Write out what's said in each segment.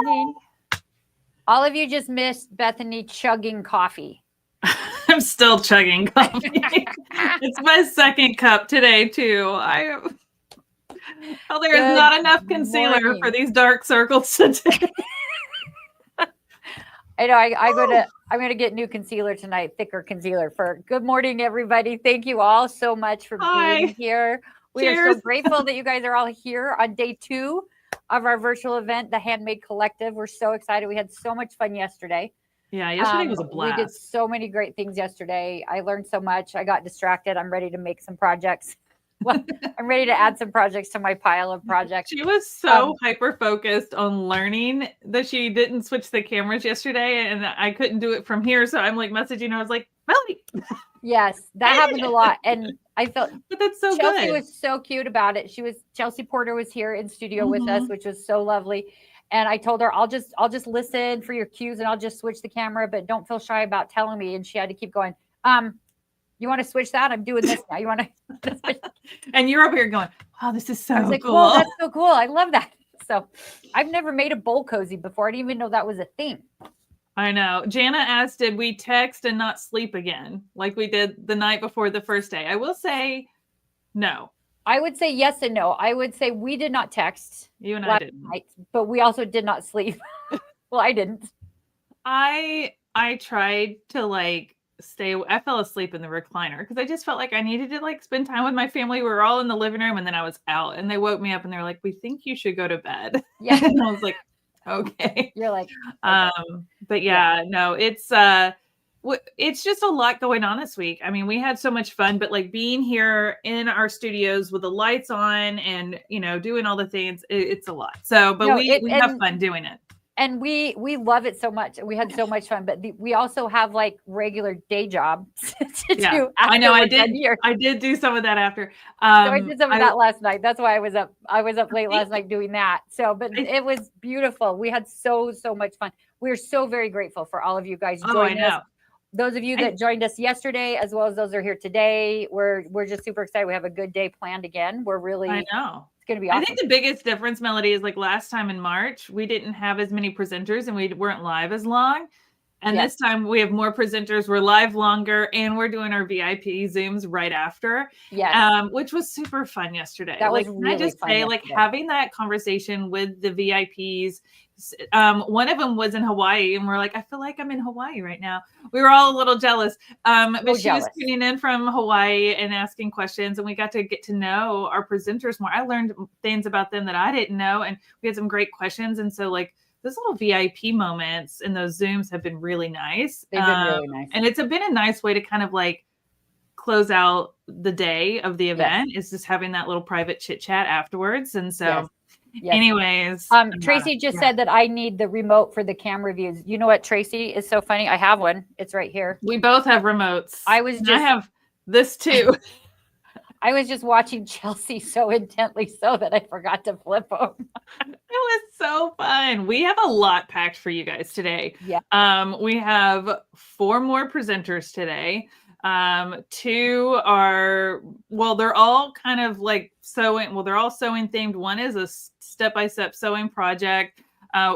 morning. All of you just missed Bethany chugging coffee. I'm still chugging coffee. It's my second cup today too. There is not enough concealer for these dark circles today. I know I'm gonna get new concealer tonight, thicker concealer for good morning, everybody. Thank you all so much for being here. We are so grateful that you guys are all here on day 2 of our virtual event, the Handmade Collective. We're so excited. We had so much fun yesterday. Yeah, yesterday was a blast. We did so many great things yesterday. I learned so much. I got distracted. I'm ready to make some projects. Well, I'm ready to add some projects to my pile of projects. She was so hyper focused on learning that she didn't switch the cameras yesterday, and I couldn't do it from here. So I'm like messaging her. I was like, Melanie. Yes, that happened a lot, and I felt. But that's so Chelsea good. was so cute about it. Chelsea Porter was here in studio with us, which was so lovely. And I told her, I'll just listen for your cues and I'll just switch the camera, but don't feel shy about telling me. And she had to keep going. You want to switch that? I'm doing this now. You want to? And you're over here going, wow, this is so cool. I was like, whoa, that's so cool. I love that. So I've never made a bowl cozy before. I didn't even know that was a thing. I know. Jana asked, did we text and not sleep again like we did the night before the first day? I will say no. I would say yes and no. I would say we did not text. You and I didn't. Night, but we also did not sleep. Well, I didn't. I tried to I fell asleep in the recliner because I just felt like I needed to spend time with my family. We were all in the living room and then I was out and they woke me up and they were like, we think you should go to bed. Yeah. And I was like, okay. You're like, okay. But no, it's just a lot going on this week. I mean, we had so much fun, but being here in our studios with the lights on and, doing all the things, it's a lot. So, but we have fun doing it. And we love it so much. We had so much fun, but we also have regular day jobs to do. I know. I did do some of that after. So I did some of that last night. That's why I was up late last night doing that. So, but it was beautiful. We had so much fun. We're so very grateful for all of you guys joining us. Those of you that joined us yesterday, as well as those that are here today, we're just super excited. We have a good day planned again. We're really, I know. It's going to be awesome. I think the biggest difference, Melody, is last time in March, we didn't have as many presenters and we weren't live as long. And this time we have more presenters. We're live longer and we're doing our VIP Zooms right after. Yes. Which was super fun yesterday. That was really can I just fun say, yesterday. having that conversation with the VIPs, one of them was in Hawaii and we're like, I feel like I'm in Hawaii right now. We were all a little jealous. But she was tuning in from Hawaii and asking questions and we got to know our presenters more. I learned things about them that I didn't know and we had some great questions. And so those little VIP moments in those Zooms have been really nice. They've been really nice. And it's been a nice way to kind of close out the day of the event is just having that little private chit chat afterwards. And so anyways. Tracy just said that I need the remote for the camera views. You know what, Tracy, is so funny. I have one. It's right here. We both have remotes. I have this too. I was just watching Chelsea so intently so that I forgot to flip them. It was so fun. We have a lot packed for you guys today. Yeah. We have 4 more presenters today. 2 are, they're all kind of sewing. Well, they're all sewing themed. One is a step-by-step sewing project.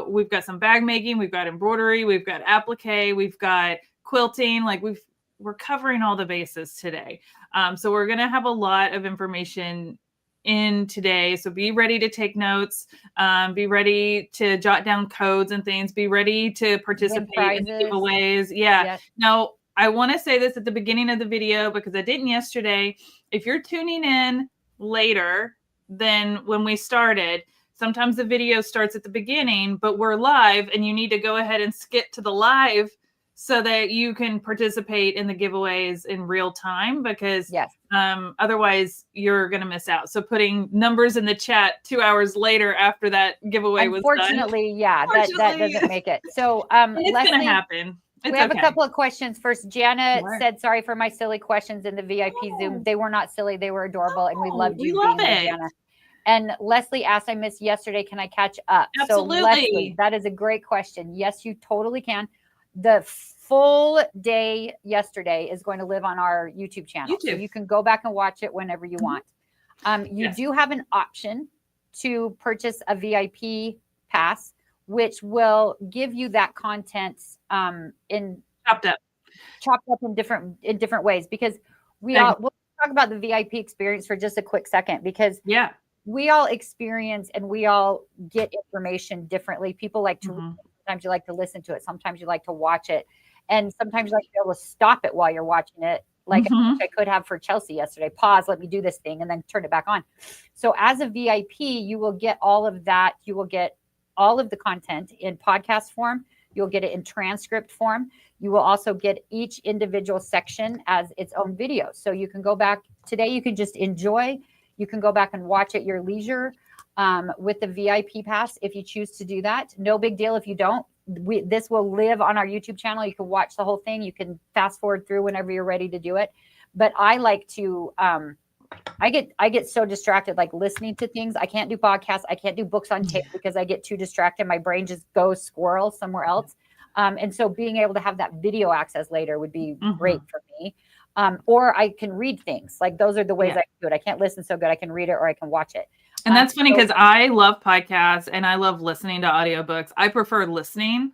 We've got some bag making. We've got embroidery. We've got applique. We've got quilting. We're covering all the bases today. So we're going to have a lot of information in today. So be ready to take notes, be ready to jot down codes and things, be ready to participate in giveaways. Yeah. Yes. Now, I want to say this at the beginning of the video because I didn't yesterday. If you're tuning in later than when we started, sometimes the video starts at the beginning, but we're live and you need to go ahead and skip to the live so that you can participate in the giveaways in real time because otherwise you're going to miss out. So putting numbers in the chat 2 hours later after that giveaway was done. Unfortunately, that doesn't make it. So it's going to happen. We have a couple of questions. First, Janet said, sorry for my silly questions in the VIP Zoom. They were not silly. They were adorable. And we loved you. We love it. Jana. And Leslie asked, I missed yesterday. Can I catch up? Absolutely. So Leslie, that is a great question. Yes, you totally can. The full day yesterday is going to live on our YouTube channel. So you can go back and watch it whenever you want. You do have an option to purchase a VIP pass which will give you that content in chopped up in different ways, because we'll talk about the VIP experience for just a quick second, because we all experience and we all get information differently. People like to read it. Sometimes you like to listen to it. Sometimes you like to watch it. And sometimes you like to be able to stop it while you're watching it. Like I could have for Chelsea yesterday, pause, let me do this thing, and then turn it back on. So as a VIP, you will get all of that. You will get all of the content in podcast form. You'll get it in transcript form. You will also get each individual section as its own video. So you can go back today. You can just enjoy. You can go back and watch at your leisure with the VIP pass if you choose to do that. No big deal if you don't. This will live on our YouTube channel. You can watch the whole thing. You can fast forward through whenever you're ready to do it. But I like to, I get so distracted, like listening to things. I can't do podcasts. I can't do books on tape because I get too distracted. My brain just goes squirrel somewhere else. And so being able to have that video access later would be great for me. Or I can read things. Like those are the ways I can do it. I can't listen so good. I can read it or I can watch it. And that's funny because I love podcasts and I love listening to audiobooks. I prefer listening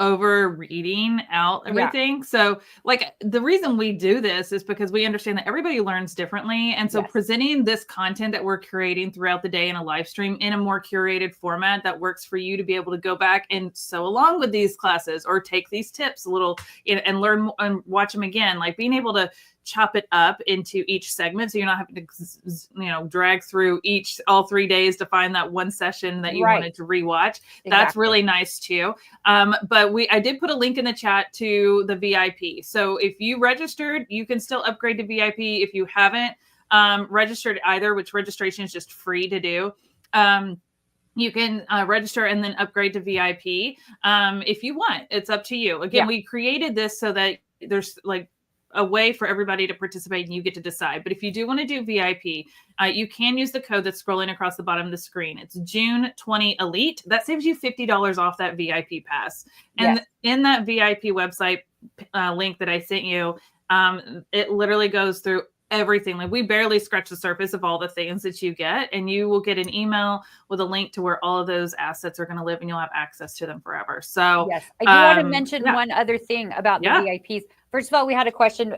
over reading out everything. So like the reason we do this is because we understand that everybody learns differently. And so presenting this content that we're creating throughout the day in a live stream in a more curated format that works for you to be able to go back and sew along with these classes or take these tips a little and learn and watch them again, like being able to chop it up into each segment. So you're not having to, drag through all 3 days to find that one session that you wanted to rewatch. Exactly. That's really nice too. But I did put a link in the chat to the VIP. So if you registered, you can still upgrade to VIP. If you haven't registered either, which registration is just free to do, you can register and then upgrade to VIP if you want. It's up to you. Again, we created this so that there's like a way for everybody to participate and you get to decide. But if you do want to do VIP, you can use the code that's scrolling across the bottom of the screen. It's June 20 Elite. That saves you $50 off that VIP pass. And in that VIP website link that I sent you, it literally goes through everything. Like we barely scratch the surface of all the things that you get, and you will get an email with a link to where all of those assets are going to live and you'll have access to them forever. So yes, I do want to mention one other thing about the VIPs. First of all, we had a question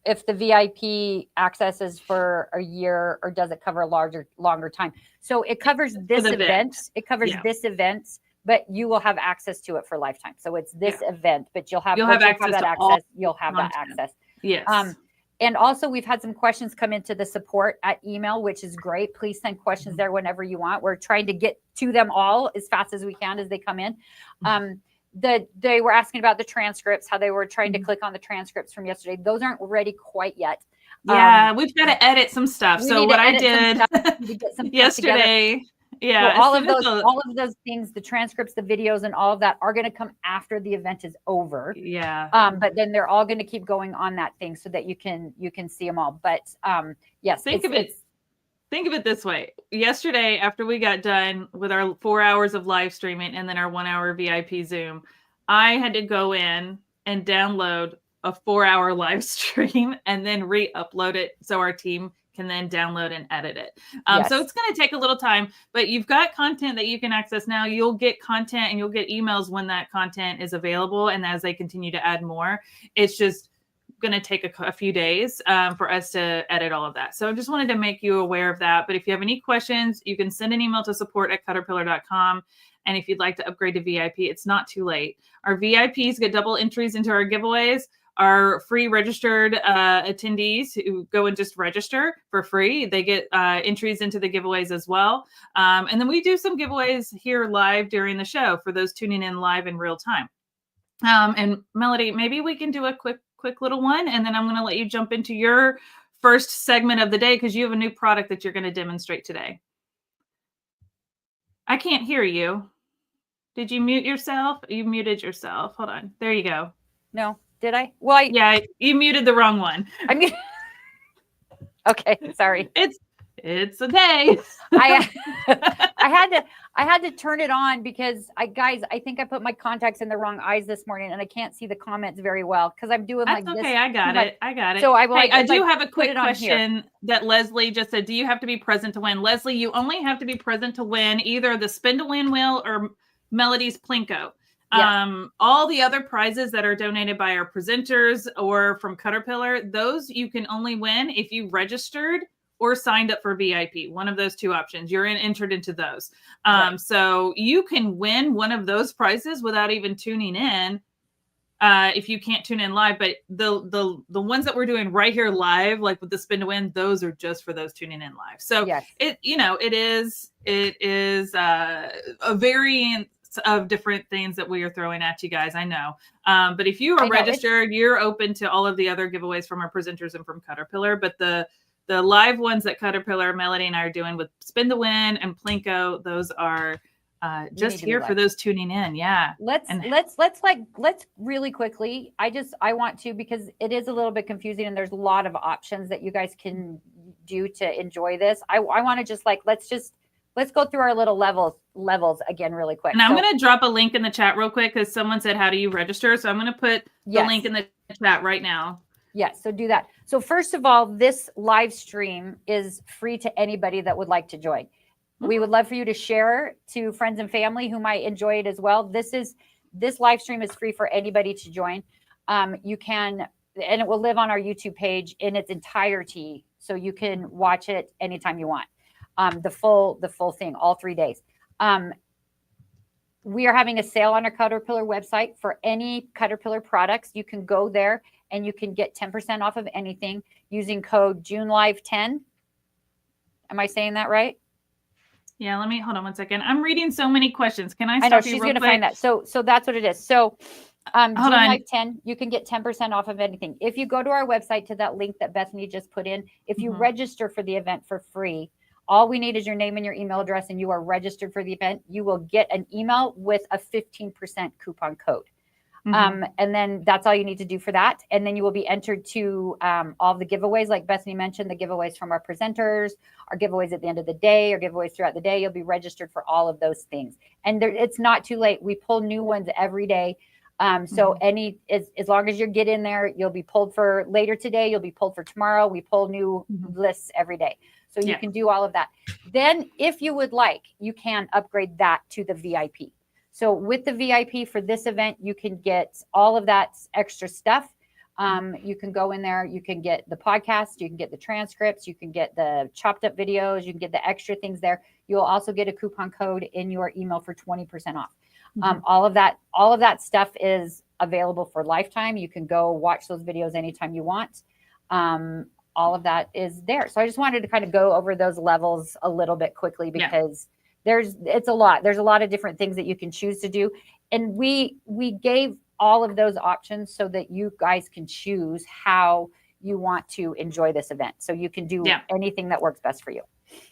if the VIP access is for a year or does it cover a longer time? So it covers this event. It covers this event, but you will have access to it for lifetime. So it's this event, but you'll have access to all you'll have that access. Yes. And also we've had some questions come into the support at email, which is great. Please send questions there whenever you want. We're trying to get to them all as fast as we can as they come in. They were asking about the transcripts, how they were trying to click on the transcripts from yesterday. Those aren't ready quite yet. Yeah, we've got to edit some stuff. So what I did yesterday, so all of those things, the transcripts, the videos, and all of that are going to come after the event is over. Yeah. But then they're all going to keep going on that thing so that you can see them all. But yes, think of it this way. Yesterday, after we got done with our 4 hours of live streaming and then our 1 hour VIP Zoom, I had to go in and download a 4 hour live stream and then re-upload it so our team can then download and edit it. So it's going to take a little time, but you've got content that you can access now. You'll get content and you'll get emails when that content is available. And as they continue to add more, it's just going to take a few days for us to edit all of that. So I just wanted to make you aware of that. But if you have any questions, you can send an email to support@caterpillar.com. And if you'd like to upgrade to VIP, it's not too late. Our VIPs get double entries into our giveaways. Our free registered attendees who go and just register for free, they get entries into the giveaways as well. And then we do some giveaways here live during the show for those tuning in live in real time. And Melody, maybe we can do a quick little one, and then I'm going to let you jump into your first segment of the day because you have a new product that you're going to demonstrate today. I can't hear you. Did you mute yourself? You muted yourself. Hold on. There you go. No. Did I? Well, yeah, you muted the wrong one. I mean, okay, sorry. It's okay. I had to turn it on because I think I put my contacts in the wrong eyes this morning and I can't see the comments very well because I'm doing That's like okay, this. I got it. So I do have a quick question that Leslie just said. Do you have to be present to win? Leslie, you only have to be present to win either the spin to win wheel or Melody's Plinko. Yes. All the other prizes that are donated by our presenters or from Caterpillar, those you can only win if you registered or signed up for VIP. One of those two options. You're entered into those. Right. So you can win one of those prizes without even tuning in. If you can't tune in live, but the ones that we're doing right here live, like with the spin to win, those are just for those tuning in live. So yes. it is a variant of different things that we are throwing at you guys. I know. But if you are registered, you're open to all of the other giveaways from our presenters and from Caterpillar. But the live ones that Caterpillar, Melody, and I are doing with Spin the Win and Plinko, those are just here for those tuning in. Yeah. Let's really quickly. I want to, because it is a little bit confusing and there's a lot of options that you guys can do to enjoy this. I want to just let's go through our little levels again really quick. And I'm going to drop a link in the chat real quick because someone said, how do you register? So I'm going to put the link in the chat right now. Yes. So do that. So first of all, this live stream is free to anybody that would like to join. We would love for you to share to friends and family who might enjoy it as well. This live stream is free for anybody to join. You can, and it will live on our YouTube page in its entirety. So you can watch it anytime you want. The full thing, all 3 days. We are having a sale on our Caterpillar website for any Caterpillar products. You can go there and you can get 10% off of anything using code JuneLive10. Am I saying that right? Yeah, let me hold on one second. I'm reading so many questions. Can I stop? I know she's going to find that. So that's what it is. So JuneLive10, you can get 10% off of anything. If you go to our website to that link that Bethany just put in, if you register for the event for free, all we need is your name and your email address, and you are registered for the event. You will get an email with a 15% coupon code. And then that's all you need to do for that. And then you will be entered to all the giveaways, like Bethany mentioned, the giveaways from our presenters, our giveaways at the end of the day, or giveaways throughout the day. You'll be registered for all of those things. And it's not too late. We pull new ones every day. So as long as you get in there, you'll be pulled for later today. You'll be pulled for tomorrow. We pull new lists every day. So you can do all of that. Then if you would like, you can upgrade that to the VIP. So with the VIP for this event, you can get all of that extra stuff. You can go in there, you can get the podcast, you can get the transcripts, you can get the chopped up videos, you can get the extra things there. You'll also get a coupon code in your email for 20% off. All of that stuff is available for lifetime. You can go watch those videos anytime you want. All of that is there. So I just wanted to kind of go over those levels a little bit quickly because there's a lot of different things that you can choose to do. And we gave all of those options so that you guys can choose how you want to enjoy this event. So you can do anything that works best for you.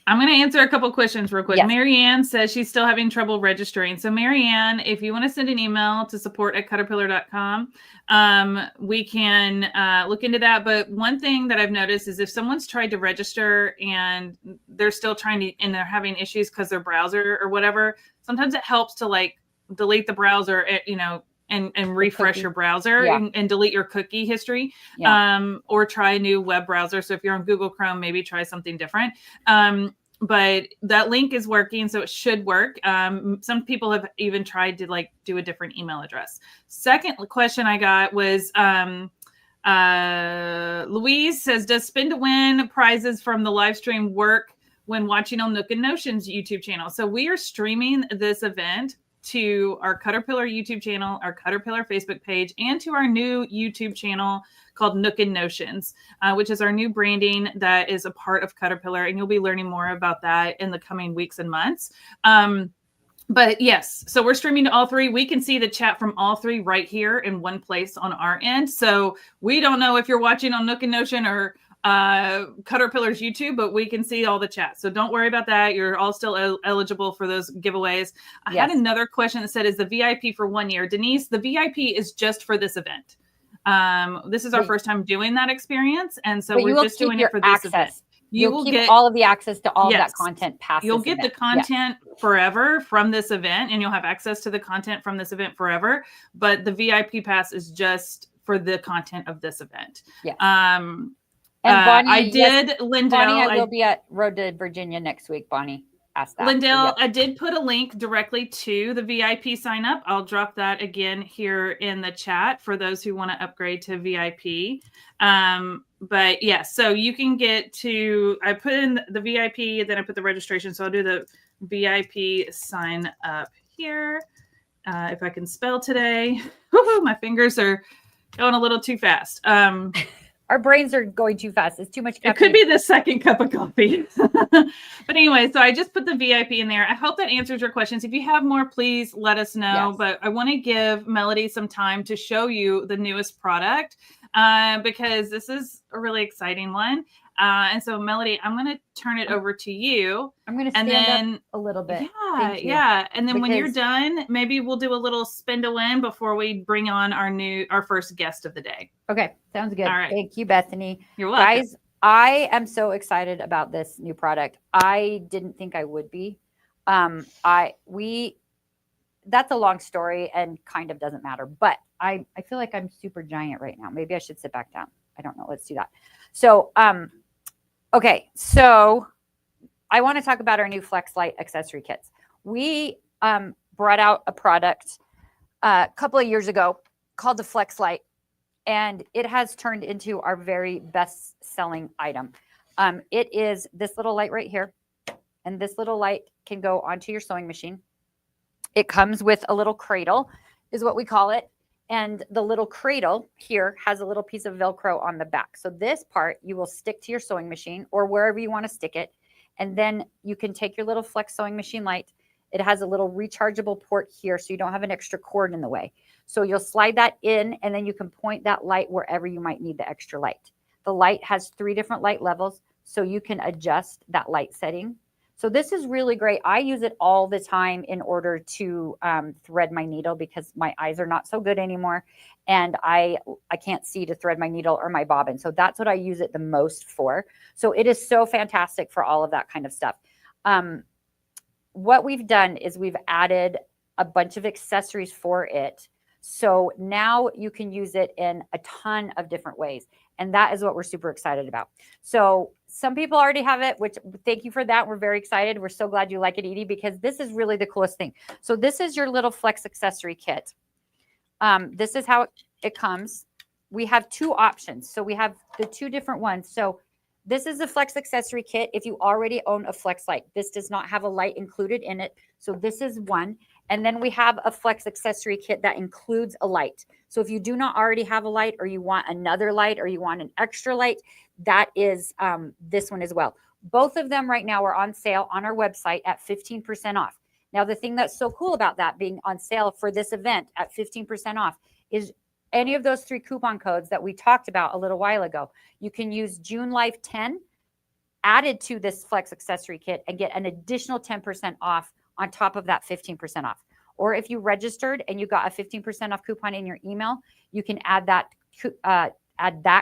I'm going to answer a couple questions real quick. Yes. Marianne says she's still having trouble registering. So Marianne, if you want to send an email to support@caterpillar.com, we can look into that. But one thing that I've noticed is if someone's tried to register and they're still and they're having issues because their browser or whatever, sometimes it helps to delete the browser, and refresh your browser and delete your cookie history, or try a new web browser. So if you're on Google Chrome, maybe try something different. But that link is working, so it should work. Some people have even tried to do a different email address. Second question I got was Louise says, does Spin to Win prizes from the live stream work when watching on Nook and Notion's YouTube channel? So we are streaming this event to our Caterpillar YouTube channel, our Caterpillar Facebook page, and to our new YouTube channel called Nook and Notions, which is our new branding that is a part of Caterpillar. And you'll be learning more about that in the coming weeks and months. But yes, so we're streaming to all three. We can see the chat from all three right here in one place on our end. So we don't know if you're watching on Nook and Notion or Caterpillar's YouTube, but we can see all the chats. So don't worry about that. You're all still eligible for those giveaways. I had another question that said, is the VIP for 1 year? Denise, the VIP is just for this event. This is our first time doing that experience. And so we're just doing it for this event. You will get all of the access to all of that content past You'll get the content forever from this event, and you'll have access to the content from this event forever. But the VIP pass is just for the content of this event. Yeah. And Bonnie, I did, Linda. Bonnie, I will be at Road to Virginia next week, Bonnie. asked that. Lindell, so, I did put a link directly to the VIP sign up. I'll drop that again here in the chat for those who want to upgrade to VIP. But yeah, so you can get to, I put in the VIP, then I put the registration. So I'll do the VIP sign up here. If I can spell today. My fingers are going a little too fast. Our brains are going too fast. It's too much caffeine. It could be the second cup of coffee. But anyway, so I just put the VIP in there. I hope that answers your questions. If you have more, please let us know. Yes. But I want to give Melody some time to show you the newest product because this is a really exciting one. And so, Melody, I'm going to turn it over to you. I'm going to stand up a little bit. Yeah. And then when you're done, maybe we'll do a little spin to win before we bring on our first guest of the day. Okay. Sounds good. All right. Thank you, Bethany. You're welcome. Guys, I am so excited about this new product. I didn't think I would be. That's a long story and kind of doesn't matter, but I feel like I'm super giant right now. Maybe I should sit back down. I don't know. Let's do that. So, okay. So I want to talk about our new Flex Light accessory kits. We brought out a product a couple of years ago called the Flex Light, and it has turned into our very best selling item. It is this little light right here, and this little light can go onto your sewing machine. It comes with a little cradle, is what we call it. And the little cradle here has a little piece of Velcro on the back. So this part you will stick to your sewing machine or wherever you want to stick it. And then you can take your little Flex sewing machine light. It has a little rechargeable port here, so you don't have an extra cord in the way. So you'll slide that in, and then you can point that light wherever you might need the extra light. The light has 3 different light levels, so you can adjust that light setting. So this is really great. I use it all the time in order to thread my needle because my eyes are not so good anymore. And I can't see to thread my needle or my bobbin. So that's what I use it the most for. So it is so fantastic for all of that kind of stuff. What we've done is we've added a bunch of accessories for it. So now you can use it in a ton of different ways. And that is what we're super excited about. So some people already have it, which thank you for that. We're very excited. We're so glad you like it, Edie, because this is really the coolest thing. So this is your little Flex accessory kit. This is how it comes. We have 2 options. So we have the 2 different ones. So this is the Flex accessory kit if you already own a Flex light. This does not have a light included in it. So this is one. And then we have a Flex accessory kit that includes a light. So if you do not already have a light, or you want another light, or you want an extra light, that is this one as well. Both of them right now are on sale on our website at 15% off. Now, the thing that's so cool about that being on sale for this event at 15% off is any of those 3 coupon codes that we talked about a little while ago. You can use June Life 10 added to this Flex accessory kit and get an additional 10% off on top of that 15% off. Or if you registered and you got a 15% off coupon in your email, you can add that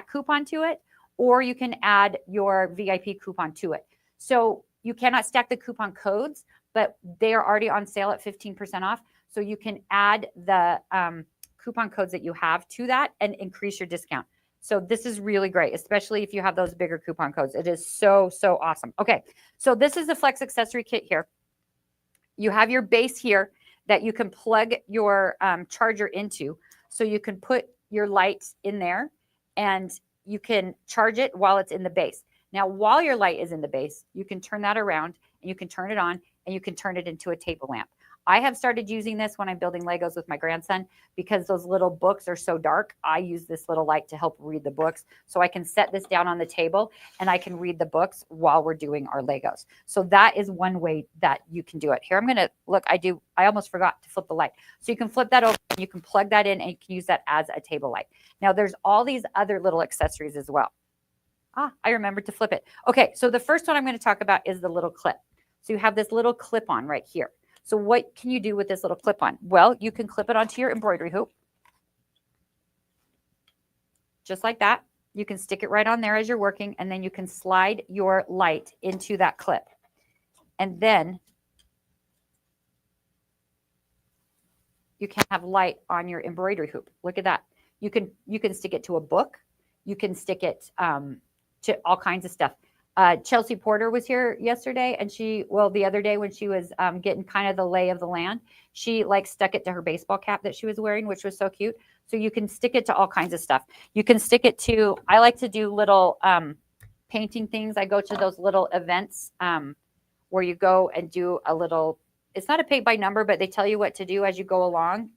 coupon to it, or you can add your VIP coupon to it. So you cannot stack the coupon codes, but they are already on sale at 15% off. So you can add the coupon codes that you have to that and increase your discount. So this is really great, especially if you have those bigger coupon codes. It is so, so awesome. Okay, so this is the Flex accessory kit here. You have your base here that you can plug your charger into. So you can put your light in there and you can charge it while it's in the base. Now, while your light is in the base, you can turn that around and you can turn it on and you can turn it into a table lamp. I have started using this when I'm building Legos with my grandson because those little books are so dark. I use this little light to help read the books. So I can set this down on the table and I can read the books while we're doing our Legos. So that is one way that you can do it. Here, I'm going to look, I almost forgot to flip the light. So you can flip that over and you can plug that in and you can use that as a table light. Now there's all these other little accessories as well. I remembered to flip it. Okay, so the first one I'm going to talk about is the little clip. So you have this little clip on right here. So what can you do with this little clip on? Well, you can clip it onto your embroidery hoop. Just like that. You can stick it right on there as you're working, and then you can slide your light into that clip. And then you can have light on your embroidery hoop. Look at that. You can stick it to a book. You can stick it to all kinds of stuff. Chelsea Porter was here yesterday, and the other day when she was getting kind of the lay of the land, she like stuck it to her baseball cap that she was wearing, which was so cute. So you can stick it to all kinds of stuff. You can stick it to, I like to do little painting things. I go to those little events where you go and do a little, it's not a paint by number, but they tell you what to do as you go along.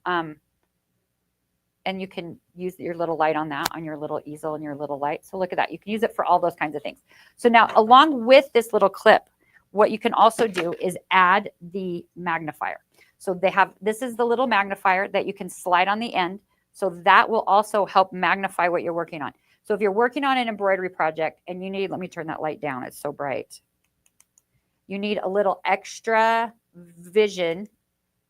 And you can use your little light on that, on your little easel and your little light. So look at that. You can use it for all those kinds of things. So now along with this little clip, what you can also do is add the magnifier. So this is the little magnifier that you can slide on the end. So that will also help magnify what you're working on. So if you're working on an embroidery project and you need, let me turn that light down. It's so bright. You need a little extra vision.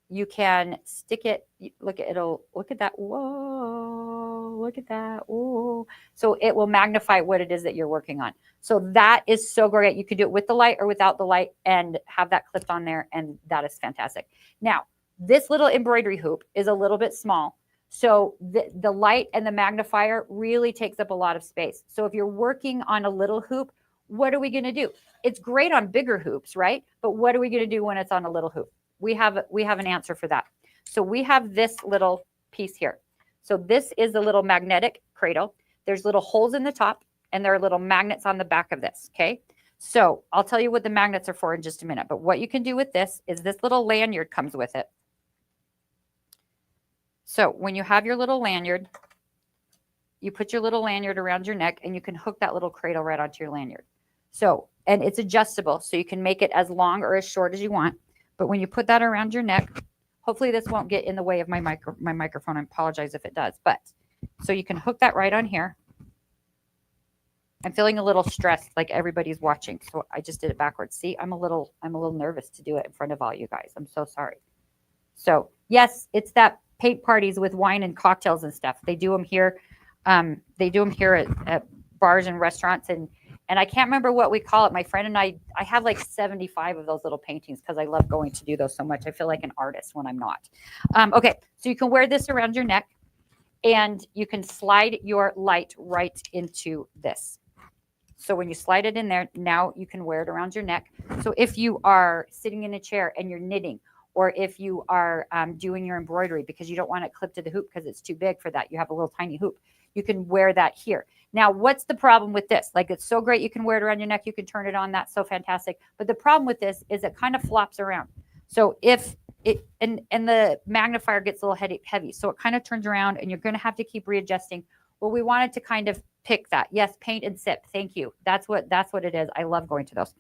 You can stick it, look at that. Whoa, look at that. Whoa. So it will magnify what it is that you're working on. So that is so great. You can do it with the light or without the light and have that clipped on there. And that is fantastic. Now, this little embroidery hoop is a little bit small. So the light and the magnifier really takes up a lot of space. So if you're working on a little hoop, what are we going to do? It's great on bigger hoops, right? But what are we going to do when it's on a little hoop? We have an answer for that. So we have this little piece here. So this is the little magnetic cradle. There's little holes in the top and there are little magnets on the back of this. Okay. So I'll tell you what the magnets are for in just a minute. But what you can do with this is this little lanyard comes with it. So when you have your little lanyard, you put your little lanyard around your neck and you can hook that little cradle right onto your lanyard. So, and it's adjustable. So you can make it as long or as short as you want. But when you put that around your neck, hopefully this won't get in the way of my microphone. I apologize if it does. But so you can hook that right on here. I'm feeling a little stressed, like everybody's watching. So I just did it backwards. See, I'm a little nervous to do it in front of all you guys. I'm so sorry. So yes, it's that paint parties with wine and cocktails and stuff. They do them here. They do them here at bars and restaurants, and I can't remember what we call it. My friend and I have like 75 of those little paintings because I love going to do those so much. I feel like an artist when I'm not. Okay, so you can wear this around your neck and you can slide your light right into this. So when you slide it in there, now you can wear it around your neck. So if you are sitting in a chair and you're knitting, or if you are doing your embroidery because you don't want it clipped to the hoop because it's too big for that, you have a little tiny hoop, you can wear that here. Now, what's the problem with this? Like, it's so great. You can wear it around your neck. You can turn it on. That's so fantastic. But the problem with this is it kind of flops around. So if it, and the magnifier gets a little heavy. So it kind of turns around and you're going to have to keep readjusting. Well, we wanted to kind of pick that. Yes, paint and sip. Thank you. That's what it is. I love going to those.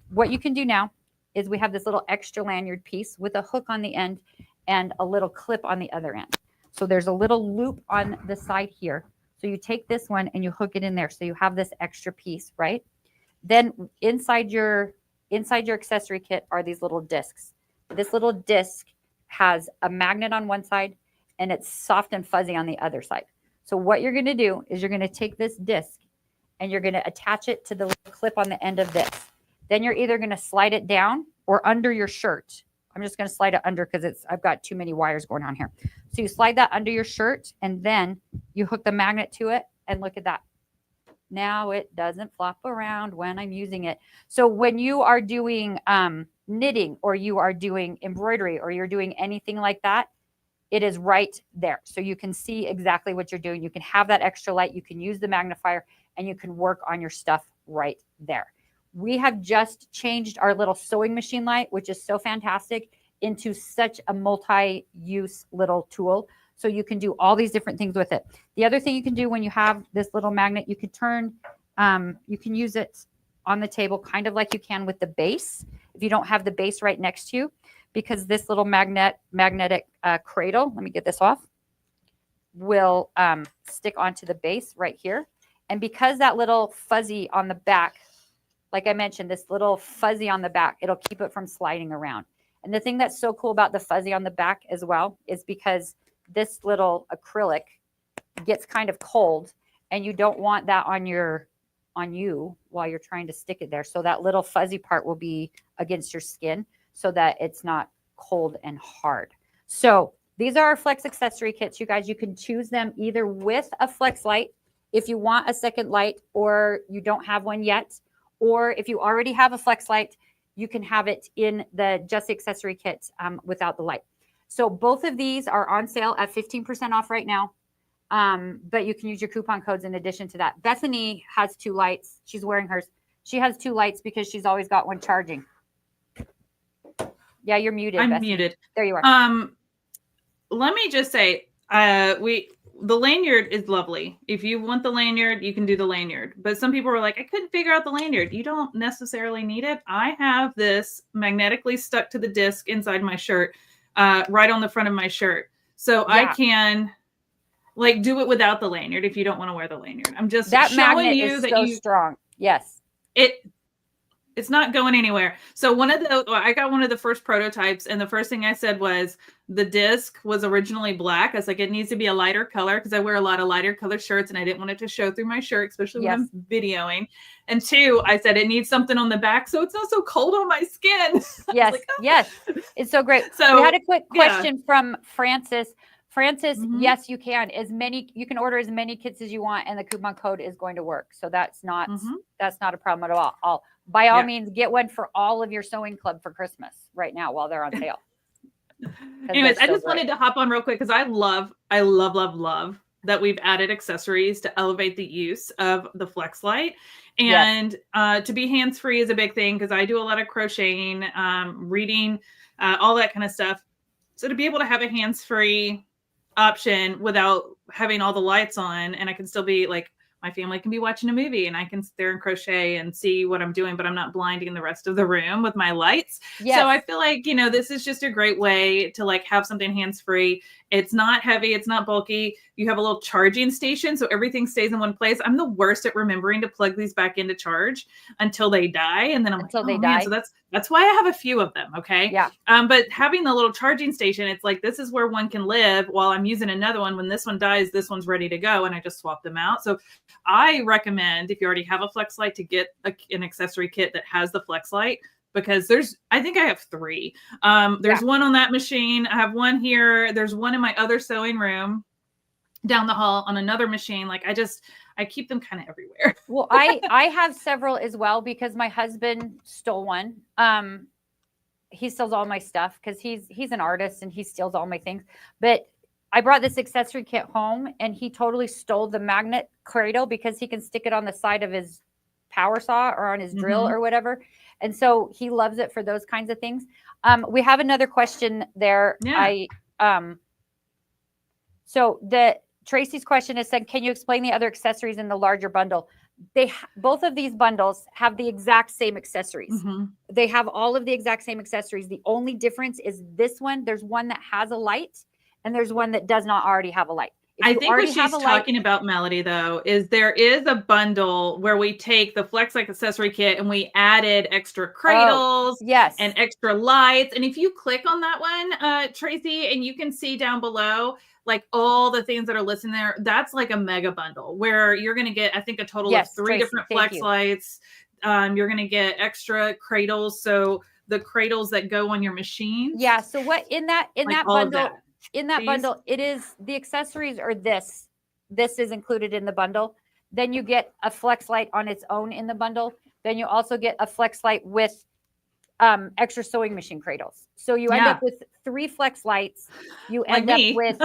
What you can do now is we have this little extra lanyard piece with a hook on the end and a little clip on the other end. So there's a little loop on the side here. So you take this one and you hook it in there. So you have this extra piece, right? Then inside your accessory kit are these little discs. This little disc has a magnet on one side and it's soft and fuzzy on the other side. So what you're going to do is you're going to take this disc and you're going to attach it to the little clip on the end of this. Then you're either going to slide it down or under your shirt. I'm just going to slide it under because I've got too many wires going on here. So you slide that under your shirt and then you hook the magnet to it and look at that. Now it doesn't flop around when I'm using it. So when you are doing knitting or you are doing embroidery or you're doing anything like that, it is right there. So you can see exactly what you're doing. You can have that extra light. You can use the magnifier and you can work on your stuff right there. We have just changed our little sewing machine light, which is so fantastic, into such a multi-use little tool. So you can do all these different things with it. The other thing you can do when you have this little magnet, you can you can use it on the table kind of like you can with the base. If you don't have the base right next to you, because this little magnetic cradle, let me get this off, will stick onto the base right here. And because that little fuzzy on the back, like I mentioned, this little fuzzy on the back, it'll keep it from sliding around. And the thing that's so cool about the fuzzy on the back as well is because this little acrylic gets kind of cold and you don't want that on you while you're trying to stick it there. So that little fuzzy part will be against your skin so that it's not cold and hard. So these are our flex accessory kits, you guys. You can choose them either with a flex light if you want a second light or you don't have one yet, or if you already have a flex light, you can have it in the just accessory kit without the light. So both of these are on sale at 15% off right now. But you can use your coupon codes in addition to that. Bethany has 2 lights. She's wearing hers. She has 2 lights because she's always got one charging. Yeah, you're muted. I'm Bethany. muted. There you are. Let me just say, the lanyard is lovely. If you want the lanyard, you can do the lanyard. But some people were like, I couldn't figure out the lanyard. You don't necessarily need it. I have this magnetically stuck to the disc inside my shirt, right on the front of my shirt. So I can do it without the lanyard if you don't want to wear the lanyard. I'm just showing you that you strong. Yes. It's not going anywhere. So I got one of the first prototypes, and the first thing I said was the disc was originally black. I was like, it needs to be a lighter color because I wear a lot of lighter color shirts, and I didn't want it to show through my shirt, especially when I'm videoing. And 2, I said it needs something on the back so it's not so cold on my skin. Yes, yes, it's so great. So we had a quick question from Francis. Francis, yes, you can. You can order as many kits as you want, and the coupon code is going to work. So that's not a problem at all. By all means, get one for all of your sewing club for Christmas right now while they're on sale. Anyways, I just wanted to hop on real quick because I love that we've added accessories to elevate the use of the flex light. And to be hands-free is a big thing because I do a lot of crocheting, reading, all that kind of stuff. So to be able to have a hands-free option without having all the lights on, and I can still be like, my family can be watching a movie and I can sit there and crochet and see what I'm doing, but I'm not blinding the rest of the room with my lights. Yes. So I feel like, this is just a great way to have something hands-free. It's not heavy. It's not bulky. You have a little charging station. So everything stays in one place. I'm the worst at remembering to plug these back into charge until they die. And then I'm until they die. So that's why I have a few of them. Okay. Yeah. But having the little charging station, it's like, this is where one can live while I'm using another one. When this one dies, this one's ready to go. And I just swap them out. So I recommend, if you already have a flex light, to get an accessory kit that has the flex light, because I think I have 3. There's one on that machine. I have one here. There's one in my other sewing room down the hall on another machine. I keep them kind of everywhere. Well, I have several as well because my husband stole one. He steals all my stuff because he's an artist and he steals all my things. But I brought this accessory kit home and he totally stole the magnet cradle because he can stick it on the side of his power saw or on his drill or whatever. And so he loves it for those kinds of things. We have another question there. Yeah. So Tracy's question is said, can you explain the other accessories in the larger bundle? Both of these bundles have the exact same accessories. They have all of the exact same accessories. The only difference is this one. There's one that has a light and there's one that does not already have a light. I think what she's talking about, Melody, though, is there is a bundle where we take the Flex Light accessory kit and we added extra cradles and extra lights. And if you click on that one, Tracy, and you can see down below, all the things that are listed there, that's like a mega bundle where you're going to get, I think, a total of 3 different Flex Lights. You're going to get extra cradles. So the cradles that go on your machine. Yeah. So what in that bundle? In that bundle, it is the accessories or this is included in the bundle. Then you get a flex light on its own in the bundle. Then you also get a flex light with extra sewing machine cradles. So you end up with 3 flex lights. You end up with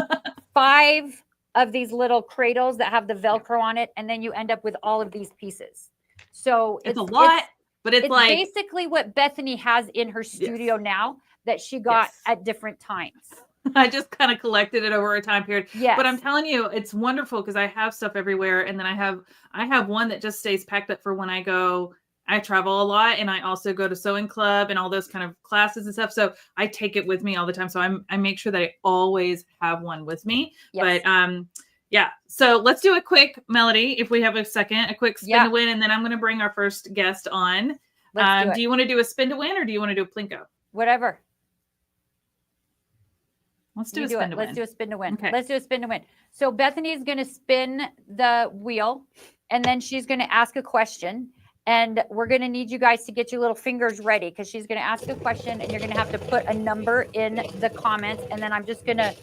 5 of these little cradles that have the Velcro on it. And then you end up with all of these pieces. So it's a lot, but it's like basically what Bethany has in her studio now that she got at different times. I just kind of collected it over a time period. Yes. But I'm telling you, it's wonderful because I have stuff everywhere. And then I have one that just stays packed up for when I travel a lot, and I also go to sewing club and all those kind of classes and stuff. So I take it with me all the time. So I make sure that I always have one with me. Yes. But so let's do a quick, Melody, if we have a second, a quick spin to win. And then I'm going to bring our first guest on. Do you want to do a spin to win or do you want to do a Plinko? Whatever. Let's do a spin to win. Let's do a spin to win. Okay. Let's do a spin to win. So Bethany is going to spin the wheel and then she's going to ask a question. And we're going to need you guys to get your little fingers ready because she's going to ask a question and you're going to have to put a number in the comments. And then I'm just going to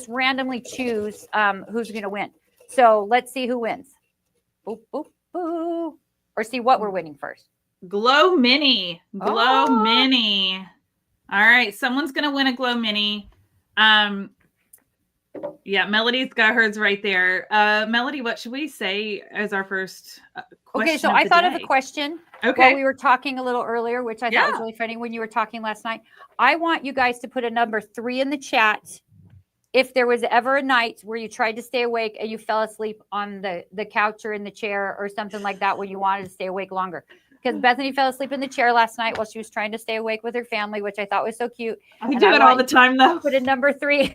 randomly choose who's going to win. So let's see who wins. Boop, boop, boo. Or see what we're winning first. Glow Mini. Glow Oh. Mini. All right. Someone's going to win a Glow Mini. Yeah, Melody's got hers right there. Melody, what should we say as our first question? Okay, so I thought of a question while we were talking a little earlier, which I thought was really funny when you were talking last night. I want you guys to put a number 3 in the chat if there was ever a night where you tried to stay awake and you fell asleep on the couch or in the chair or something like that when you wanted to stay awake longer. Because Bethany fell asleep in the chair last night while she was trying to stay awake with her family, which I thought was so cute. I do it all the time, though. Put a number 3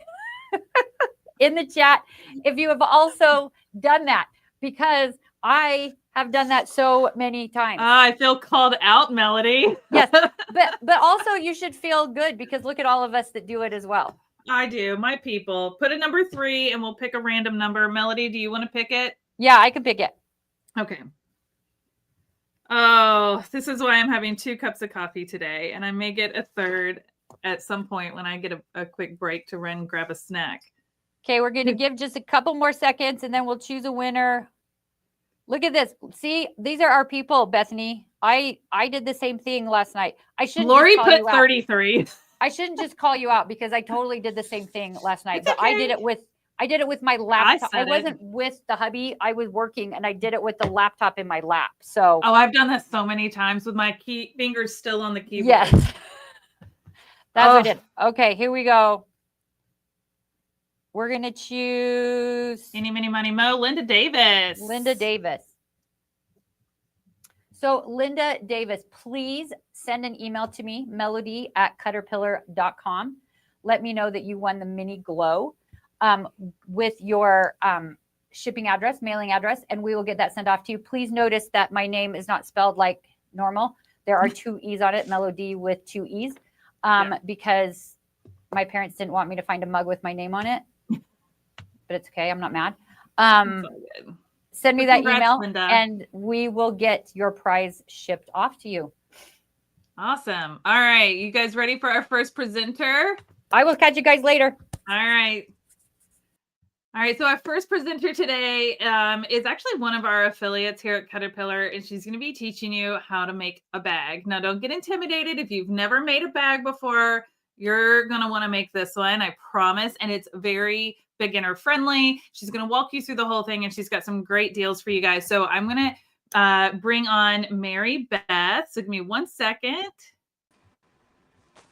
in the chat if you have also done that, because I have done that so many times. I feel called out, Melody. Yes, but also you should feel good because look at all of us that do it as well. I do. My people. Put a number 3 and we'll pick a random number. Melody, do you want to pick it? Yeah, I can pick it. Okay. Oh, this is why I'm having 2 cups of coffee today, and I may get a third at some point when I get a quick break to run grab a snack. Okay, we're going to give just a couple more seconds and then we'll choose a winner. Look at this. See, these are our people, Bethany. I did the same thing last night. I shouldn't. Lori put 33. I shouldn't just call you out because I totally did the same thing last night. But I did it with my laptop. I wasn't with the hubby. I was working and I did it with the laptop in my lap. So I've done that so many times with my fingers still on the keyboard. Yes. That's what I did. Okay, here we go. We're going to choose Eeny, Meeny, Miny, Mo, Linda Davis. Linda Davis. So Linda Davis, please send an email to me, melody@cutterpillar.com. Let me know that you won the mini glow with your shipping address, mailing address, and we will get that sent off to you. Please notice that my name is not spelled like normal. There are 2 E's on it, Melody with 2 E's, because my parents didn't want me to find a mug with my name on it. But it's okay. I'm not mad. Send me that email, Linda, and we will get your prize shipped off to you. Awesome. All right. You guys ready for our first presenter? I will catch you guys later. All right. All right. So our first presenter today is actually one of our affiliates here at Caterpillar, and she's going to be teaching you how to make a bag. Now, don't get intimidated. If you've never made a bag before, you're going to want to make this one, I promise. And it's very beginner friendly. She's going to walk you through the whole thing, and she's got some great deals for you guys. So I'm going to bring on Mary Beth. So give me 1 second.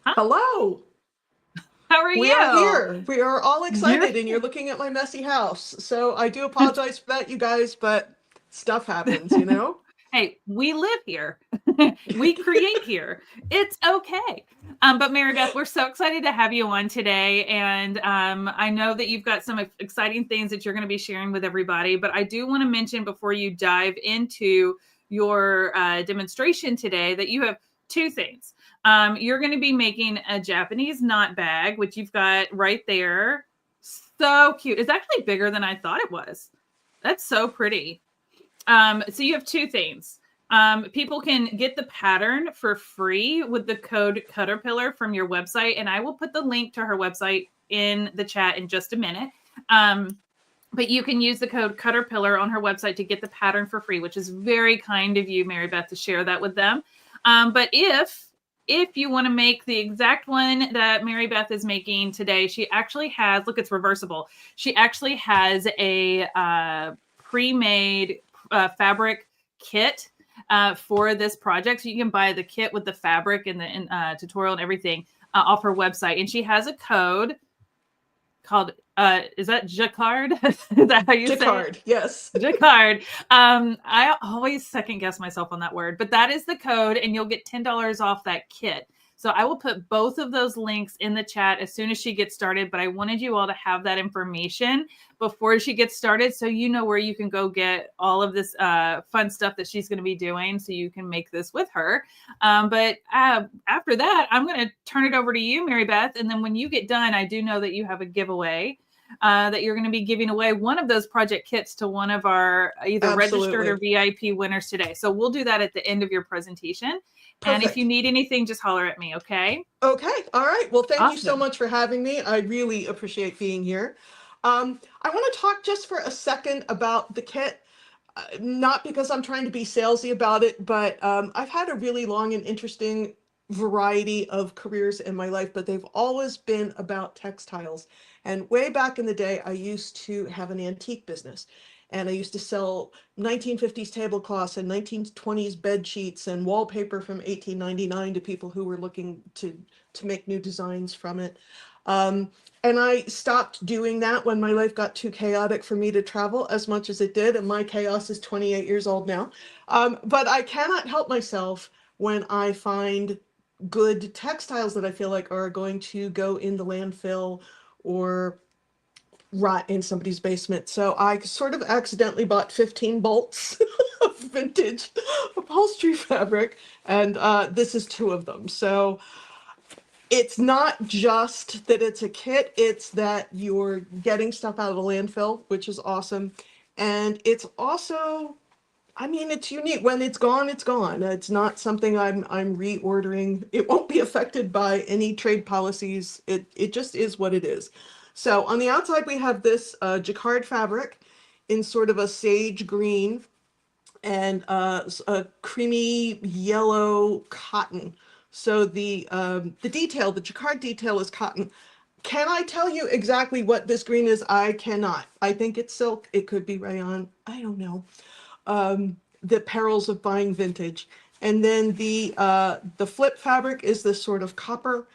Huh? Hello. How are you? We are here. We are all excited, and you're looking at my messy house. So I do apologize for that, you guys, but stuff happens, you know? Hey, we live here. We create here. It's okay. But Mary Beth, we're so excited to have you on today. And I know that you've got some exciting things that you're going to be sharing with everybody. But I do want to mention before you dive into your demonstration today that you have 2 things. You're going to be making a Japanese knot bag, which you've got right there. So cute. It's actually bigger than I thought it was. That's so pretty. So you have 2 things. People can get the pattern for free with the code Caterpillar from your website. And I will put the link to her website in the chat in just a minute. But you can use the code Caterpillar on her website to get the pattern for free, which is very kind of you, Mary Beth, to share that with them. But if you want to make the exact one that Mary Beth is making today, she actually has, look, it's reversible. She actually has a pre-made fabric kit for this project. So you can buy the kit with the fabric and the tutorial and everything off her website. And she has a code called, is that Jacquard? Is that how you Jacquard, say it? Yes. Jacquard. I always second guess myself on that word, but that is the code and you'll get $10 off that kit. So I will put both of those links in the chat as soon as she gets started, but I wanted you all to have that information before she gets started so you know where you can go get all of this fun stuff that she's going to be doing so you can make this with her. But after that, I'm going to turn it over to you, Mary Beth, and then when you get done, I do know that you have a giveaway that you're going to be giving away one of those project kits to one of our either registered or VIP winners today. So we'll do that at the end of your presentation. Perfect. And if you need anything, just holler at me, okay? Okay. All right. Well, thank you so much for having me. I really appreciate being here. I want to talk just for a second about the kit. not because I'm trying to be salesy about it, but I've had a really long and interesting variety of careers in my life, but they've always been about textiles. And way back in the day, I used to have an antique business. And I used to sell 1950s tablecloths and 1920s bed sheets and wallpaper from 1899 to people who were looking to make new designs from it. And I stopped doing that when my life got too chaotic for me to travel as much as it did. And my chaos is 28 years old now. But I cannot help myself when I find good textiles that I feel like are going to go in the landfill or rot in somebody's basement. So I sort of accidentally bought 15 bolts of vintage upholstery fabric, and this is 2 of them. So it's not just that it's a kit, it's that you're getting stuff out of the landfill, which is awesome. And it's also, I mean, it's unique. When it's gone, it's gone. It's not something I'm reordering. It won't be affected by any trade policies. It just is what it is. So on the outside, we have this jacquard fabric in sort of a sage green and a creamy yellow cotton. So the detail, the jacquard detail is cotton. Can I tell you exactly what this green is? I cannot. I think it's silk. It could be rayon. I don't know. The perils of buying vintage. And then the flip fabric is this sort of copper.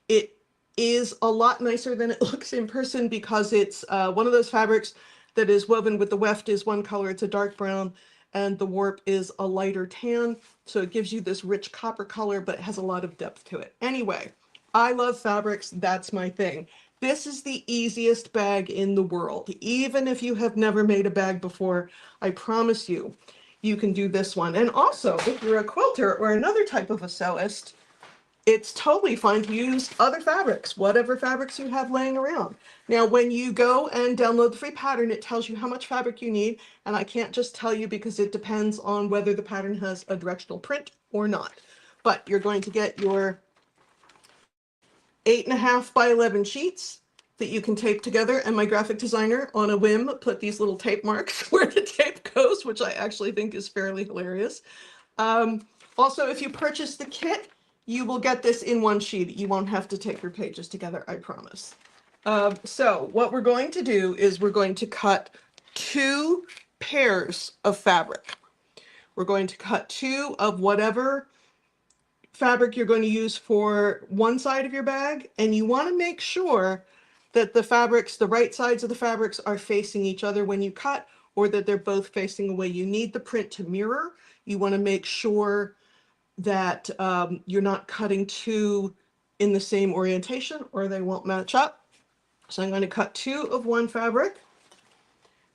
It is a lot nicer than it looks in person because it's one of those fabrics that is woven with the weft is one color, it's a dark brown, and the warp is a lighter tan. So it gives you this rich copper color, but it has a lot of depth to it. Anyway, I love fabrics. That's my thing. This is the easiest bag in the world. Even if you have never made a bag before, I promise you, you can do this one. And also, if you're a quilter or another type of a sewist, it's totally fine to use other fabrics, whatever fabrics you have laying around. Now, when you go and download the free pattern, it tells you how much fabric you need. And I can't just tell you because it depends on whether the pattern has a directional print or not. But you're going to get your 8.5 by 11 sheets that you can tape together. And my graphic designer, on a whim, put these little tape marks where the tape goes, which I actually think is fairly hilarious. Also, if you purchase the kit, you will get this in one sheet. You won't have to tape your pages together, I promise. So what we're going to do is we're going to cut 2 pairs of fabric. We're going to cut 2 of whatever fabric you're going to use for one side of your bag, and you want to make sure that the fabrics, the right sides of the fabrics are facing each other when you cut, or that they're both facing away. You need the print to mirror. You want to make sure that you're not cutting 2 in the same orientation or they won't match up. So I'm going to cut 2 of one fabric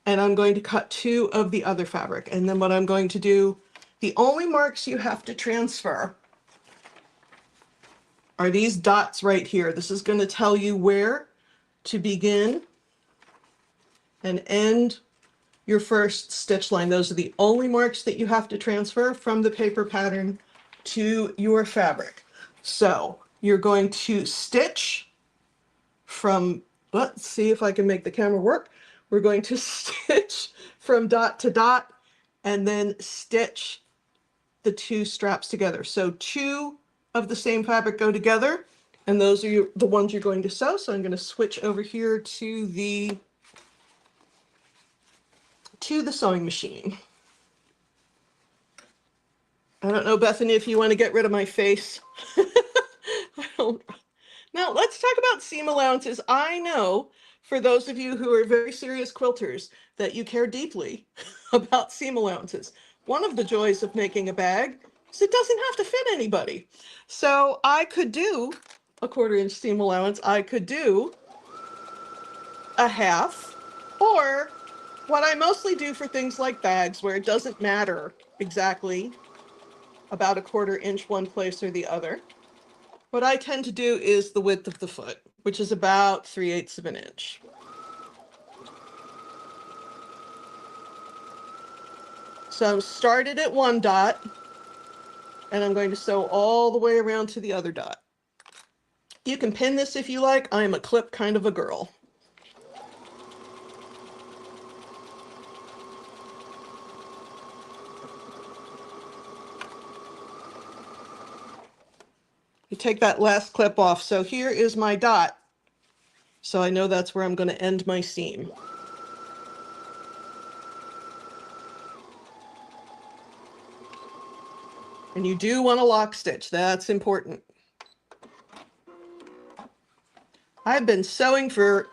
and I'm going to cut 2 of the other fabric. And then what I'm going to do, the only marks you have to transfer are these dots right here. This is going to tell you where to begin and end your first stitch line. Those are the only marks that you have to transfer from the paper pattern to your fabric. So you're going to stitch from, let's see if I can make the camera work. We're going to stitch from dot to dot and then stitch the 2 straps together. So 2 of the same fabric go together, and those are the ones you're going to sew. So I'm going to switch over here to the sewing machine. I don't know, Bethany, if you want to get rid of my face. I don't. Now, let's talk about seam allowances. I know for those of you who are very serious quilters that you care deeply about seam allowances. One of the joys of making a bag is it doesn't have to fit anybody. So I could do a 1/4 inch seam allowance. I could do a 1/2, or what I mostly do for things like bags where it doesn't matter exactly about a 1/4 inch one place or the other. What I tend to do is the width of the foot, which is about 3/8 of an inch. So I'm started at one dot, and I'm going to sew all the way around to the other dot. You can pin this if you like. I am a clip kind of a girl. You take that last clip off. So here is my dot. So I know that's where I'm going to end my seam. And you do want to lock stitch. That's important. I've been sewing for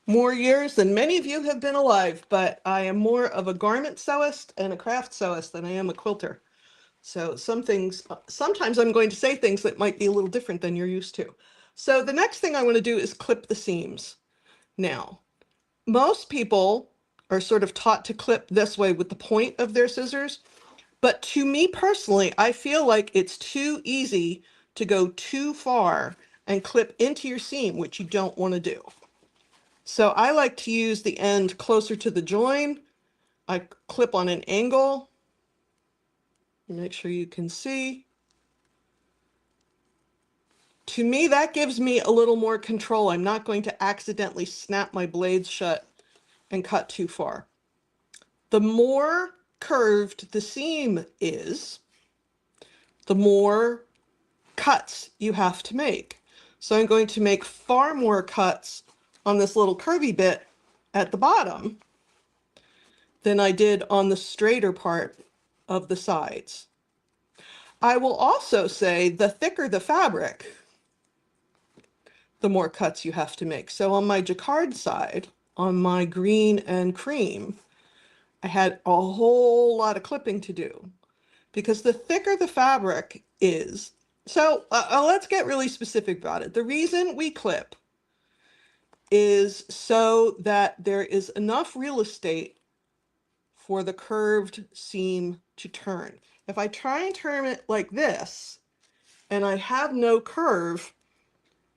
more years than many of you have been alive, but I am more of a garment sewist and a craft sewist than I am a quilter. So some things, sometimes I'm going to say things that might be a little different than you're used to. So the next thing I want to do is clip the seams. Now, most people are sort of taught to clip this way with the point of their scissors, but to me personally, I feel like it's too easy to go too far and clip into your seam, which you don't want to do. So I like to use the end closer to the join. I clip on an angle. Make sure you can see. To me, that gives me a little more control. I'm not going to accidentally snap my blades shut and cut too far. The more curved the seam is, the more cuts you have to make. So I'm going to make far more cuts on this little curvy bit at the bottom than I did on the straighter part of the sides. I will also say the thicker the fabric, the more cuts you have to make. So on my jacquard side, on my green and cream, I had a whole lot of clipping to do because the thicker the fabric is, so let's get really specific about it. The reason we clip is so that there is enough real estate for the curved seam to turn. If I try and turn it like this and I have no curve,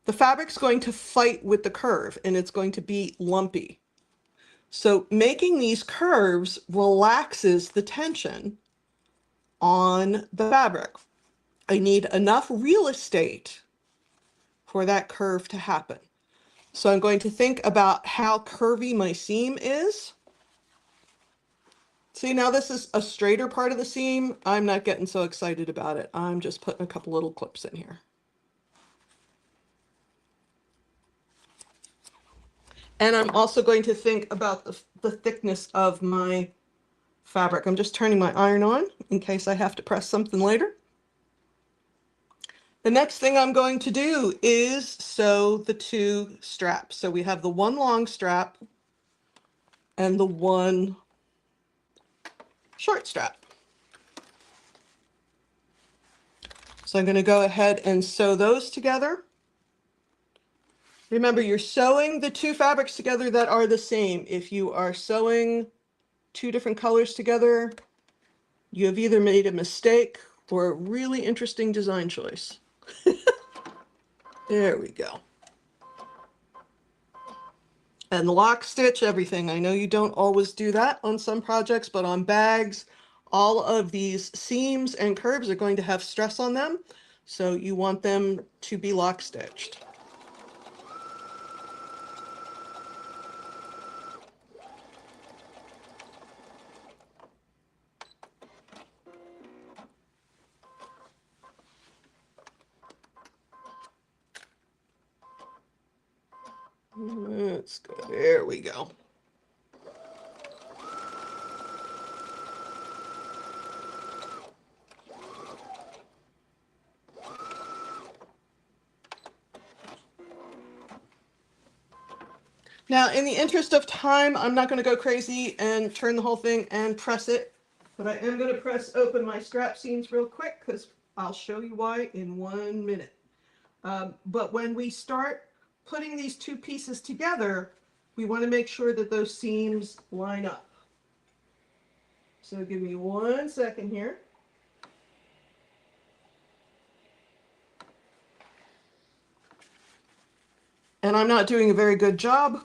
the fabric's going to fight with the curve and it's going to be lumpy. So making these curves relaxes the tension on the fabric. I need enough real estate for that curve to happen. So I'm going to think about how curvy my seam is. See, now this is a straighter part of the seam. I'm not getting so excited about it. I'm just putting a couple little clips in here. And I'm also going to think about the thickness of my fabric. I'm just turning my iron on in case I have to press something later. The next thing I'm going to do is sew the two straps. So we have the one long strap and the one short strap. So I'm going to go ahead and sew those together. Remember, you're sewing the two fabrics together that are the same. If you are sewing two different colors together, you have either made a mistake or a really interesting design choice. There we go. And lock stitch everything. I know you don't always do that on some projects, but on bags, all of these seams and curves are going to have stress on them. So you want them to be lock stitched. Let's go. There we go. Now, in the interest of time, I'm not going to go crazy and turn the whole thing and press it, but I am going to press open my scrap seams real quick because I'll show you why in 1 minute. But when we start putting these two pieces together, we want to make sure that those seams line up. So give me 1 second here. And I'm not doing a very good job,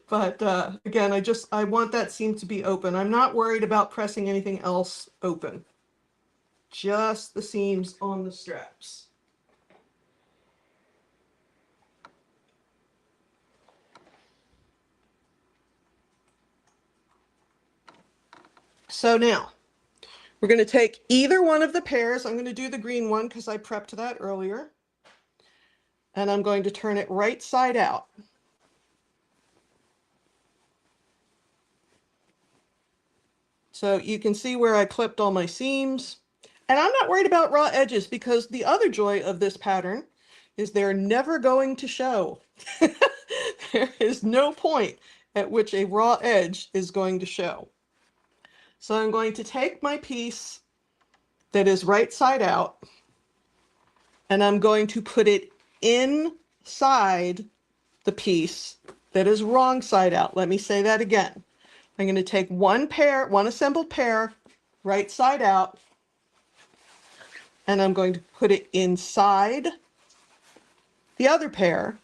but again, I want that seam to be open. I'm not worried about pressing anything else open, just the seams on the straps. So now, We're going to take either one of the pairs. I'm going to do the green one because I prepped that earlier. And I'm going to turn it right side out. So you can see where I clipped all my seams. And I'm not worried about raw edges because the other joy of this pattern is they're never going to show. There is no point at which a raw edge is going to show. So I'm going to take my piece that is right side out and I'm going to put it inside the piece that is wrong side out. Let me say that again. I'm going to take one assembled pair, right side out, and I'm going to put it inside the other pair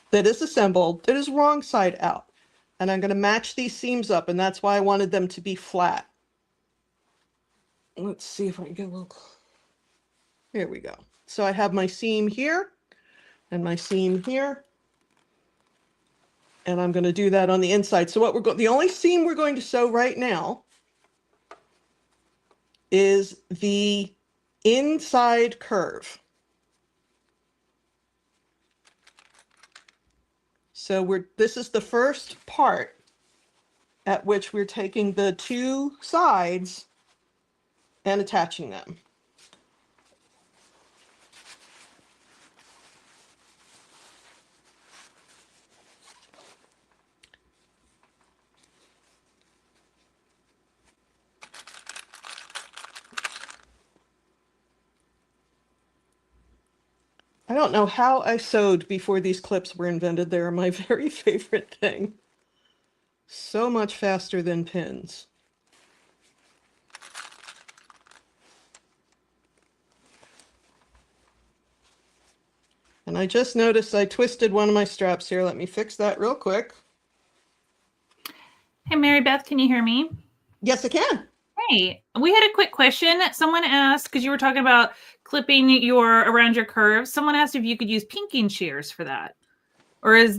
that is assembled that is wrong side out. And I'm going to match these seams up, and that's why I wanted them to be flat. Let's see if I can get a little. Here we go. So I have my seam here and my seam here. And I'm going to do that on the inside. So what the only seam we're going to sew right now is the inside curve. So this is the first part at which we're taking the two sides and attaching them. I don't know how I sewed before these clips were invented. They are my very favorite thing. So much faster than pins. And I just noticed I twisted one of my straps here. Let me fix that real quick. Hey, Mary Beth, can you hear me? Yes, I can. Hey, we had a quick question. Someone asked, because you were talking about clipping around your curves. Someone asked if you could use pinking shears for that, or is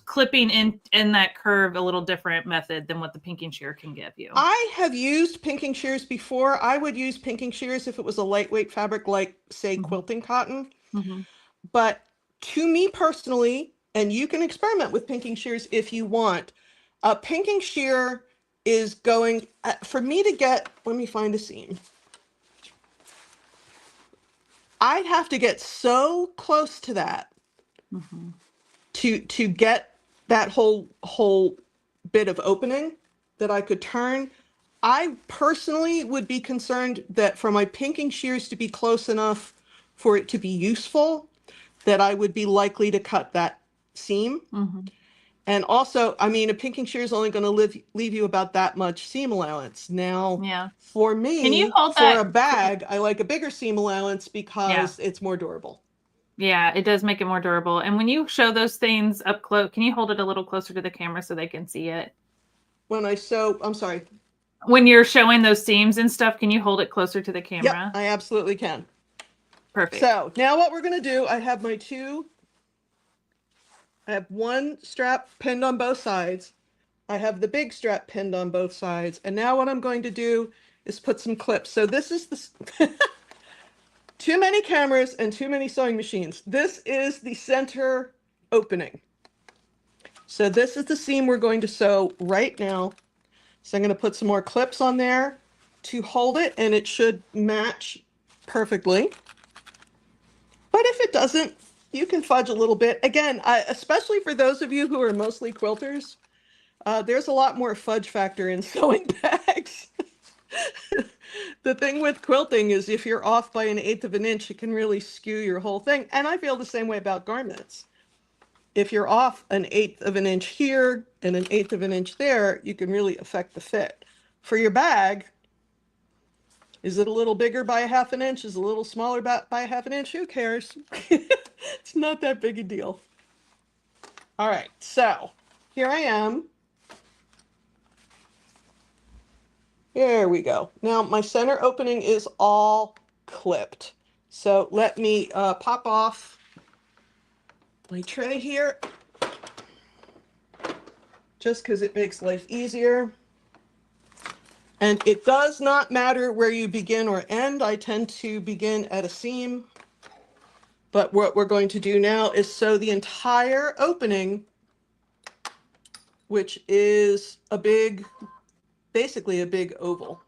clipping in that curve a little different method than what the pinking shear can give you? I have used pinking shears before. I would use pinking shears if it was a lightweight fabric like, say, quilting cotton. But to me personally, and you can experiment with pinking shears if you want, a pinking shear is going, for me to get, let me find a seam. I'd have to get so close to that to get that whole bit of opening that I could turn. I personally would be concerned that for my pinking shears to be close enough for it to be useful, that I would be likely to cut that seam. And also, I mean, a pinking shear is only going to leave you about that much seam allowance. Now, for me, for a bag, I like a bigger seam allowance because it's more durable. Yeah, it does make it more durable. And when you show those things up close, can you hold it a little closer to the camera so they can see it? When I sew, I'm sorry. When you're showing those seams and stuff, can you hold it closer to the camera? Yep, I absolutely can. Perfect. So now what we're going to do, I have one strap pinned on both sides. I have the big strap pinned on both sides. And now what I'm going to do is put some clips. So this is the, too many cameras and too many sewing machines. This is the center opening. So this is the seam we're going to sew right now. So I'm going to put some more clips on there to hold it, and it should match perfectly. But if it doesn't, you can fudge a little bit. Again, especially for those of you who are mostly quilters, there's a lot more fudge factor in sewing bags. The thing with quilting is if you're off by 1/8 of an inch, it can really skew your whole thing. And I feel the same way about garments. If you're off 1/8 of an inch here and 1/8 of an inch there, you can really affect the fit. For your bag, is it a little bigger by 1/2 an inch? Is it a little smaller by 1/2 an inch? Who cares? It's not that big a deal. All right, so here I am. There we go. Now my center opening is all clipped. So let me pop off my tray here, just because it makes life easier. And it does not matter where you begin or end. I tend to begin at a seam. But what we're going to do now is sew the entire opening, which is a big, basically a big oval.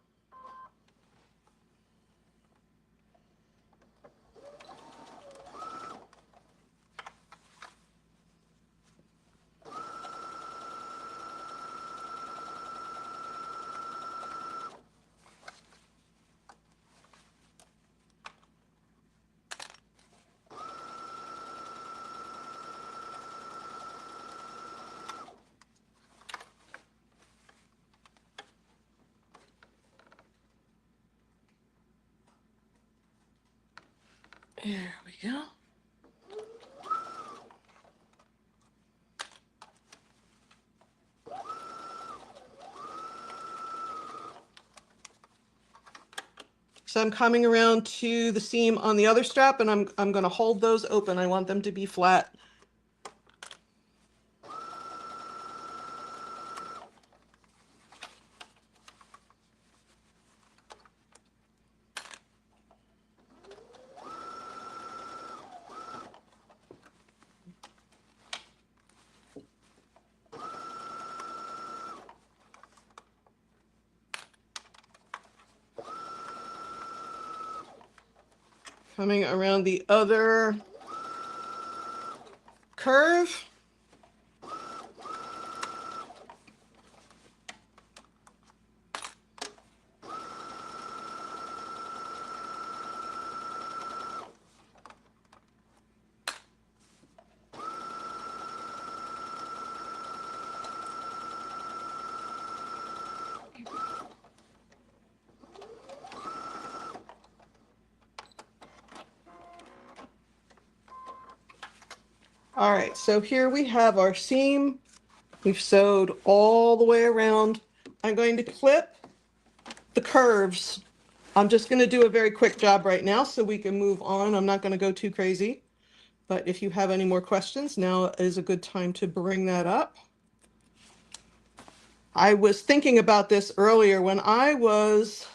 There we go. So I'm coming around to the seam on the other strap, and I'm going to hold those open. I want them to be flat. Coming around the other curve. All right, so here we have our seam. We've sewed all the way around. I'm going to clip the curves. I'm just going to do a very quick job right now so we can move on. I'm not going to go too crazy, but if you have any more questions, now is a good time to bring that up. I was thinking about this earlier when I was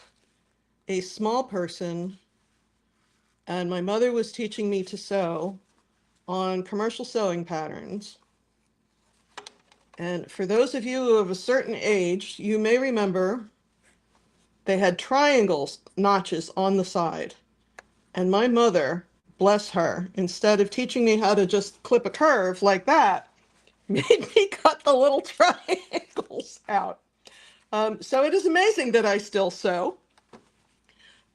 a small person and my mother was teaching me to sew on commercial sewing patterns. And for those of you of a certain age, you may remember they had triangles, notches on the side. And my mother, bless her, instead of teaching me how to just clip a curve like that, made me cut the little triangles out. So it is amazing that I still sew.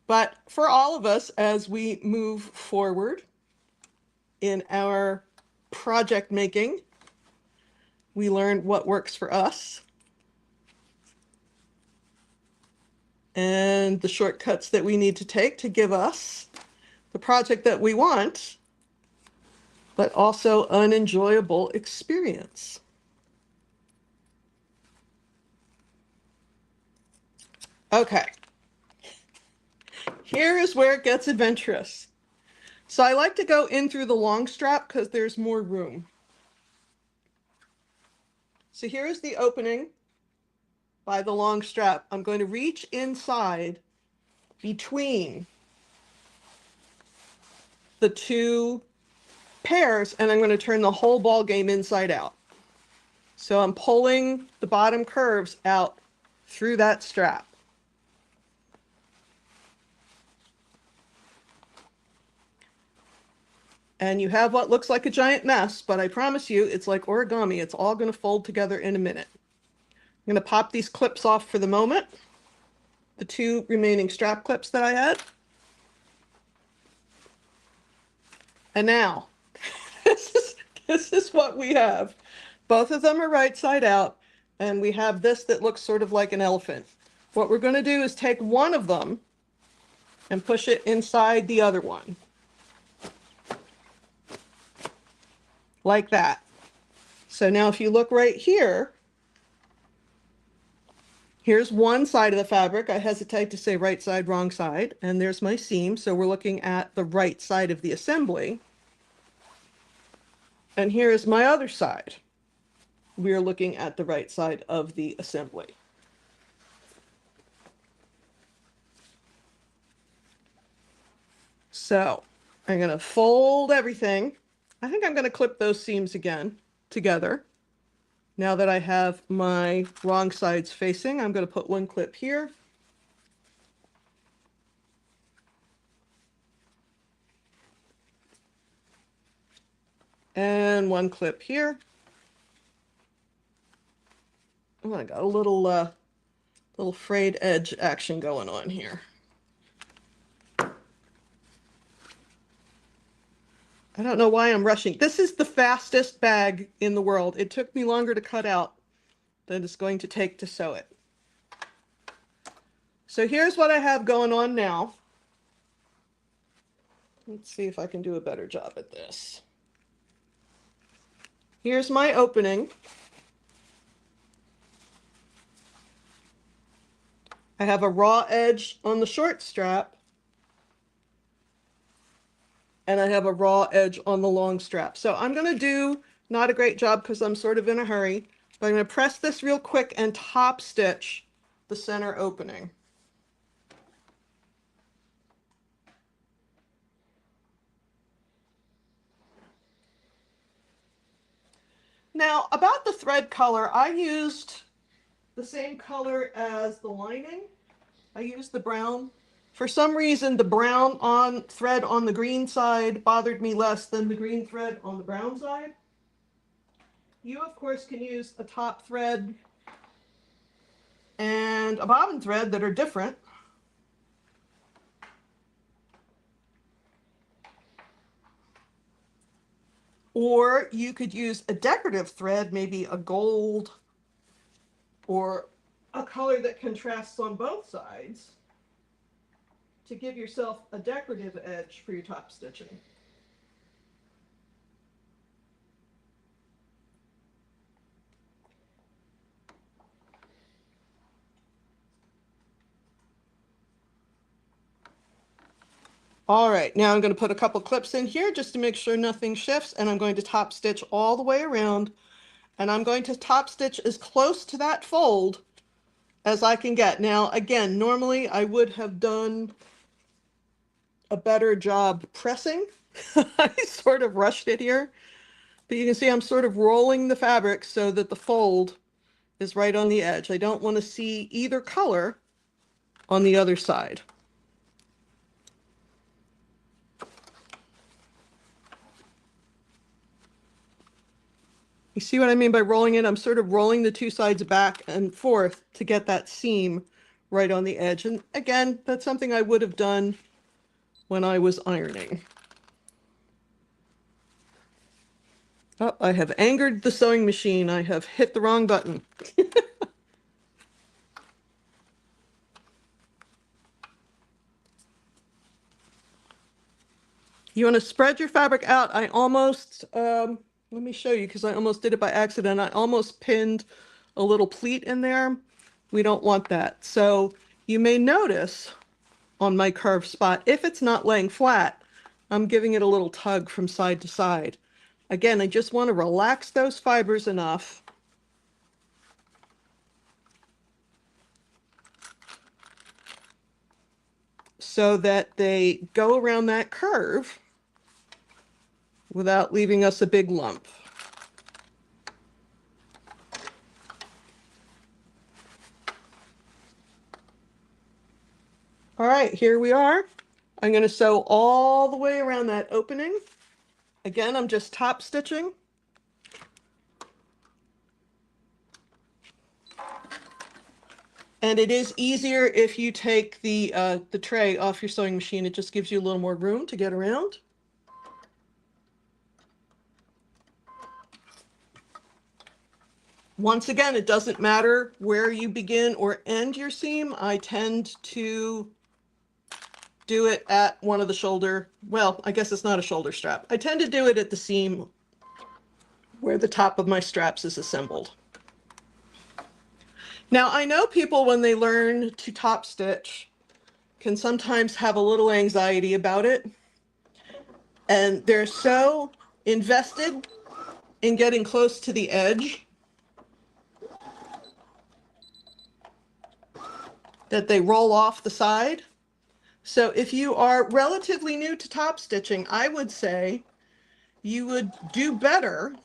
But for all of us, as we move forward in our project making, we learn what works for us and the shortcuts that we need to take to give us the project that we want, but also an enjoyable experience. Okay, here is where it gets adventurous. So I like to go in through the long strap because there's more room. So here's the opening by the long strap. I'm going to reach inside between the two pairs and I'm going to turn the whole ball game inside out. So I'm pulling the bottom curves out through that strap. And you have what looks like a giant mess, but I promise you it's like origami. It's all going to fold together in a minute. I'm going to pop these clips off for the moment. The two remaining strap clips that I had. And now, this is what we have. Both of them are right side out, and we have this that looks sort of like an elephant. What we're going to do is take one of them and push it inside the other one. Like that. So now if you look right here, here's one side of the fabric. I hesitate to say right side, wrong side. And there's my seam. So we're looking at the right side of the assembly. And here is my other side. We're looking at the right side of the assembly. So I'm going to fold everything. I think I'm going to clip those seams again together. Now that I have my wrong sides facing, I'm going to put one clip here. And one clip here. Oh, I got a little frayed edge action going on here. I don't know why I'm rushing. This is the fastest bag in the world. It took me longer to cut out than it's going to take to sew it. So here's what I have going on now. Let's see if I can do a better job at this. Here's my opening. I have a raw edge on the short strap, and I have a raw edge on the long strap. So I'm going to do not a great job because I'm sort of in a hurry, but I'm going to press this real quick and top stitch the center opening. Now, about the thread color, I used the same color as the lining. I used the brown. For some reason, the brown on thread on the green side bothered me less than the green thread on the brown side. You, of course, can use a top thread and a bobbin thread that are different. Or you could use a decorative thread, maybe a gold or a color that contrasts on both sides to give yourself a decorative edge for your top stitching. All right, now I'm going to put a couple clips in here just to make sure nothing shifts, and I'm going to top stitch all the way around, and I'm going to top stitch as close to that fold as I can get. Now, again, normally I would have done a better job pressing. I sort of rushed it here, but you can see I'm sort of rolling the fabric so that the fold is right on the edge. I don't want to see either color on the other side. You see what I mean by rolling it? I'm sort of rolling the two sides back and forth to get that seam right on the edge. And again, that's something I would have done when I was ironing. Oh, I have angered the sewing machine. I have hit the wrong button. You want to spread your fabric out. I almost, let me show you because I almost did it by accident. I almost pinned a little pleat in there. We don't want that. So you may notice on my curved spot, if it's not laying flat, I'm giving it a little tug from side to side. Again, I just want to relax those fibers enough so that they go around that curve without leaving us a big lump. All right, here we are. I'm going to sew all the way around that opening. Again, I'm just top stitching. And it is easier if you take the tray off your sewing machine. It just gives you a little more room to get around. Once again, it doesn't matter where you begin or end your seam. I tend to do it at one of the shoulder, well, I guess it's not a shoulder strap. I tend to do it at the seam where the top of my straps is assembled. Now, I know people when they learn to top stitch can sometimes have a little anxiety about it. And they're so invested in getting close to the edge that they roll off the side. So if you are relatively new to top stitching, I would say you would do better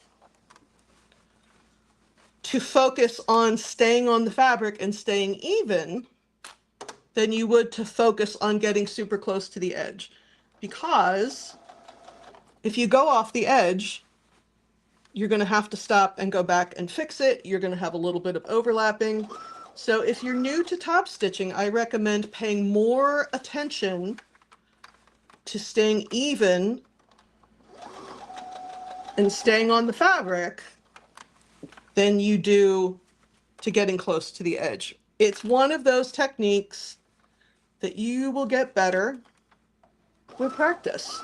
to focus on staying on the fabric and staying even than you would to focus on getting super close to the edge. Because if you go off the edge, you're going to have to stop and go back and fix it. You're going to have a little bit of overlapping. So if you're new to top stitching, I recommend paying more attention to staying even and staying on the fabric than you do to getting close to the edge. It's one of those techniques that you will get better with practice.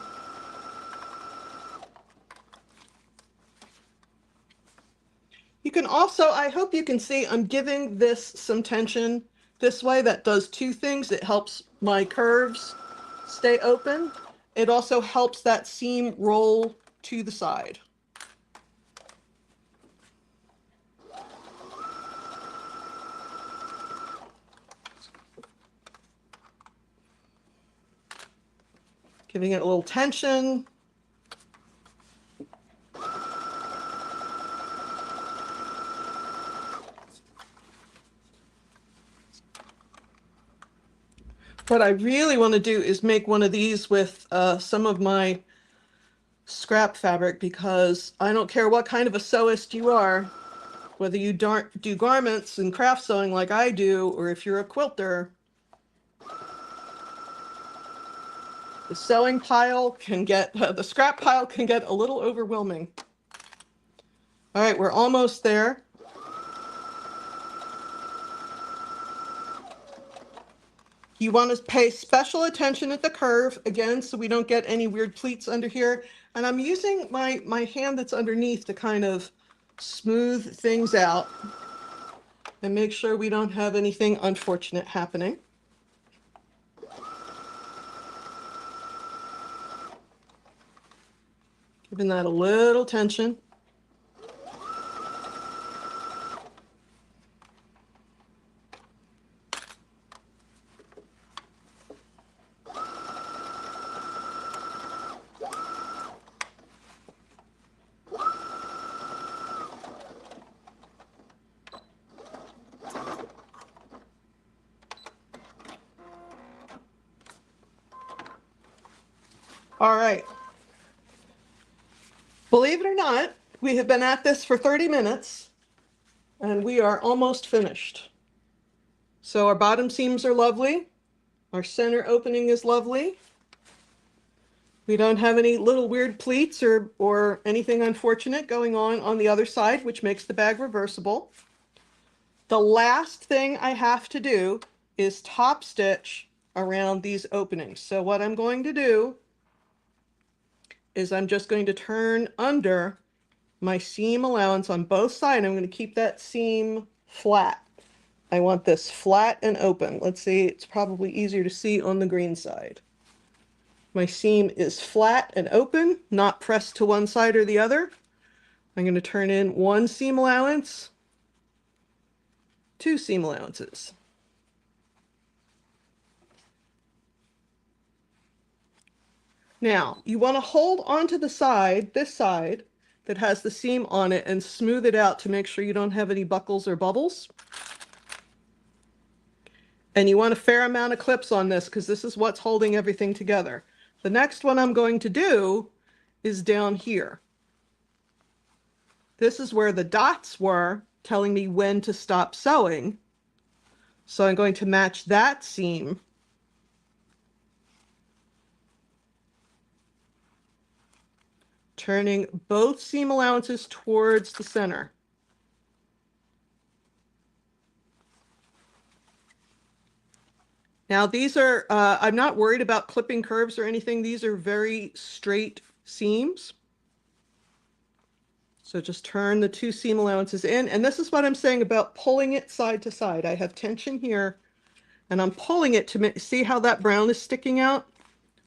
You can also, I hope you can see, I'm giving this some tension this way. That does two things. It helps my curves stay open. It also helps that seam roll to the side. Giving it a little tension. What I really want to do is make one of these with some of my scrap fabric, because I don't care what kind of a sewist you are, whether you do garments and craft sewing like I do, or if you're a quilter, the sewing pile can get, the scrap pile can get a little overwhelming. All right, we're almost there. You want to pay special attention at the curve, again, so we don't get any weird pleats under here. And I'm using my hand that's underneath to kind of smooth things out and make sure we don't have anything unfortunate happening. Giving that a little tension. All right. Believe it or not, we have been at this for 30 minutes and we are almost finished. So our bottom seams are lovely. Our center opening is lovely. We don't have any little weird pleats or anything unfortunate going on the other side, which makes the bag reversible. The last thing I have to do is top stitch around these openings. So what I'm going to do is I'm just going to turn under my seam allowance on both sides. I'm going to keep that seam flat. I want this flat and open. Let's see, it's probably easier to see on the green side. My seam is flat and open, not pressed to one side or the other. I'm going to turn in one seam allowance, two seam allowances. Now, you want to hold onto the side, this side, that has the seam on it and smooth it out to make sure you don't have any buckles or bubbles. And you want a fair amount of clips on this because this is what's holding everything together. The next one I'm going to do is down here. This is where the dots were telling me when to stop sewing. So I'm going to match that seam. Turning both seam allowances towards the center. Now these are, I'm not worried about clipping curves or anything. These are very straight seams. So just turn the two seam allowances in. And this is what I'm saying about pulling it side to side. I have tension here and I'm pulling it to see how that brown is sticking out.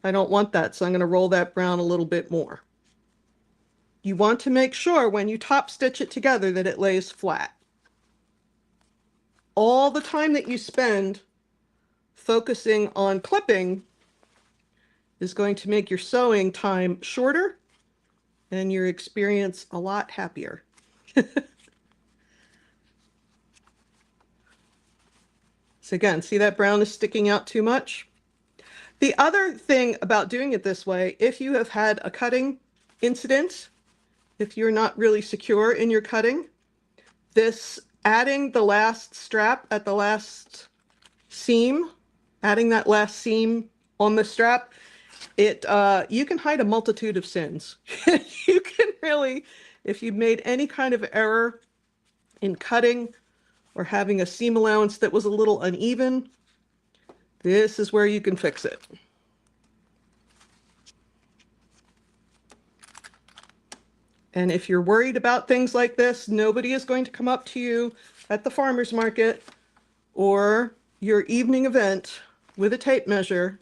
I don't want that, so I'm going to roll that brown a little bit more. You want to make sure when you top stitch it together that it lays flat. All the time that you spend focusing on clipping is going to make your sewing time shorter and your experience a lot happier. So again, see that brown is sticking out too much? The other thing about doing it this way, if you have had a cutting incident, if you're not really secure in your cutting, this adding the last strap at the last seam, adding that last seam on the strap, you can hide a multitude of sins. You can really, if you made any kind of error in cutting or having a seam allowance that was a little uneven, this is where you can fix it. And if you're worried about things like this, nobody is going to come up to you at the farmer's market or your evening event with a tape measure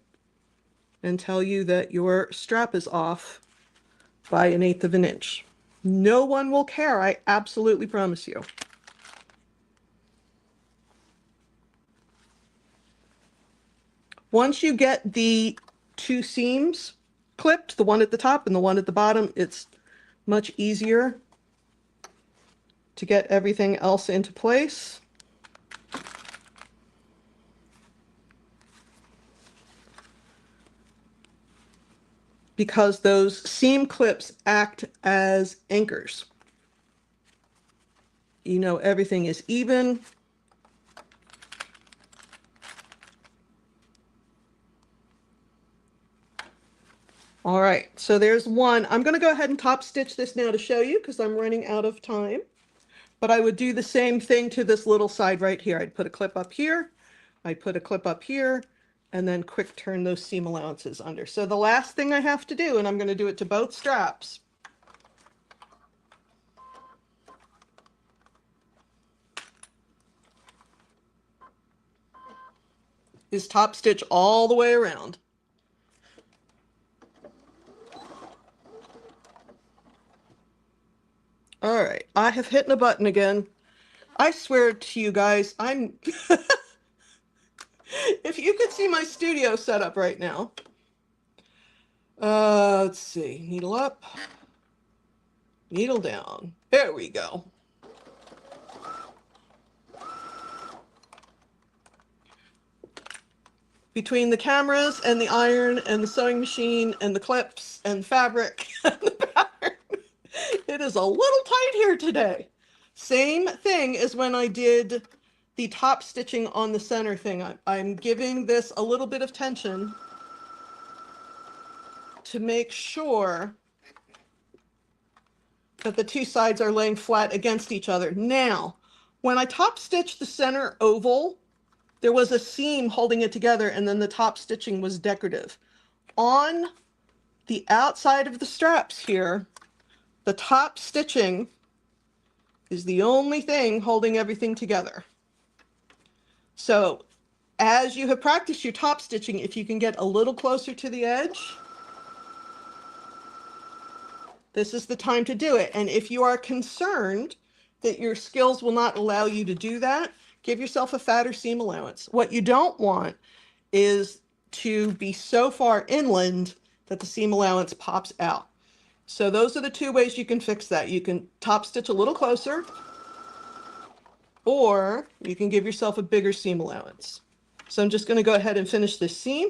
and tell you that your strap is off by 1/8 of an inch. No one will care, I absolutely promise you. Once you get the two seams clipped, the one at the top and the one at the bottom, it's much easier to get everything else into place. Because those seam clips act as anchors. You know, everything is even. All right, so there's one. I'm going to go ahead and top stitch this now to show you because I'm running out of time. But I would do the same thing to this little side right here. I'd put a clip up here, I'd put a clip up here, and then quick turn those seam allowances under. So the last thing I have to do, and I'm going to do it to both straps, is top stitch all the way around. All right, I have hit a button again. I swear to you guys, I'm if you could see my studio setup right now. Let's see, needle up, needle down. There we go. Between the cameras and the iron and the sewing machine and the clips and fabric and the pattern, it is a little tight here today. Same thing as when I did the top stitching on the center thing. I'm giving this a little bit of tension to make sure that the two sides are laying flat against each other. Now, when I top stitched the center oval, there was a seam holding it together, and then the top stitching was decorative. On the outside of the straps here, the top stitching is the only thing holding everything together. So as you have practiced your top stitching, if you can get a little closer to the edge, this is the time to do it. And if you are concerned that your skills will not allow you to do that, give yourself a fatter seam allowance. What you don't want is to be so far inland that the seam allowance pops out. So those are the two ways you can fix that. You can top stitch a little closer, or you can give yourself a bigger seam allowance. So I'm just going to go ahead and finish this seam.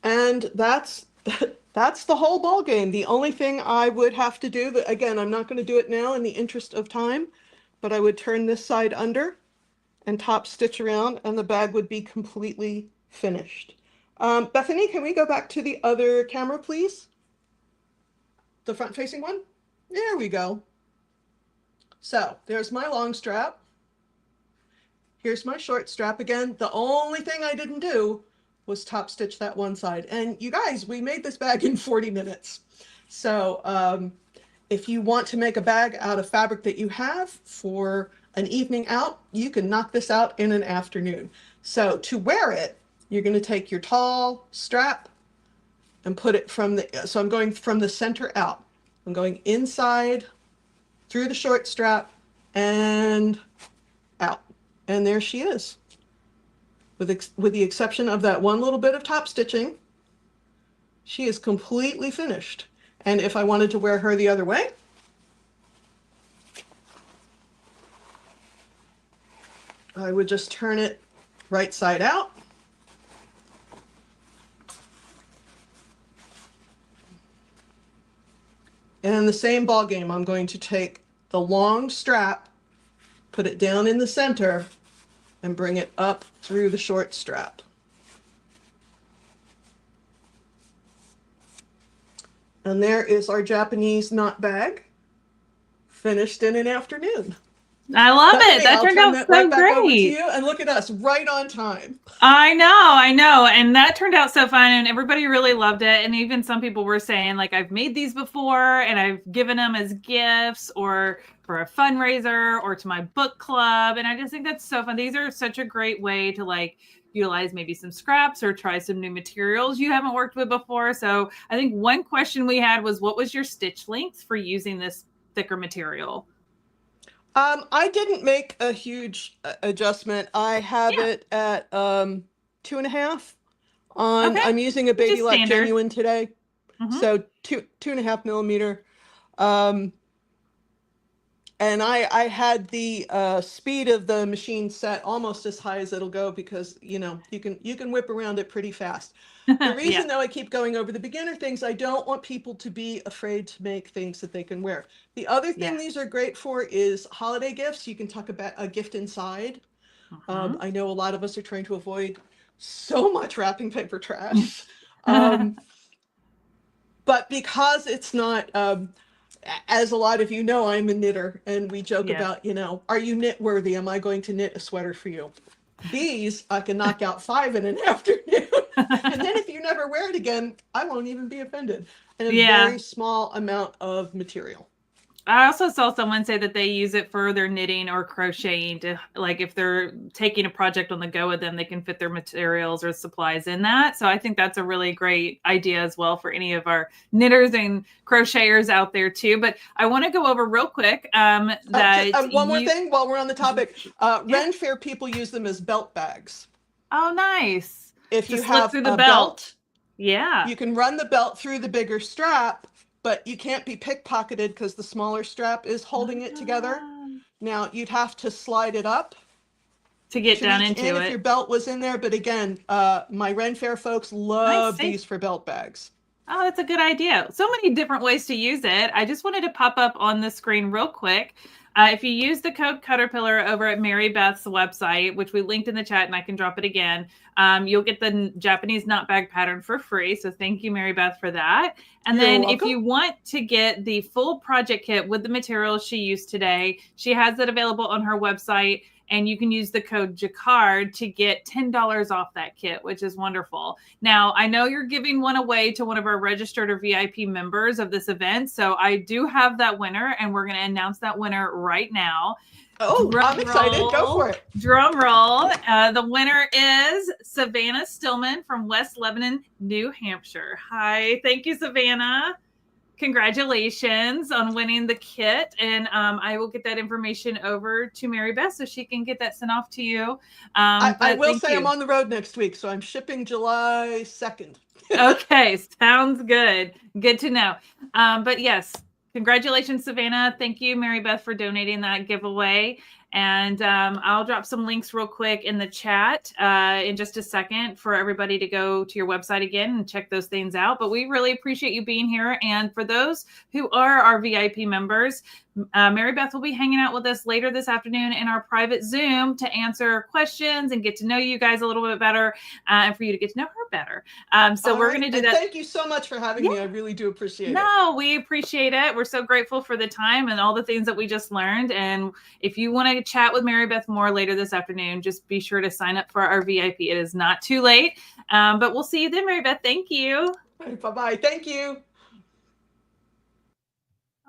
And that's the whole ball game. The only thing I would have to do, that again, I'm not going to do it now in the interest of time, but I would turn this side under and top stitch around, and the bag would be completely finished. Bethany, can we go back to the other camera, please? the front facing one. There we go. So there's my long strap. Here's my short strap again. The only thing I didn't do was top stitch that one side. And you guys, we made this bag in 40 minutes. So if you want to make a bag out of fabric that you have for an evening out, you can knock this out in an afternoon. So to wear it, you're going to take your tall strap and put it from the, so I'm going from the center out. I'm going inside through the short strap and out. And there she is. With the exception of that one little bit of top stitching, she is completely finished. And if I wanted to wear her the other way, I would just turn it right side out. And the same ball game, I'm going to take the long strap, put it down in the center, and bring it up through the short strap. And there is our Japanese knot bag, finished in an afternoon. I love it. That I'll turned turn out that so right back over to great. you, and look at us, right on time. I know. And that turned out so fun, and everybody really loved it. And even some people were saying, like, I've made these before and I've given them as gifts or for a fundraiser or to my book club. And I just think that's so fun. These are such a great way to like utilize maybe some scraps or try some new materials you haven't worked with before. So I think one question we had was, what was your stitch length for using this thicker material? I didn't make a huge adjustment. I have it at 2.5 on, I'm using a Baby Lock Genuine today. So 2.5 millimeter. And I had the speed of the machine set almost as high as it'll go because, you know, you can whip around it pretty fast. The reason though I keep going over the beginner things, I don't want people to be afraid to make things that they can wear. The other thing these are great for is holiday gifts. You can tuck a gift inside. I know a lot of us are trying to avoid so much wrapping paper trash. But because it's not, as a lot of you know, I'm a knitter, and we joke about, you know, are you knit worthy? Am I going to knit a sweater for you? These I can knock out 5 in an afternoon. And then if you never wear it again, I won't even be offended. And a very small amount of material. I also saw someone say that they use it for their knitting or crocheting to, like, if they're taking a project on the go with them, they can fit their materials or supplies in that. So I think that's a really great idea as well for any of our knitters and crocheters out there too. But I want to go over real quick that one more thing while we're on the topic. Ren Fair people use them as belt bags. Oh, nice. If you have through the belt, you can run the belt through the bigger strap, but you can't be pickpocketed because the smaller strap is holding it together. Now you'd have to slide it up to get down into it if your belt was in there. But again, my Ren Fair folks love these for belt bags. Oh, that's a good idea. So many different ways to use it. I just wanted to pop up on the screen real quick. If you use the code Caterpillar over at Mary Beth's website, which we linked in the chat and I can drop it again, you'll get the Japanese knot bag pattern for free. So thank you, Mary Beth, for that. And then if you want to get the full project kit with the materials she used today, she has it available on her website. And you can use the code Jacquard to get $10 off that kit, which is wonderful. Now, I know you're giving one away to one of our registered or VIP members of this event. So I do have that winner, and we're going to announce that winner right now. Oh, I'm excited. Go for it. Drum roll. The winner is Savannah Stillman from West Lebanon, New Hampshire. Hi. Thank you, Savannah. Congratulations on winning the kit. And I will get that information over to Mary Beth so she can get that sent off to you. I will say I'm on the road next week, so I'm shipping July 2nd. Okay, sounds good. Good to know. But yes, congratulations, Savannah. Thank you, Mary Beth, for donating that giveaway. And I'll drop some links real quick in the chat in just a second for everybody to go to your website again and check those things out. But we really appreciate you being here. And for those who are our VIP members, Mary Beth will be hanging out with us later this afternoon in our private Zoom to answer questions and get to know you guys a little bit better, and for you to get to know her better. So we're going to do that. Thank you so much for having me. I really do appreciate it. No, we appreciate it. We're so grateful for the time and all the things that we just learned. And if you want to chat with Mary Beth more later this afternoon, just be sure to sign up for our VIP. It is not too late, but we'll see you then, Mary Beth. Thank you. Bye-bye. Thank you.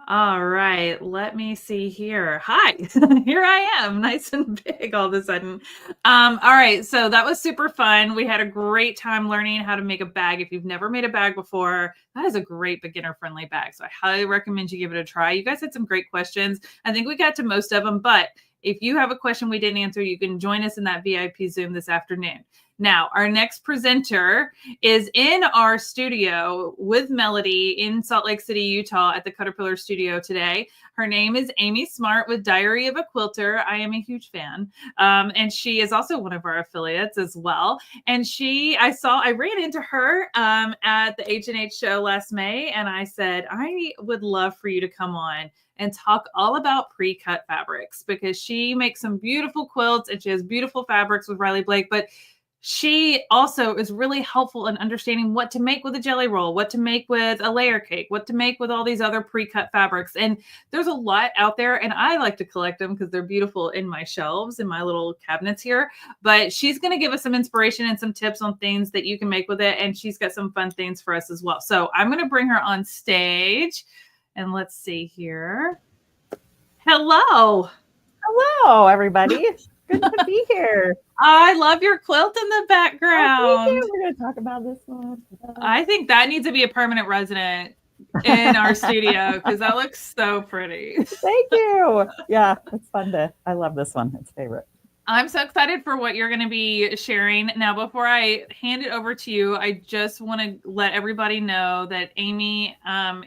All right, let me see here. Hi, here I am, nice and big all of a sudden. All right, so that was super fun. We had a great time learning how to make a bag. If you've never made a bag before, that is a great beginner-friendly bag. So I highly recommend you give it a try. You guys had some great questions. I think we got to most of them, but if you have a question we didn't answer, you can join us in that VIP Zoom this afternoon. Now, our next presenter is in our studio with Melody in Salt Lake City, Utah at the Caterpillar Studio today. Her name is Amy Smart with Diary of a Quilter. I am a huge fan. And she is also one of our affiliates as well. And I ran into her at the H&H show last May, and I said, I would love for you to come on and talk all about pre-cut fabrics, because she makes some beautiful quilts and she has beautiful fabrics with Riley Blake, but she also is really helpful in understanding what to make with a jelly roll, what to make with a layer cake, what to make with all these other pre-cut fabrics. And there's a lot out there, and I like to collect them because they're beautiful in my shelves, in my little cabinets here. But she's going to give us some inspiration and some tips on things that you can make with it. And she's got some fun things for us as well. So I'm going to bring her on stage, and let's see here. Hello. Hello, everybody. Good to be here. I love your quilt in the background. Oh, thank you. We're going to talk about this one. I think that needs to be a permanent resident in our studio because that looks so pretty. Thank you. Yeah, it's fun I love this one. It's favorite. I'm so excited for what you're going to be sharing. Now, before I hand it over to you, I just want to let everybody know that Amy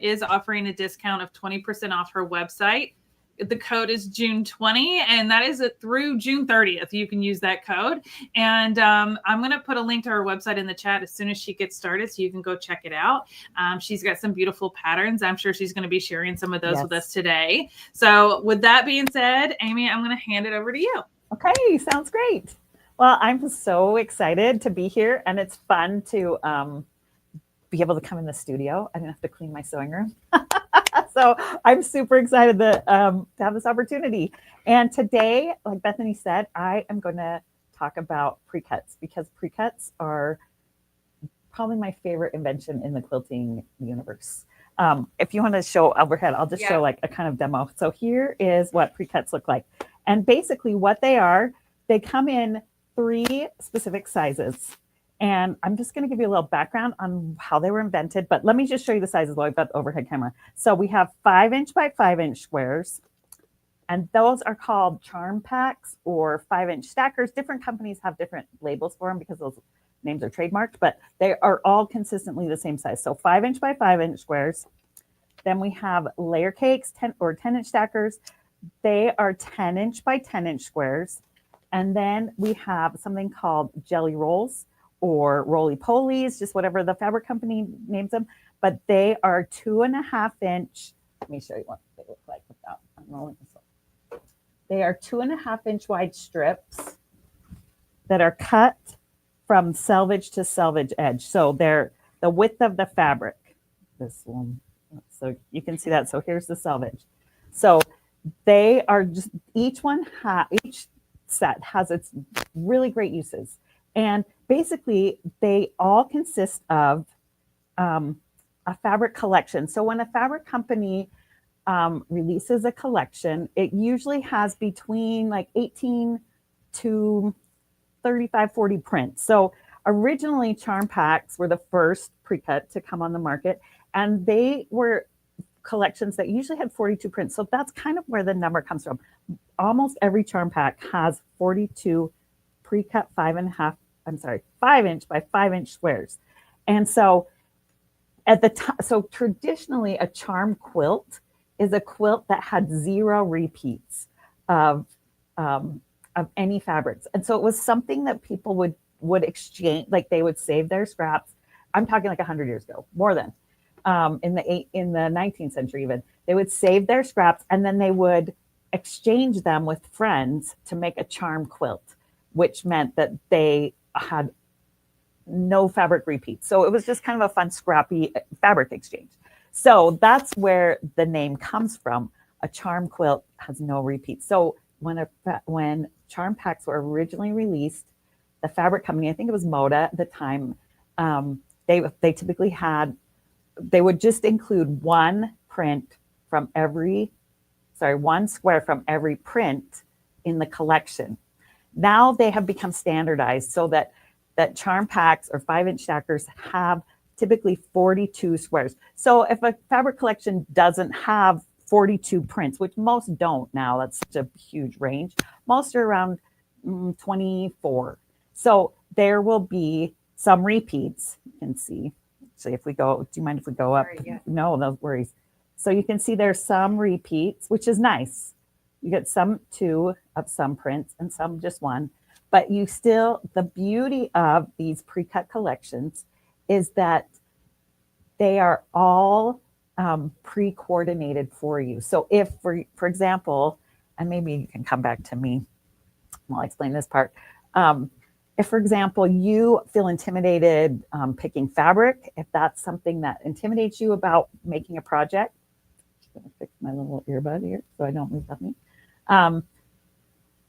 is offering a discount of 20% off her website. The code is June 20, and that is through June 30th. You can use that code. And I'm going to put a link to her website in the chat as soon as she gets started, so you can go check it out. She's got some beautiful patterns. I'm sure she's going to be sharing some of those with us today. So with that being said, Amy, I'm going to hand it over to you. Okay, sounds great. Well, I'm so excited to be here, and it's fun to be able to come in the studio. I didn't have to clean my sewing room. So I'm super excited to have this opportunity. And today, like Bethany said, I am going to talk about pre-cuts, because pre-cuts are probably my favorite invention in the quilting universe. If you want to show overhead, I'll just show like a kind of demo. So here is what pre-cuts look like. And basically what they are, they come in 3 specific sizes. And I'm just going to give you a little background on how they were invented, but let me just show you the sizes while I've got the overhead camera. So we have 5-inch by 5-inch squares, and those are called charm packs or 5-inch stackers. Different companies have different labels for them because those names are trademarked, but they are all consistently the same size. So 5-inch by 5-inch squares. Then we have layer cakes, 10-inch stackers. They are 10-inch by 10-inch squares. And then we have something called jelly rolls, or roly-polies, just whatever the fabric company names them, but they are 2.5-inch. Let me show you what they look like without unrolling this one. They are 2.5-inch wide strips that are cut from selvage to selvage edge. So they're the width of the fabric. This one, so you can see that. So here's the selvage. So they are just each set has its really great uses. And basically, they all consist of a fabric collection. So when a fabric company releases a collection, it usually has between like 18 to 35, 40 prints. So originally, charm packs were the first pre-cut to come on the market, and they were collections that usually had 42 prints. So that's kind of where the number comes from. Almost every charm pack has 42 pre-cut 5-inch by 5-inch squares. And so at the time, so traditionally a charm quilt is a quilt that had 0 repeats of of any fabrics. And so it was something that people would exchange, like they would save their scraps. I'm talking like 100 years ago, more than in the 19th century even. They would save their scraps and then they would exchange them with friends to make a charm quilt, which meant that they had no fabric repeats. So it was just kind of a fun, scrappy fabric exchange. So that's where the name comes from. A charm quilt has no repeats. So when charm packs were originally released, the fabric company, I think it was Moda at the time, they typically they would just include one square from every print in the collection. Now they have become standardized so that charm packs or 5-inch stackers have typically 42 squares. So if a fabric collection doesn't have 42 prints, which most don't now, that's such a huge range. Most are around 24. So there will be some repeats. You can see. So if we go, do you mind if we go up? Yeah. No, no worries. So you can see there's some repeats, which is nice. You get some 2 of some prints and some just 1. But the beauty of these pre-cut collections is that they are all pre-coordinated for you. So if, for example, and maybe you can come back to me while I explain this part. If, for example, you feel intimidated picking fabric, if that's something that intimidates you about making a project, I'm going to fix my little earbud here so I don't move something.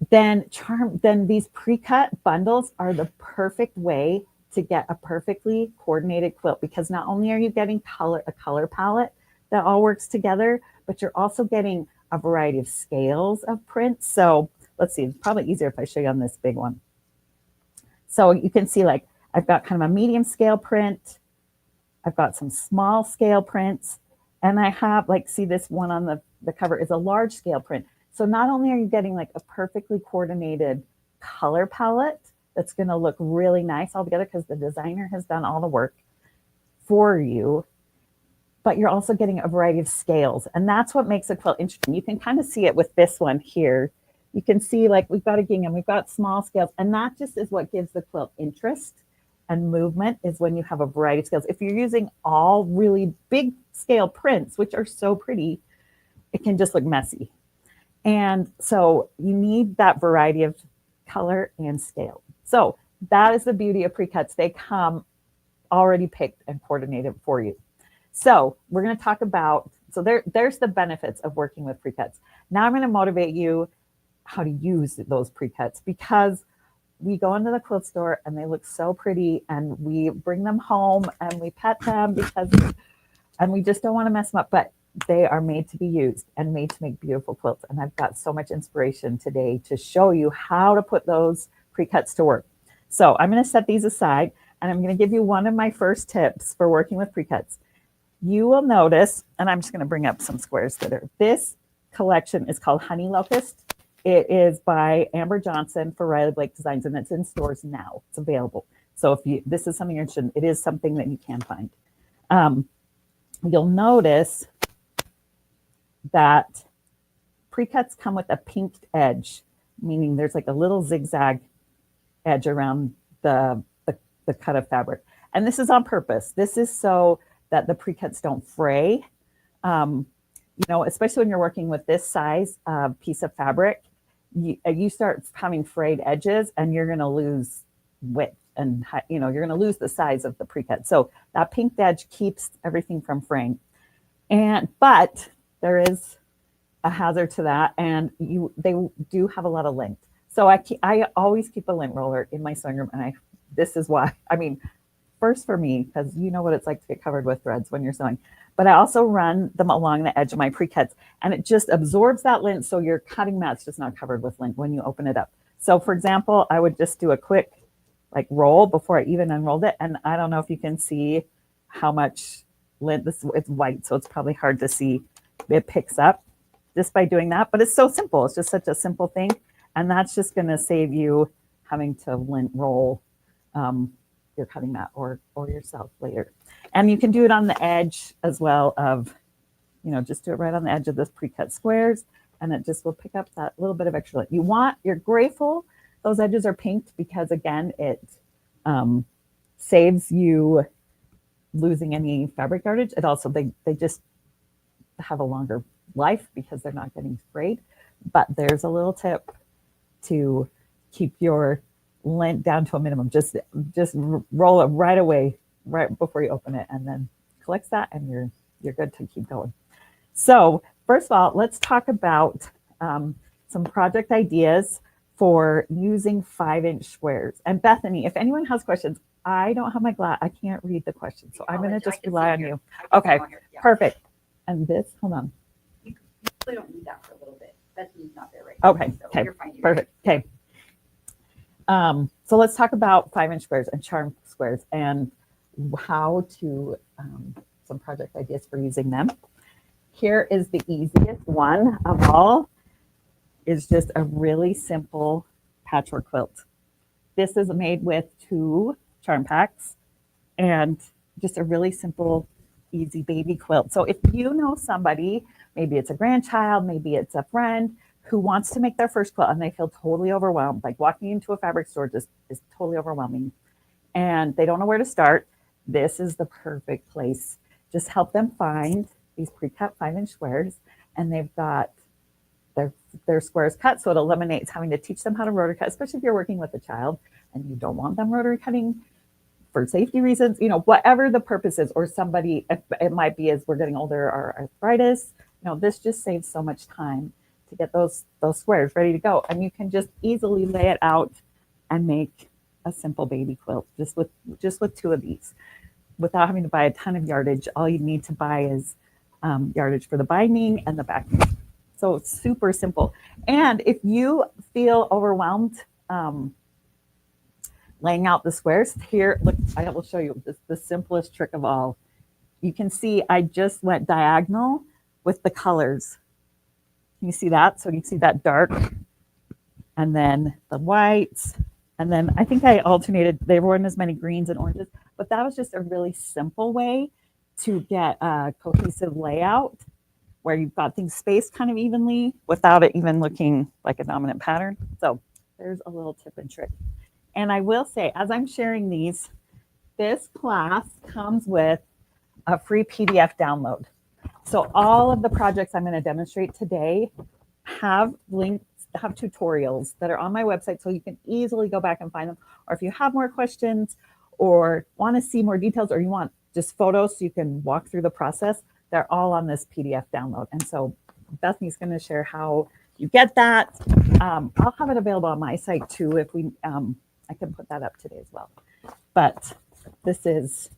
Then these pre-cut bundles are the perfect way to get a perfectly coordinated quilt, because not only are you getting a color palette that all works together, but you're also getting a variety of scales of prints. So let's see, it's probably easier if I show you on this big one. So you can see, like, I've got kind of a medium scale print. I've got some small scale prints, and I have, like, see this one on the cover is a large scale print. So not only are you getting like a perfectly coordinated color palette that's going to look really nice all together because the designer has done all the work for you, but you're also getting a variety of scales. And that's what makes a quilt interesting. You can kind of see it with this one here. You can see, like, we've got a gingham, we've got small scales, and that just is what gives the quilt interest and movement, is when you have a variety of scales. If you're using all really big scale prints, which are so pretty, it can just look messy. And so you need that variety of color and scale. So that is the beauty of pre-cuts. They come already picked and coordinated for you. So we're going to talk about, so there's the benefits of working with pre-cuts. Now I'm going to motivate you how to use those pre-cuts, because we go into the quilt store and they look so pretty, and we bring them home and we pet them and we just don't want to mess them up, but they are made to be used and made to make beautiful quilts. And I've got so much inspiration today to show you how to put those pre-cuts to work. So I'm going to set these aside, and I'm going to give you one of my first tips for working with pre-cuts. You will notice, and I'm just going to bring up some squares that are, this collection is called Honey Locust. It is by Amber Johnson for Riley Blake Designs, and it's in stores now. It's available. So if this is something you're interested in, it is something that you can find. You'll notice that pre-cuts come with a pinked edge, meaning there's like a little zigzag edge around the cut of fabric. And this is on purpose. This is so that the pre-cuts don't fray. Especially when you're working with this size piece of fabric, you start having frayed edges and you're going to lose width, and you're going to lose the size of the pre-cut. So that pinked edge keeps everything from fraying. But there is a hazard to that, and they do have a lot of lint. So I always keep a lint roller in my sewing room, and this is why. I mean, first for me, because you know what it's like to get covered with threads when you're sewing, but I also run them along the edge of my pre-cuts, and it just absorbs that lint, so your cutting mat's just not covered with lint when you open it up. So for example, I would just do a quick roll before I even unrolled it, and I don't know if you can see how much lint, it's white, so it's probably hard to see. It picks up just by doing that, but it's so simple. It's just such a simple thing, and that's just going to save you having to lint roll your cutting mat or yourself later. And you can do it on the edge as well of, just do it right on the edge of this pre-cut squares, and it just will pick up that little bit of extra lint. You're grateful those edges are pinked because again, it saves you losing any fabric yardage. It also, they just have a longer life because they're not getting sprayed. But there's a little tip to keep your lint down to a minimum. Just roll it right away, right before you open it, and then collects that, and you're good to keep going. So first of all, let's talk about some project ideas for using 5-inch squares. And Bethany, if anyone has questions, I don't have my glass. I can't read the questions, so I'm going to just rely on you. Okay, perfect. And this, hold on. You really don't need that for a little bit. Bethany's not there right now. Okay, so you're fine. Perfect. Okay. So let's talk about 5-inch squares and charm squares and how to, some project ideas for using them. Here is the easiest one of all, is just a really simple patchwork quilt. This is made with 2 charm packs and just a really simple, easy baby quilt. So if you know somebody, maybe it's a grandchild, maybe it's a friend who wants to make their first quilt and they feel totally overwhelmed, like walking into a fabric store just is totally overwhelming and they don't know where to start, this is the perfect place. Just help them find these pre-cut 5-inch squares, and they've got their squares cut, so it eliminates having to teach them how to rotary cut, especially if you're working with a child and you don't want them rotary cutting for safety reasons, whatever the purpose is, or somebody, it might be as we're getting older or arthritis, this just saves so much time to get those squares ready to go. And you can just easily lay it out and make a simple baby quilt just with 2 of these without having to buy a ton of yardage. All you need to buy is yardage for the binding and the backing. So it's super simple. And if you feel overwhelmed laying out the squares, here, look, I will show you the simplest trick of all. You can see I just went diagonal with the colors. Can you see that? So you see that dark and then the whites. And then I think I alternated, there weren't as many greens and oranges, but that was just a really simple way to get a cohesive layout where you've got things spaced kind of evenly without it even looking like a dominant pattern. So there's a little tip and trick. And I will say, as I'm sharing these, this class comes with a free PDF download. So all of the projects I'm going to demonstrate today have links, have tutorials that are on my website, so you can easily go back and find them. Or if you have more questions or want to see more details, or you want just photos so you can walk through the process, they're all on this PDF download. And so Bethany's going to share how you get that. I'll have it available on my site too if we I can put that up today as well. But this is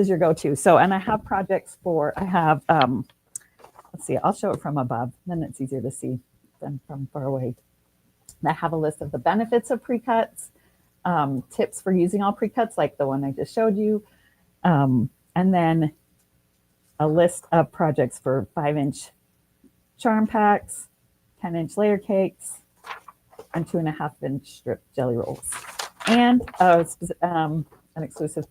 your go-to. So, and I have projects I have, let's see, I'll show it from above, then it's easier to see than from far away. I have a list of the benefits of pre-cuts, tips for using all pre-cuts, like the one I just showed you, and then a list of projects for 5-inch charm packs, 10-inch layer cakes, and 2.5-inch strip jelly rolls. And an exclusive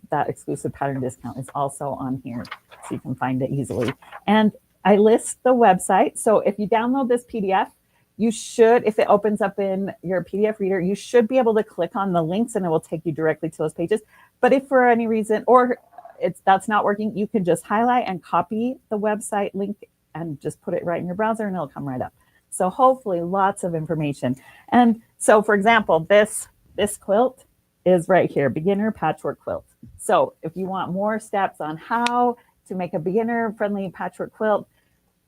pattern discount is also on here, so you can find it easily. And I list the website. So if you download this PDF, you should, if it opens up in your PDF reader, you should be able to click on the links and it will take you directly to those pages. But if for any reason, or that's not working, you can just highlight and copy the website link and just put it right in your browser and it'll come right up. So hopefully lots of information. And so for example, this quilt is right here, beginner patchwork quilt. So if you want more steps on how to make a beginner friendly patchwork quilt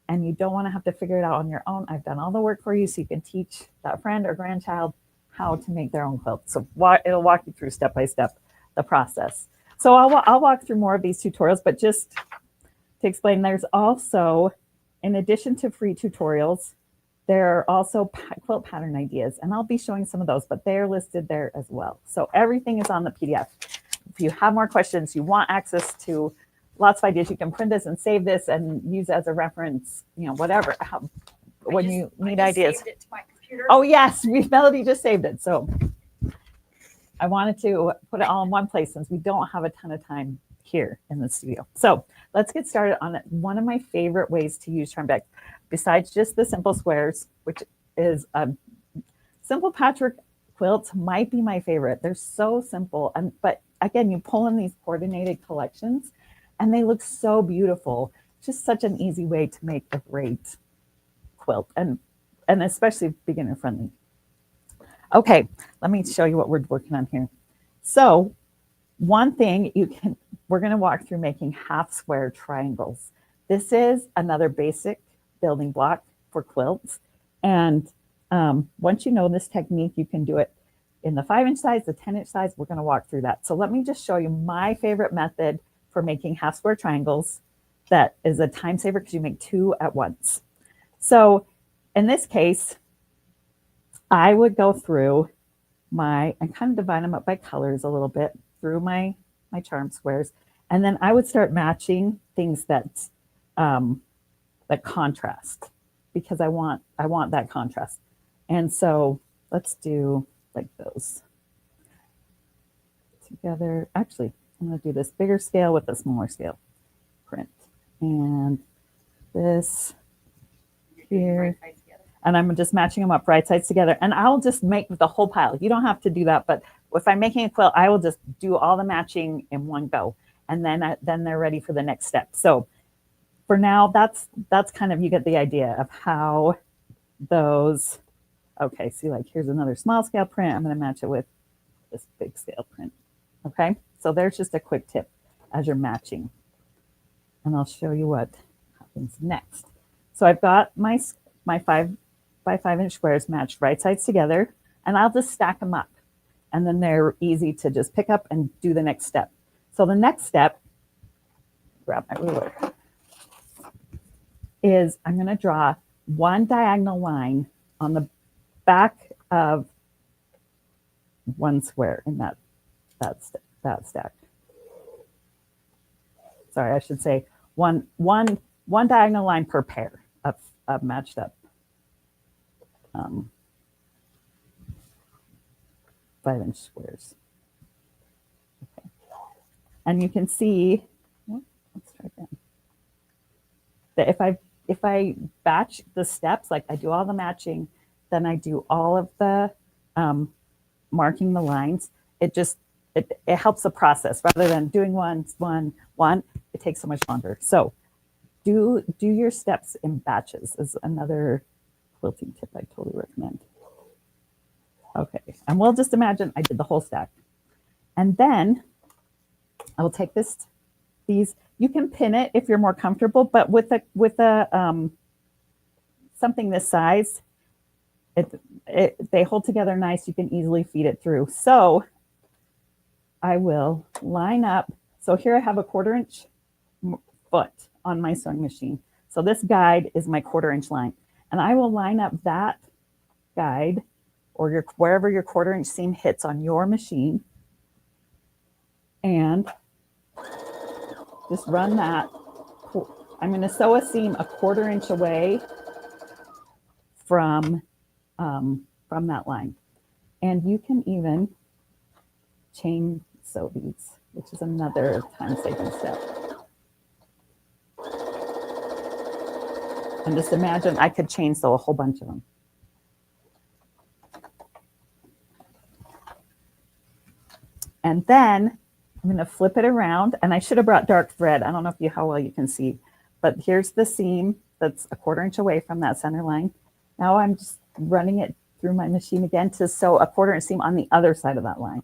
and you don't want to have to figure it out on your own, I've done all the work for you so you can teach that friend or grandchild how to make their own quilt. So it'll walk you through step by step the process. So I'll walk through more of these tutorials, but just to explain, there's also, in addition to free tutorials, there are also quilt pattern ideas, and I'll be showing some of those, but they're listed there as well. So everything is on the PDF. If you have more questions, you want access to lots of ideas, you can print this and save this and use it as a reference, whatever, when you need ideas. Saved it to my computer. Oh yes, Melody just saved it. So I wanted to put it all in one place since we don't have a ton of time here in the studio. So let's get started on one of my favorite ways to use charm bags. besides just the simple squares, which is a simple patchwork quilts might be my favorite. They're so simple. But again, you pull in these coordinated collections and they look so beautiful. Just such an easy way to make a great quilt and especially beginner friendly. Okay, let me show you what we're working on here. So one thing we're going to walk through making half square triangles. This is another basic building block for quilts. And once you know this technique, you can do it in the 5-inch size, the 10-inch size. We're going to walk through that. So let me just show you my favorite method for making half square triangles. That is a time saver because you make 2 at once. So in this case, I would go through and kind of divide them up by colors a little bit through my charm squares. And then I would start matching things that contrast, because I want that contrast. And so let's do like those together. Actually, I'm going to do this bigger scale with a smaller scale print. And this here. And I'm just matching them up right sides together. And I'll just make the whole pile. You don't have to do that. But if I'm making a quilt, I will just do all the matching in one go. And then they're ready for the next step. So for now, that's kind of, you get the idea of how those, okay, see, like here's another small scale print. I'm going to match it with this big scale print. Okay, so there's just a quick tip as you're matching. And I'll show you what happens next. So I've got my 5 by 5-inch squares matched right sides together, and I'll just stack them up. And then they're easy to just pick up and do the next step. So the next step, grab my ruler, is I'm going to draw one diagonal line on the back of one square in that stack. Sorry, I should say one diagonal line per pair of matched up 5-inch squares. Okay. And you can see, let's try again, that if I batch the steps, like I do all the matching, then I do all of the marking the lines, it helps the process rather than doing one, it takes so much longer. So do your steps in batches is another quilting tip I totally recommend. Okay, and we'll just imagine I did the whole stack. And then I will take these, you can pin it if you're more comfortable, but with a something this size, they hold together nice. You can easily feed it through. So I will line up. So here I have a 1/4-inch foot on my sewing machine. So this guide is my 1/4-inch line. And I will line up that guide or wherever your 1/4-inch seam hits on your machine, and just run that. I'm going to sew a seam a 1/4-inch away from that line. And you can even chain sew these, which is another time-saving step. And just imagine I could chain sew a whole bunch of them. And then I'm going to flip it around, and I should have brought dark thread. I don't know how well you can see, but here's the seam that's a 1/4-inch away from that center line. Now I'm just running it through my machine again to sew a 1/4-inch seam on the other side of that line.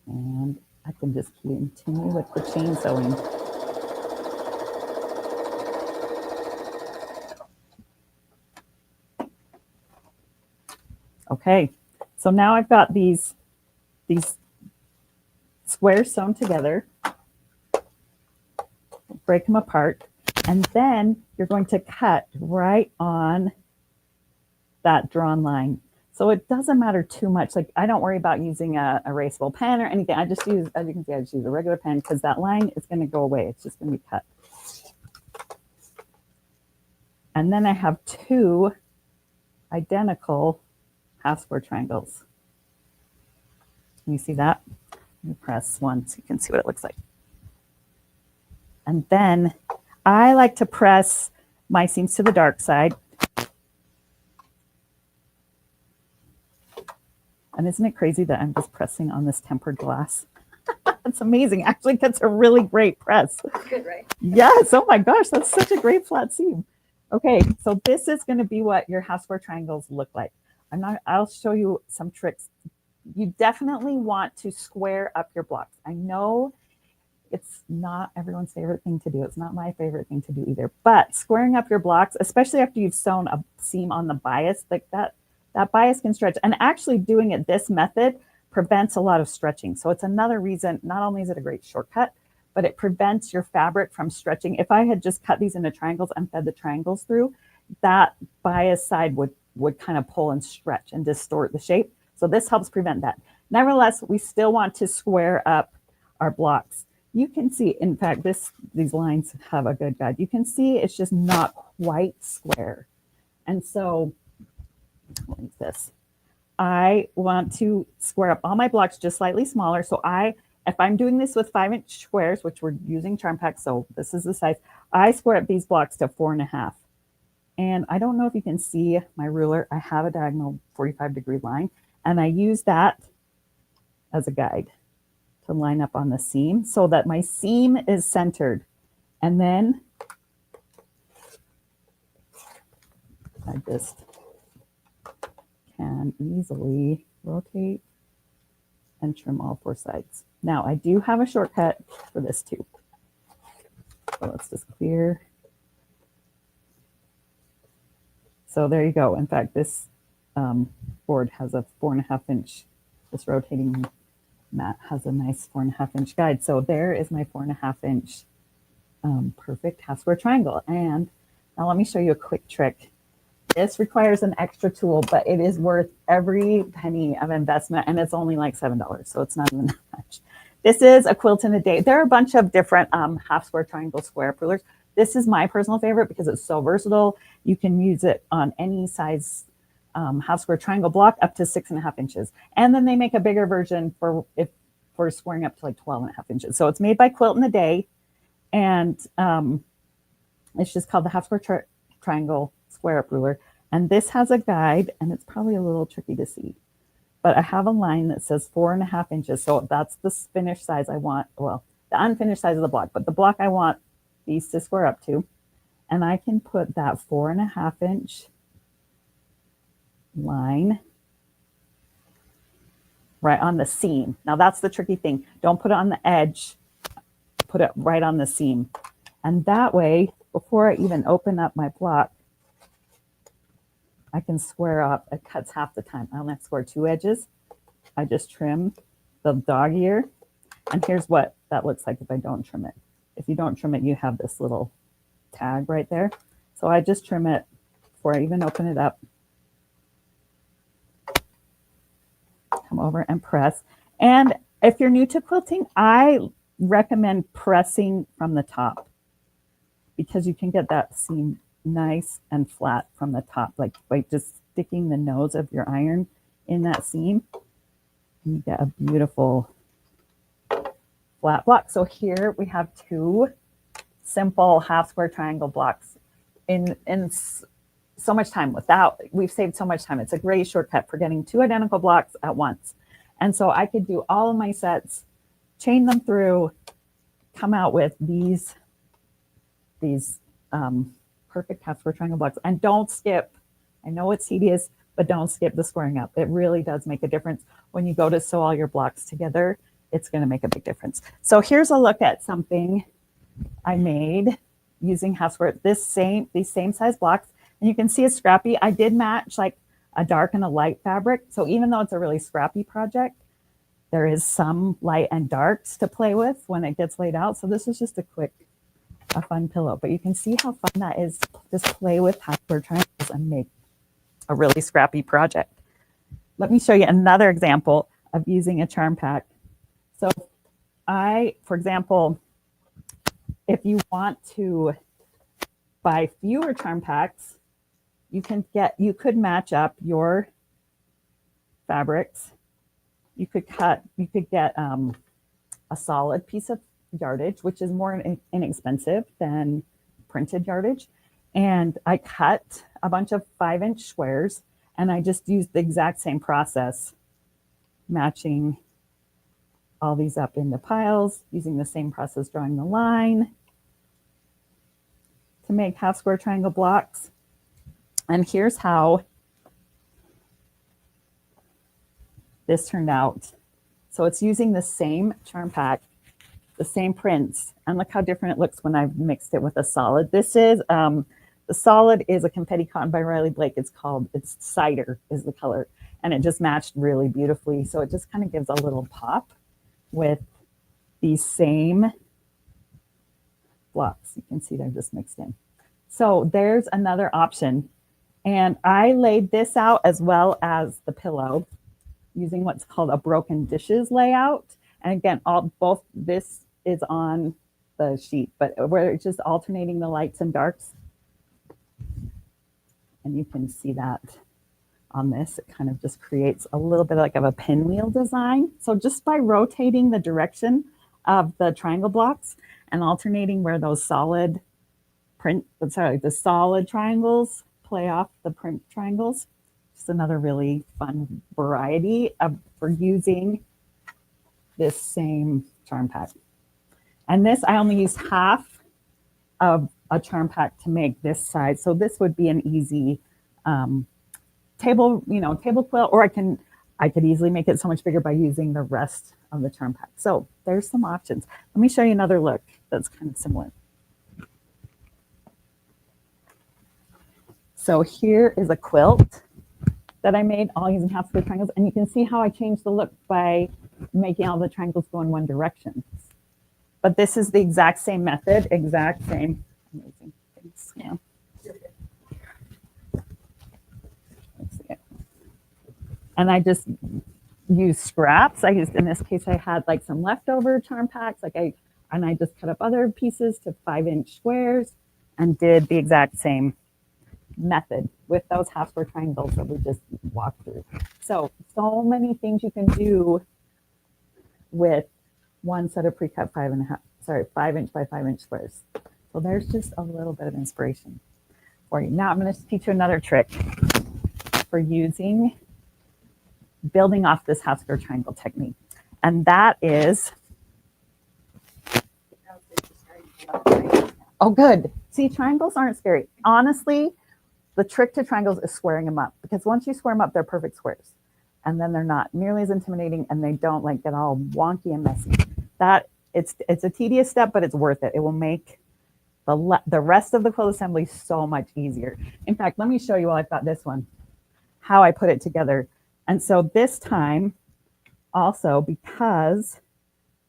And I can just continue with the chain sewing. Okay, so now I've got these squares sewn together. Break them apart, and then you're going to cut right on that drawn line. So it doesn't matter too much. Like I don't worry about using a erasable pen or anything. I just use, as you can see, I just use a regular pen because that line is going to go away. It's just going to be cut. And then I have 2 identical half square triangles. Can you see that? Let me press one so you can see what it looks like. And then I like to press my seams to the dark side. And isn't it crazy that I'm just pressing on this tempered glass? It's amazing. Actually gets a really great press. Good, right? Yes. Oh my gosh, that's such a great flat seam. Okay, so this is going to be what your half square triangles look like. I'll show you some tricks. You definitely want to square up your blocks. I know it's not everyone's favorite thing to do. It's not my favorite thing to do either. But squaring up your blocks, especially after you've sewn a seam on the bias, like that bias can stretch. And actually doing it this method prevents a lot of stretching. So it's another reason, not only is it a great shortcut, but it prevents your fabric from stretching. If I had just cut these into triangles and fed the triangles through, that bias side would kind of pull and stretch and distort the shape. So this helps prevent that. Nevertheless, we still want to square up our blocks. You can see, in fact, these lines have a good guide. You can see it's just not quite square. And so, like this, I want to square up all my blocks just slightly smaller. So if I'm doing this with 5-inch squares, which we're using charm pack, so this is the size, I square up these blocks to 4.5. And I don't know if you can see my ruler. I have a diagonal 45-degree line, and I use that as a guide to line up on the seam so that my seam is centered. And then I just can easily rotate and trim all 4 sides. Now I do have a shortcut for this too. So let's just clear. So there you go. In fact, this board has a 4.5-inch, this rotating mat has a nice 4.5-inch guide. So there is my 4.5-inch perfect half square triangle. And now let me show you a quick trick. This requires an extra tool, but it is worth every penny of investment, and it's only like $7, so it's not even that much. This is a quilt in a day. There are a bunch of different half square triangle square rulers. This is my personal favorite because it's so versatile. You can use it on any size half square triangle block up to 6.5 inches. And then they make a bigger version for squaring up to like 12.5 inches. So it's made by Quilt in a Day, and it's just called the half square triangle square up ruler. And this has a guide, and it's probably a little tricky to see, but I have a line that says 4.5 inches. So that's the finished size I want. Well, the unfinished size of the block, but the block I want these to square up to. And I can put that 4.5-inch line right on the seam. Now that's the tricky thing. Don't put it on the edge, put it right on the seam. And that way, before I even open up my block, I can square up. It cuts half the time. I only have to square 2 edges. I just trim the dog ear. And here's what that looks like if I don't trim it. If you don't trim it, you have this little tag right there. So I just trim it before I even open it up. Come over and press. And if you're new to quilting, I recommend pressing from the top because you can get that seam nice and flat from the top, like by just sticking the nose of your iron in that seam. You get a beautiful flat block. So here we have 2 simple half square triangle blocks in so much time. We've saved so much time. It's a great shortcut for getting 2 identical blocks at once. And so I could do all of my sets, chain them through, come out with these perfect half square triangle blocks. And don't skip. I know it's tedious, but don't skip the squaring up. It really does make a difference. When you go to sew all your blocks together, it's going to make a big difference. So here's a look at something I made using half square, these same size blocks. And you can see it's scrappy. I did match like a dark and a light fabric. So even though it's a really scrappy project, there is some light and darks to play with when it gets laid out. So this is just a fun pillow, but you can see how fun that is to just play with half square triangles and make a really scrappy project. Let me show you another example of using a charm pack. So for example, if you want to buy fewer charm packs, you could match up your fabrics you could get a solid piece of yardage, which is more inexpensive than printed yardage. And I cut a bunch of 5-inch squares, and I just used the exact same process, matching all these up into piles, using the same process, drawing the line to make half square triangle blocks. And here's how this turned out. So it's using the same charm pack, the same prints, and look how different it looks when I've mixed it with a solid. This is the solid is a confetti cotton by Riley Blake. It's cider is the color, and it just matched really beautifully. So it just kind of gives a little pop with these same blocks. You can see they're just mixed in. So there's another option. And I laid this out as well as the pillow using what's called a broken dishes layout. And again, both this is on the sheet, but we're just alternating the lights and darks. And you can see that on this, it kind of just creates a little bit like of a pinwheel design. So just by rotating the direction of the triangle blocks and alternating where those solid the solid triangles play off the print triangles, just another really fun variety for using this same charm pack. And this, I only used half of a charm pack to make this size. So this would be an easy table quilt, or I could easily make it so much bigger by using the rest of the charm pack. So there's some options. Let me show you another look that's kind of similar. So here is a quilt that I made all using half square triangles, and you can see how I changed the look by making all the triangles go in one direction. But this is the exact same method, exact same amazing things. Yeah. And I just used scraps. In this case, I had like some leftover charm packs. And I just cut up other pieces to 5-inch squares and did the exact same method with those half square triangles that we just walked through. So many things you can do with one set of pre-cut 5-inch by 5-inch squares. So there's just a little bit of inspiration for you. Now I'm going to teach you another trick for building off this half square triangle technique. And that is, oh good. See, triangles aren't scary. Honestly, the trick to triangles is squaring them up, because once you square them up, they're perfect squares. And then they're not nearly as intimidating, and they don't get all wonky and messy. It's a tedious step, but it's worth it. It will make the rest of the quilt assembly so much easier. In fact, let me show you while I've got this one, how I put it together. And so this time, also because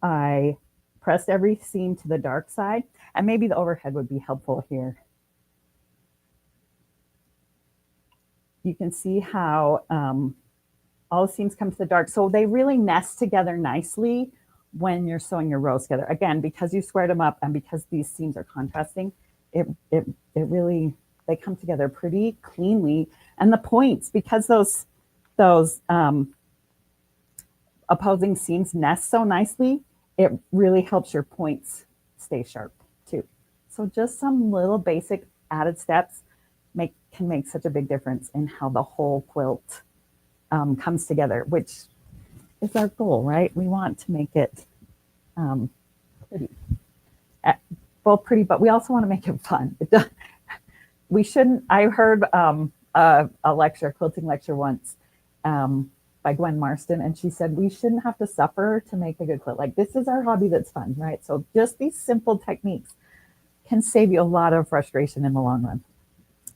I pressed every seam to the dark side, and maybe the overhead would be helpful here. You can see how all the seams come to the dark. So they really nest together nicely when you're sewing your rows together. Again, because you squared them up and because these seams are contrasting, it really, they come together pretty cleanly. And the points, because those opposing seams nest so nicely, it really helps your points stay sharp too. So just some little basic added steps can make such a big difference in how the whole quilt comes together, which is our goal, right? We want to make it pretty, both pretty, but we also want to make it fun. We shouldn't, I heard a quilting lecture once by Gwen Marston, and she said, we shouldn't have to suffer to make a good quilt. Like, this is our hobby that's fun, right? So just these simple techniques can save you a lot of frustration in the long run.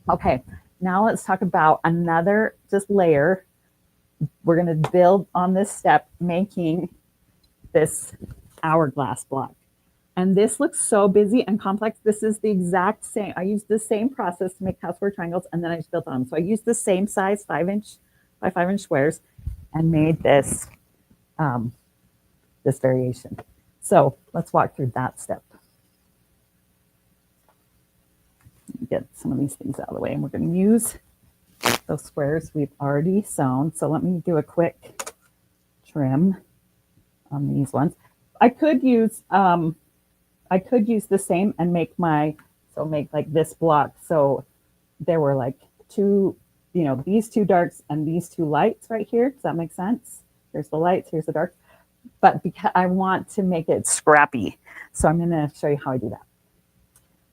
Okay, now let's talk about another just layer. We're going to build on this step, making this hourglass block. And this looks so busy and complex. This is the exact same. I used the same process to make half square triangles, and then I just built on them. So I used the same size 5-inch by 5-inch squares and made this, this variation. So let's walk through that step. Get some of these things out of the way, and we're going to use those squares we've already sewn. So let me do a quick trim on these ones. I could use the same and make make like this block. So there were like two, these two darks and these two lights right here. Does that make sense? Here's the lights, here's the dark. But because I want to make it scrappy, so I'm going to show you how I do that.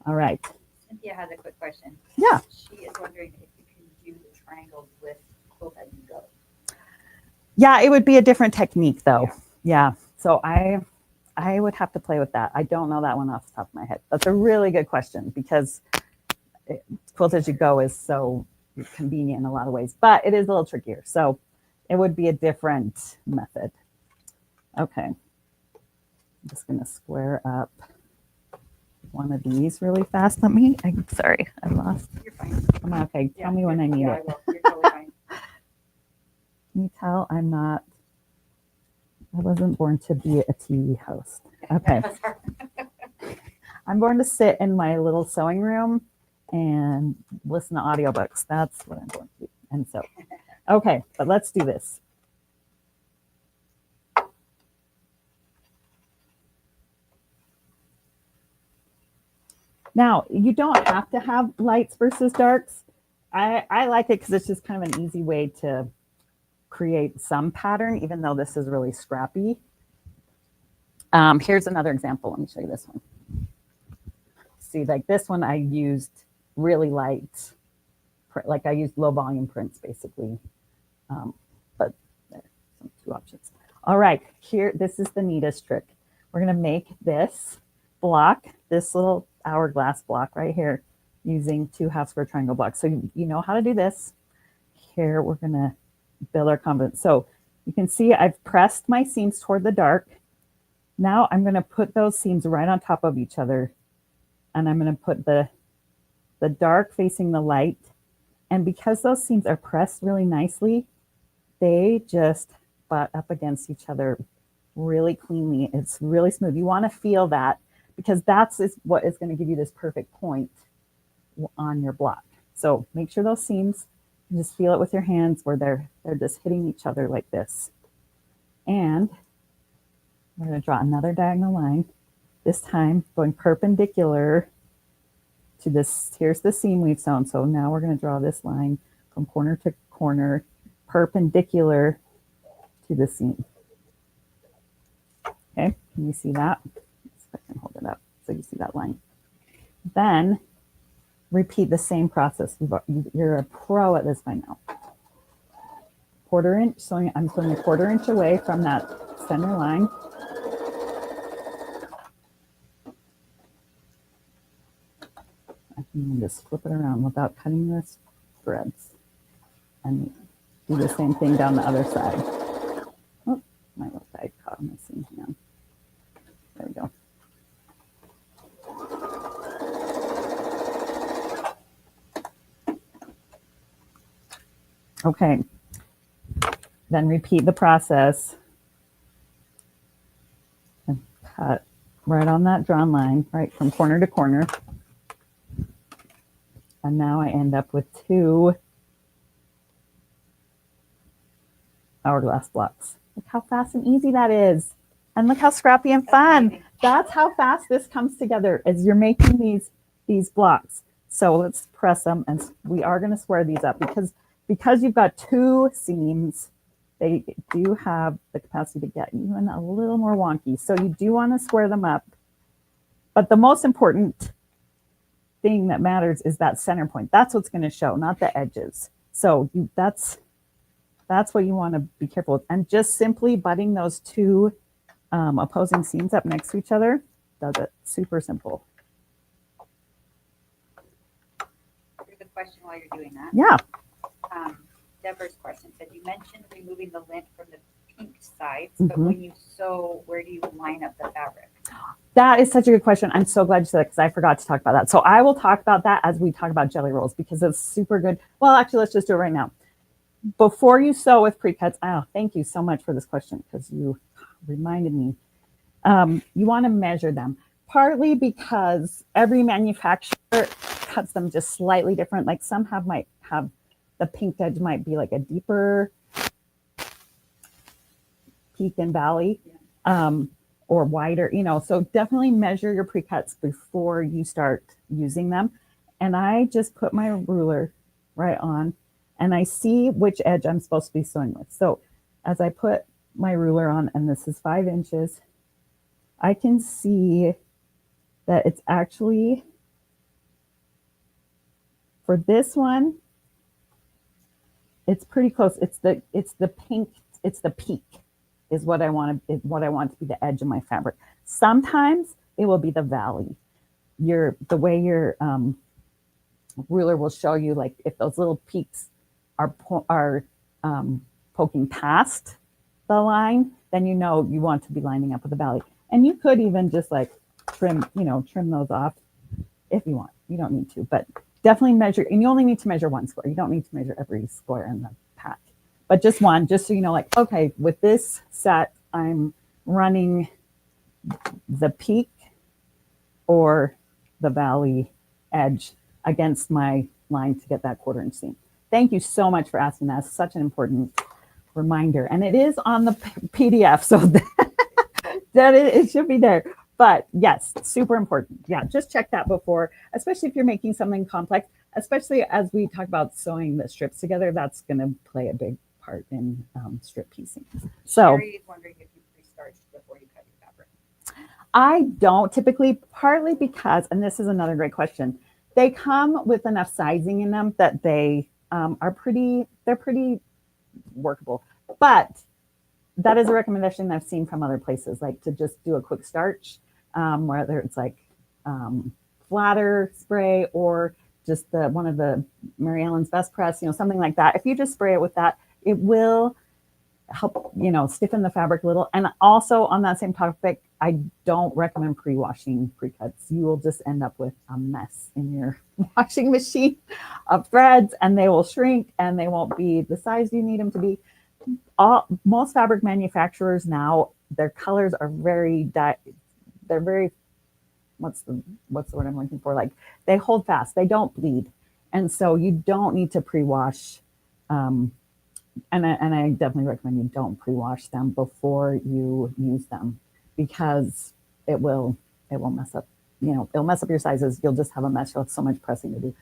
All right. Cynthia has a quick question. Yeah. She is wondering if you can do the triangles with quilt as you go. Yeah, it would be a different technique though. Yeah. So I would have to play with that. I don't know that one off the top of my head. That's a really good question because quilt as you go is so convenient in a lot of ways, but it is a little trickier. So it would be a different method. Okay. I'm just going to square up one of these really fast. I'm sorry, I lost. You're fine. Okay, tell me when I need it. I will. You're totally fine. Can you tell I wasn't born to be a TV host. Okay. I'm born to sit in my little sewing room and listen to audiobooks. That's what I'm going to do. And so, okay, but let's do this. Now, you don't have to have lights versus darks. I like it because it's just kind of an easy way to create some pattern, even though this is really scrappy. Here's another example. Let me show you this one. See, like this one I used really light, like I used low volume prints basically. But there, some two options. All right, here, this is the neatest trick. We're gonna make this block, this little hourglass block right here using 2 half square triangle blocks. So you know how to do this. Here we're gonna build our confidence. So you can see I've pressed my seams toward the dark. Now I'm gonna put those seams right on top of each other, and I'm gonna put the dark facing the light. And because those seams are pressed really nicely, they just butt up against each other really cleanly. It's really smooth. You want to feel that because that's what is going to give you this perfect point on your block. So make sure those seams, you just feel it with your hands where they're just hitting each other like this. And we're going to draw another diagonal line, this time going perpendicular to this. Here's the seam we've sewn. So now we're going to draw this line from corner to corner, perpendicular to the seam. Okay, can you see that? Let's see if I can hold it up so you see that line. Then repeat the same process. You're a pro at this by now. 1/4 inch, so I'm sewing 1/4 inch away from that center line. I can just flip it around without cutting the threads and do the same thing down the other side. Oh, my little bag caught on my seam. Hang on. There we go. Okay. Then repeat the process and cut right on that drawn line, right from corner to corner. And now I end up with 2 hourglass blocks. Look how fast and easy that is. And look how scrappy and fun. That's how fast this comes together as you're making these blocks. So let's press them, and we are going to square these up because you've got 2 seams. They do have the capacity to get even a little more wonky. So you do want to square them up. But the most important thing that matters is that center point. That's what's going to show, not the edges. So that's what you want to be careful with. And just simply butting those 2 opposing seams up next to each other does it. Super simple. Here's a question while you're doing that. Yeah. Deborah's question said, you mentioned removing the lint from the pink sides, but when you sew, where do you line up the fabric? That is such a good question. I'm so glad you said that because I forgot to talk about that. So I will talk about that as we talk about jelly rolls because it's super good. Well, actually, let's just do it right now. Before you sew with pre-cuts, thank you so much for this question because you reminded me. You want to measure them, partly because every manufacturer cuts them just slightly different. Like some might have the pink edge might be like a deeper peak and valley, or wider, so definitely measure your pre-cuts before you start using them. And I just put my ruler right on and I see which edge I'm supposed to be sewing with. So as I put my ruler on, and this is 5 inches, I can see that it's actually, for this one, it's pretty close. It's the pink, it's the peak is what I want to be the edge of my fabric. Sometimes it will be the valley. The way your ruler will show you, like if those little peaks are poking past the line, then you know you want to be lining up with the valley. And you could even just like trim those off if you want. You don't need to, but definitely measure. And you only need to measure one square. You don't need to measure every square in the pack, but just one, just so you know, like, okay, with this set, I'm running the peak or the valley edge against my line to get that 1/4 inch seam. Thank you so much for asking that. It's such an important reminder. And it is on the PDF, so that it should be there. But yes, super important. Yeah, just check that before, especially if you're making something complex, especially as we talk about sewing the strips together, that's going to play a big part in strip piecing. So Sherry is wondering if you pre-starch before you cut your fabric. I don't typically, partly because, and this is another great question, they come with enough sizing in them that they they're pretty workable. But that is a recommendation I've seen from other places, like to just do a quick starch, whether it's like flatter spray or just one of the Mary Ellen's Best Press, something like that. If you just spray it with that, it will help, stiffen the fabric a little. And also on that same topic, I don't recommend pre-washing pre-cuts. You will just end up with a mess in your washing machine of threads, and they will shrink and they won't be the size you need them to be. Most fabric manufacturers now, their colors are they're very, what's the word I'm looking for? Like, they hold fast, they don't bleed. And so you don't need to pre-wash. And I definitely recommend you don't pre-wash them before you use them, because it will mess up, it'll mess up your sizes. You'll just have a mess. You'll have so much pressing to do.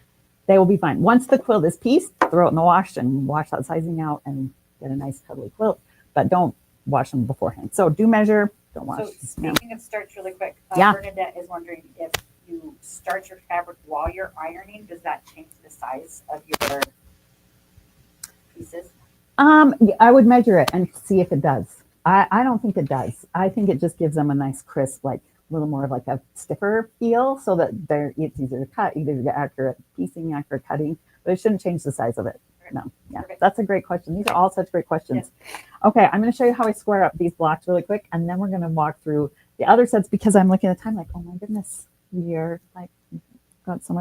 They will be fine. Once the quilt is pieced, throw it in the wash and wash that sizing out and get a nice cuddly quilt, but don't wash them beforehand. So do measure, don't wash. So speaking of starch really quick, Yeah. Bernadette is wondering if you starch your fabric while you're ironing, does that change the size of your pieces? I would measure it and see if it does. I don't think it does. I think it just gives them a nice crisp, like a little more of like a stiffer feel, so that it's easier to cut, either to get accurate piecing, accurate cutting, but it shouldn't change the size of it. No, yeah, that's a great question. These are all such great questions. Yes. Okay, I'm going to show you how I square up these blocks really quick, and then we're going to walk through the other sets, because I'm looking at the time like, oh my goodness, we are like got so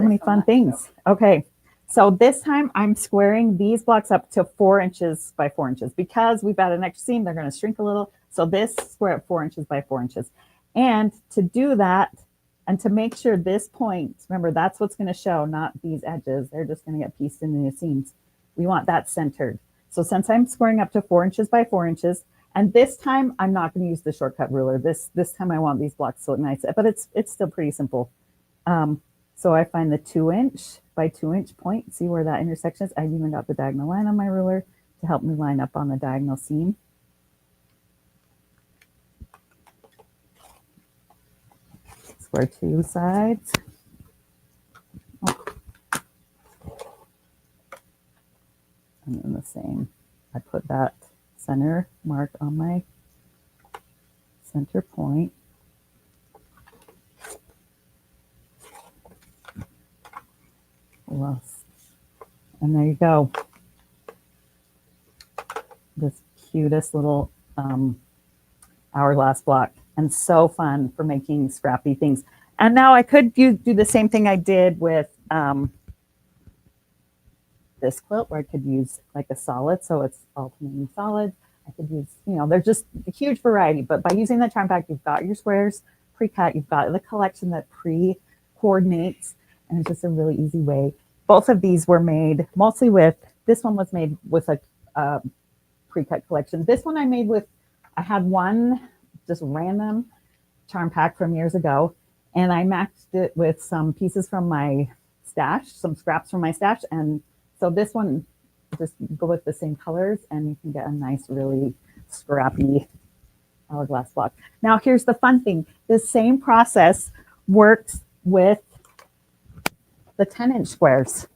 many fun things. Okay, so this time I'm squaring these blocks up to 4 inches by 4 inches, because we've got an extra seam. They're going to shrink a little. So this square at 4 inches by 4 inches, and to do that, and to make sure this point, remember, that's what's going to show, not these edges. They're just going to get pieced into the seams. We want that centered. So since I'm squaring up to 4 inches by 4 inches, and this time I'm not going to use the shortcut ruler. This time I want these blocks to look nice, but it's still pretty simple. So I find the 2 inch by 2 inch point. See where that intersection is? I've even got the diagonal line on my ruler to help me line up on the diagonal seam. Square 2 sides. Oh. And then the same. I put that center mark on my center point. And there you go. This cutest little hourglass block, and so fun for making scrappy things. And now I could do the same thing I did with this quilt, where I could use like a solid, so it's alternating solids. I could use, there's just a huge variety, but by using the charm pack, you've got your squares pre-cut, you've got the collection that pre-coordinates, and it's just a really easy way. Both of these were made mostly with, this one was made with a pre-cut collection. This one I made with, I had one just random charm pack from years ago, and I matched it with some pieces from my stash, some scraps from my stash. And so this one, just go with the same colors and you can get a nice, really scrappy hourglass block. Now here's the fun thing. The same process works with the 10-inch squares.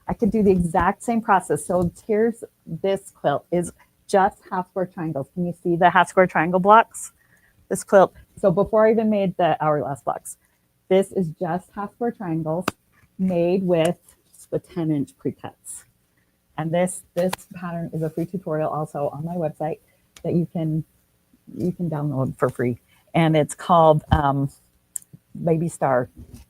I could do the exact same process. So here's this quilt is just half square triangles. Can you see the half square triangle blocks? This quilt. So before I even made the hourglass blocks, this is just half square triangles made with the 10-inch pre-cuts. And this pattern is a free tutorial also on my website that you can download for free. And it's called Baby Star.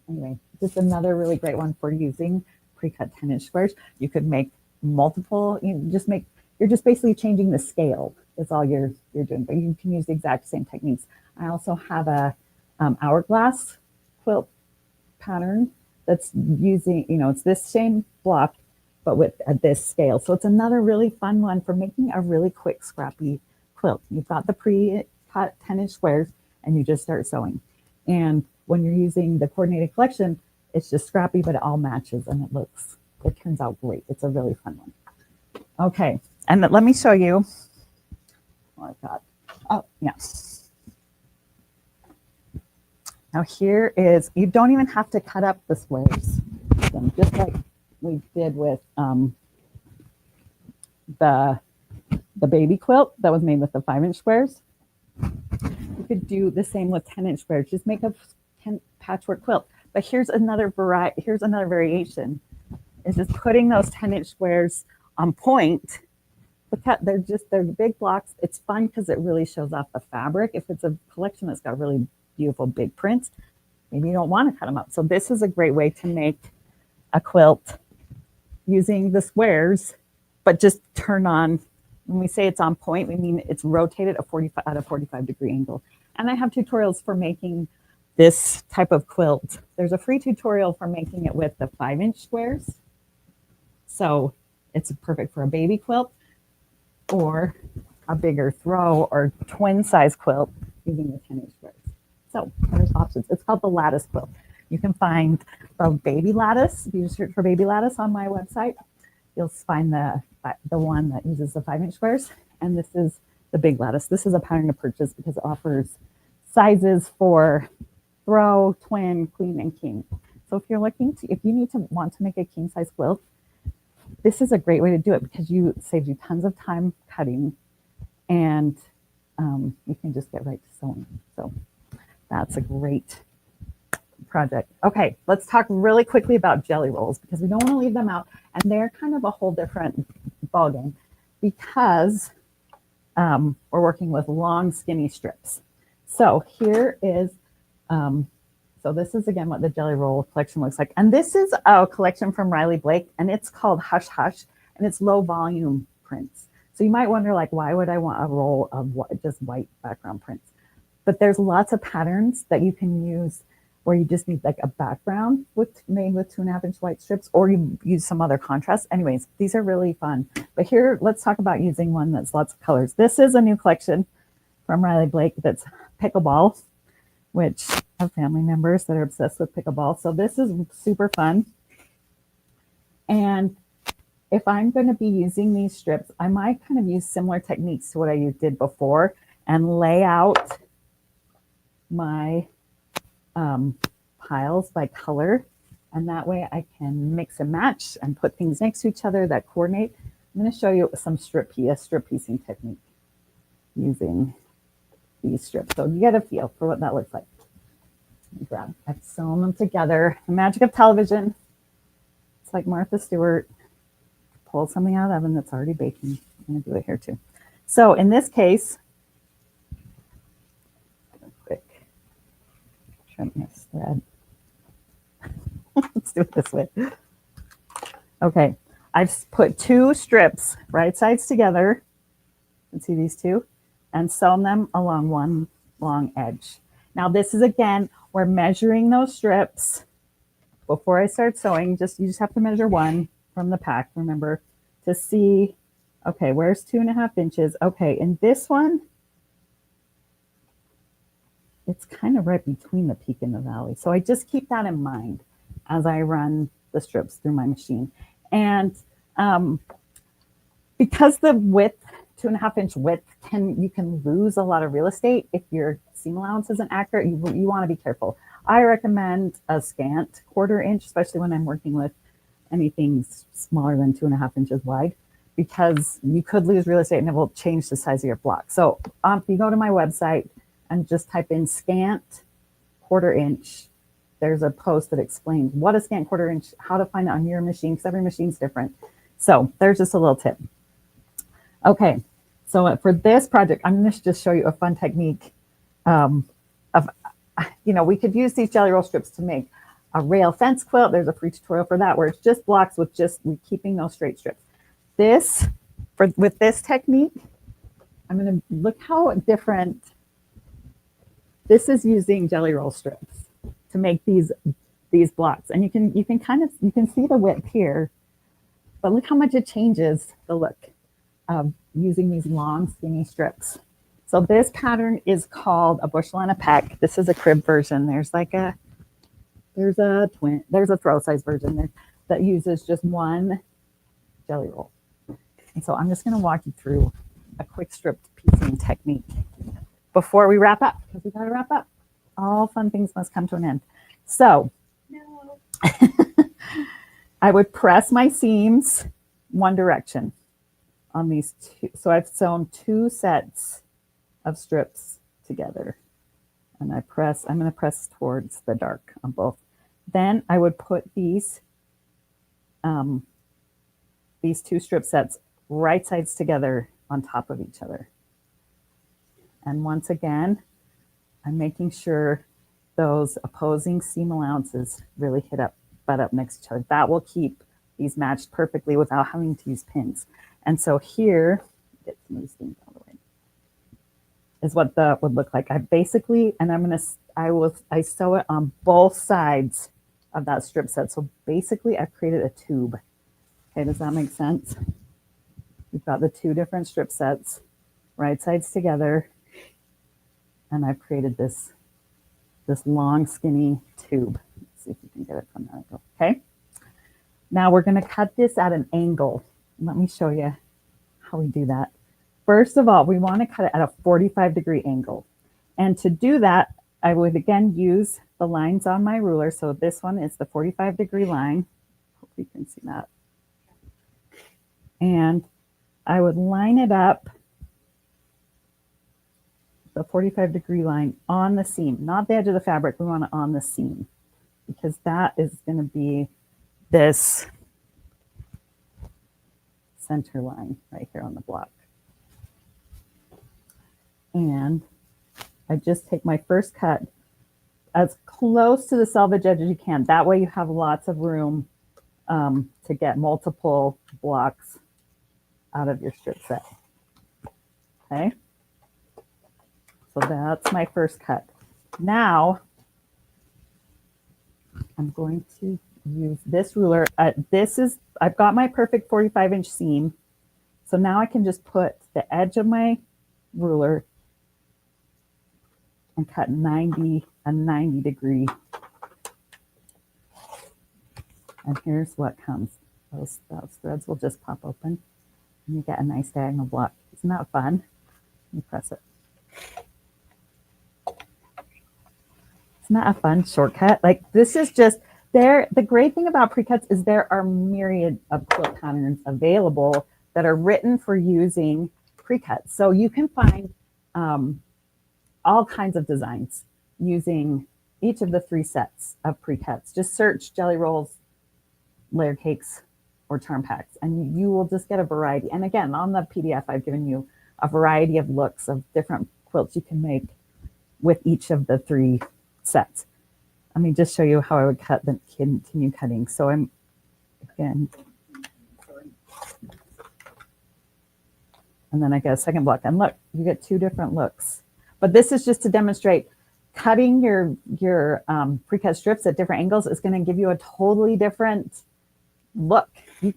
Anyway, just another really great one for using pre-cut 10-inch squares. You could make multiple, you're just basically changing the scale is all you're doing, but you can use the exact same techniques. I also have a hourglass quilt pattern that's using, it's this same block, but with this scale. So it's another really fun one for making a really quick, scrappy quilt. You've got the pre-cut 10-inch squares and you just start sewing. And when you're using the coordinated collection, it's just scrappy, but it all matches and it turns out great. It's a really fun one. Okay, and let me show you what I've got. Oh, yeah. Now here is, you don't even have to cut up the squares, just like we did with the baby quilt that was made with the 5-inch squares. You could do the same with 10-inch squares. Just make a patchwork quilt. But here's another variety. Here's another variation. Is just putting those 10-inch squares on point. Look at, they're big blocks. It's fun because it really shows off the fabric. If it's a collection that's got really beautiful big prints, maybe you don't want to cut them up. So this is a great way to make a quilt using the squares, but just turn on. When we say it's on point, we mean it's rotated at a 45-degree angle. And I have tutorials for making this type of quilt. There's a free tutorial for making it with the 5-inch squares. So it's perfect for a baby quilt or a bigger throw or twin size quilt using the 10-inch squares. So there's options. It's called the lattice quilt. You can find the baby lattice. If you search for baby lattice on my website, you'll find the one that uses the 5-inch squares. And this is the big lattice. This is a pattern to purchase because it offers sizes for throw, twin, queen, and king. So if you want to make a king size quilt, this is a great way to do it because it saves you tons of time cutting and you can just get right to sewing. So that's a great project. Okay, let's talk really quickly about jelly rolls because we don't want to leave them out. And they're kind of a whole different ballgame because we're working with long, skinny strips. So here is, so this is again what the jelly roll collection looks like. And this is a collection from Riley Blake and it's called Hush Hush and it's low volume prints. So you might wonder like, why would I want a roll of just white background prints? But there's lots of patterns that you can use where you just need like a background made with 2.5-inch white strips, or you use some other contrast. Anyways, these are really fun. But here, let's talk about using one that's lots of colors. This is a new collection from Riley Blake that's pickleball, which I have family members that are obsessed with pickleball. So this is super fun. And if I'm going to be using these strips, I might kind of use similar techniques to what I did before and lay out my piles by color. And that way I can mix and match and put things next to each other that coordinate. I'm going to show you some strip piecing technique using these strips. So you get a feel for what that looks like. I've sewn them together. The magic of television. It's like Martha Stewart. Pull something out of the oven that's already baking. I'm going to do it here too. So in this case, quick trim this thread. Let's do it this way. Okay, I've put 2 strips right sides together. You can see these 2 and sewn them along one long edge. Now this is again, we're measuring those strips before I start sewing. You just have to measure 1 from the pack, remember, to see Okay, where's 2.5 inches? Okay, in this one, it's kind of right between the peak and the valley. So I just keep that in mind as I run the strips through my machine. And because the width, 2.5 inch width, you can lose a lot of real estate if your seam allowance isn't accurate. You want to be careful. I recommend a scant 1/4 inch, especially when I'm working with anything smaller than 2.5 inches wide, because you could lose real estate and it will change the size of your block. So if you go to my website and just type in scant 1/4 inch, there's a post that explains what a scant 1/4 inch, how to find it on your machine, because every machine's different. So there's just a little tip. Okay, so for this project, I'm going to just show you a fun technique of, we could use these jelly roll strips to make a rail fence quilt. There's a free tutorial for that where it's just blocks with we're keeping those straight strips. With this technique, I'm going to look how different. This is using jelly roll strips to make these blocks, and you can see the width here, but look how much it changes the look of using these long skinny strips. So this pattern is called a bushel and a peck. This is a crib version. There's a throw size version there that uses just one jelly roll. And so I'm just going to walk you through a quick strip piecing technique before we wrap up, because we got to wrap up. All fun things must come to an end. So no. I would press my seams one direction on these two. So I've sewn 2 sets of strips together, and I'm going to press towards the dark on both. Then I would put these 2 strip sets right sides together on top of each other. And once again, I'm making sure those opposing seam allowances really butt up next to each other. That will keep these matched perfectly without having to use pins. And so here, get some of these things out of the way, is what that would look like. I sew it on both sides of that strip set. So basically I've created a tube. Okay, does that make sense? We've got the 2 different strip sets, right sides together, and I've created this long skinny tube. Let's see if you can get it from that angle. Okay. Now we're going to cut this at an angle. Let me show you how we do that. First of all, we want to cut it at a 45-degree angle. And to do that, I would again use the lines on my ruler. So this one is the 45-degree line. Hope you can see that. And I would line it up, the 45-degree line on the seam, not the edge of the fabric. We want it on the seam, because that is going to be this center line right here on the block. And I just take my first cut as close to the selvage edge as you can. That way you have lots of room to get multiple blocks out of your strip set. Okay. So that's my first cut. Now I'm going to use this ruler. I've got my perfect 45-inch seam. So now I can just put the edge of my ruler and cut a 90-degree. And here's what comes. Those threads will just pop open and you get a nice diagonal block. Isn't that fun? Let me press it. Isn't that a fun shortcut? Like, this is just there. The great thing about pre-cuts is there are myriad of quilt patterns available that are written for using pre-cuts. So you can find all kinds of designs using each of the 3 sets of pre-cuts. Just search jelly rolls, layer cakes, or charm packs, and you will just get a variety. And again, on the PDF, I've given you a variety of looks of different quilts you can make with each of the 3 sets. Let me just show you how I would continue cutting. So I'm, again, and then I get a second block. And look, you get 2 different looks. But this is just to demonstrate cutting your pre-cut strips at different angles is going to give you a totally different look.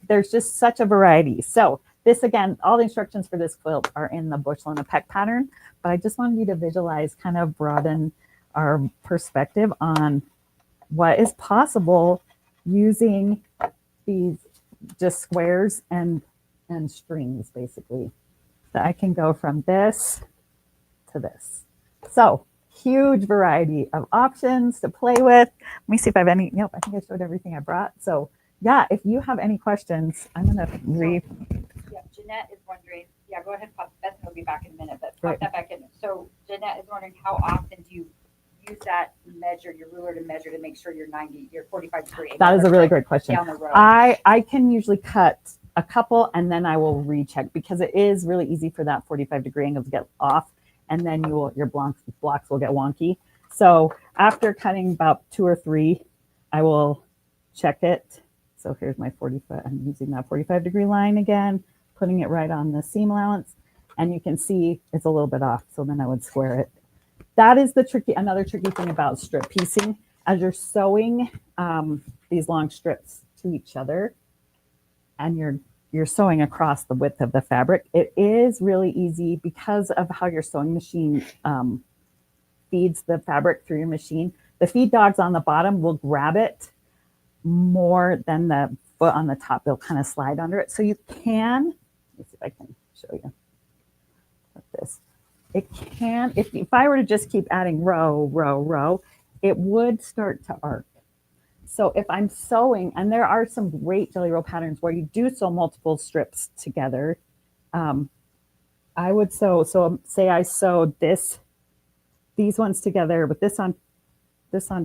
There's just such a variety. So this, again, all the instructions for this quilt are in the bushel and a peck pattern, but I just wanted you to visualize, kind of broaden our perspective on what is possible using these just squares and strings, basically. So I can go from this to this. So huge variety of options to play with. Let me see if I have any. Nope, I think I showed everything I brought. So yeah, if you have any questions, I'm going to read. Yeah, Jeanette is wondering. Yeah, go ahead, pop. Beth will be back in a minute, but pop that back in. So Jeanette is wondering, how often do you use that measure, your ruler to measure, to make sure you're 45 degree? That is a really great question. Down the road. I can usually cut a couple and then I will recheck, because it is really easy for that 45 degree angle to get off, and then your blocks will get wonky. So after cutting about 2 or 3, I will check it. So here's my 45. I'm using that 45 degree line again, putting it right on the seam allowance, and you can see it's a little bit off. So then I would square it. That is another tricky thing about strip piecing. As you're sewing these long strips to each other, and you're sewing across the width of the fabric, it is really easy, because of how your sewing machine feeds the fabric through your machine. The feed dogs on the bottom will grab it more than the foot on the top. They'll kind of slide under it. So you can, let me see if I can show you like this. It can, if I were to just keep adding row, row, row, it would start to arc. So if I'm sewing, and there are some great jelly roll patterns where you do sew multiple strips together, I would sew, so say I sewed these ones together with this on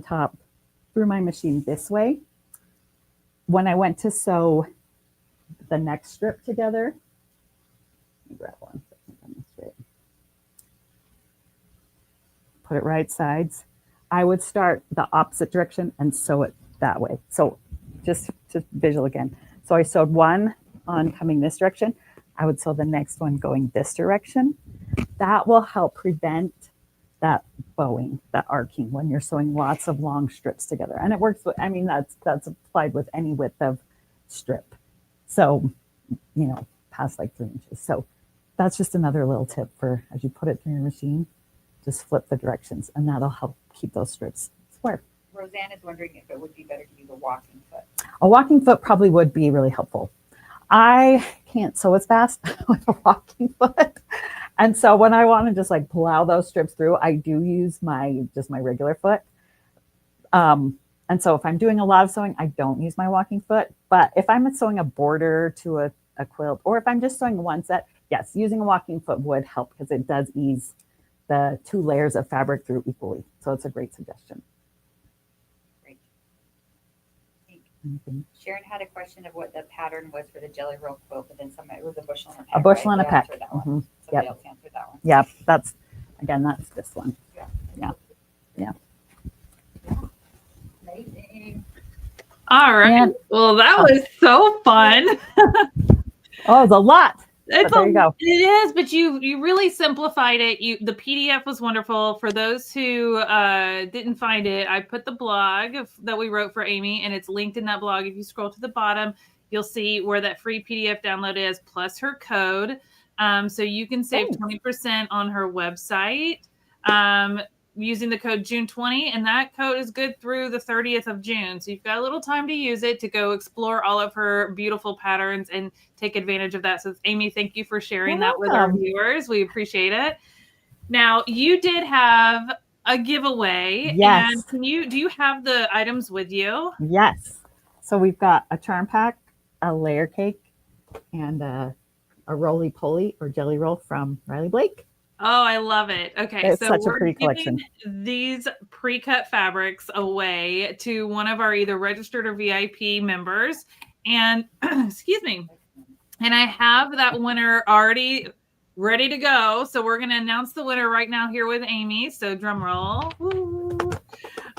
top through my machine this way. When I went to sew the next strip together, let me grab one. Put it right sides. I would start the opposite direction and sew it that way. So just visual again. So I sewed one on coming this direction. I would sew the next one going this direction. That will help prevent that bowing, that arcing, when you're sewing lots of long strips together. And it works with, I mean, that's applied with any width of strip. So, past like 3 inches. So that's just another little tip for, as you put it through your machine, just flip the directions, and that'll help keep those strips square. Roseanne is wondering if it would be better to use a walking foot. A walking foot probably would be really helpful. I can't sew as fast with a walking foot. And so when I want to just like plow those strips through, I do use my regular foot. And so if I'm doing a lot of sewing, I don't use my walking foot. But if I'm sewing a border to a quilt, or if I'm just sewing one set, yes, using a walking foot would help, because it does ease the 2 layers of fabric through equally. So it's a great suggestion. Great. Sharon had a question of what the pattern was for the jelly roll quilt, but then it was a bushel and a peck. A bushel and a peck. Mm-hmm. Somebody else answered that one. Yeah, that's this one. Yeah. Amazing. All right. Well, that was so fun. Oh, it's a lot. There you go. It is, but you really simplified it. The PDF was wonderful. For those who didn't find it, I put the blog that we wrote for Amy, and it's linked in that blog. If you scroll to the bottom, you'll see where that free PDF download is, plus her code. So you can save 20% on her website using the code June20, and that code is good through the 30th of June. So you've got a little time to use it to go explore all of her beautiful patterns and take advantage of that. So Amy, thank you for sharing that with our viewers. We appreciate it. Now, you did have a giveaway. Yes. And do you have the items with you? Yes. So we've got a charm pack, a layer cake, and a roly-poly or jelly roll from Riley Blake. Oh, I love it. Okay, it's so such we're a pretty collection. These pre-cut fabrics away to one of our either registered or VIP members. And excuse me. And I have that winner already ready to go. So we're going to announce the winner right now here with Amy. So drum roll. Woo.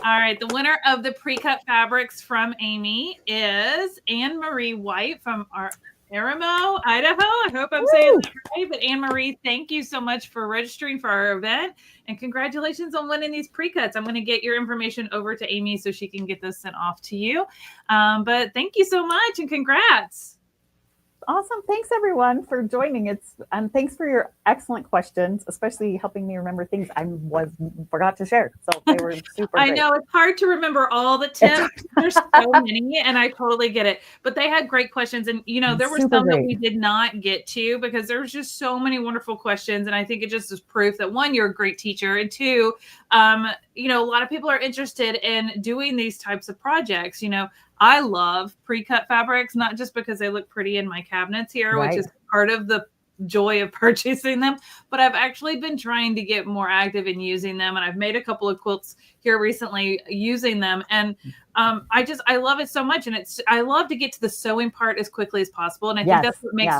All right. The winner of the pre-cut fabrics from Amy is Anne-Marie White from our Aramo, Idaho. I hope I'm saying that right. But Anne-Marie, thank you so much for registering for our event. And congratulations on winning these pre-cuts. I'm going to get your information over to Amy so she can get this sent off to you. But thank you so much and congrats. Awesome. Thanks everyone for joining. And thanks for your excellent questions, especially helping me remember things I forgot to share. So they were super I great. know it's hard to remember all the tips. There's so many, and I totally get it. But they had great questions, and there were Super some that great. we did not get to because there was just so many wonderful questions. And I think it just is proof that one, you're a great teacher, and two, a lot of people are interested in doing these types of projects. I love pre-cut fabrics, not just because they look pretty in my cabinets here, Right. which is part of the joy of purchasing them, but I've actually been trying to get more active in using them, and I've made a couple of quilts here recently using them, and I love it so much, and I love to get to the sewing part as quickly as possible, and I think that's what makes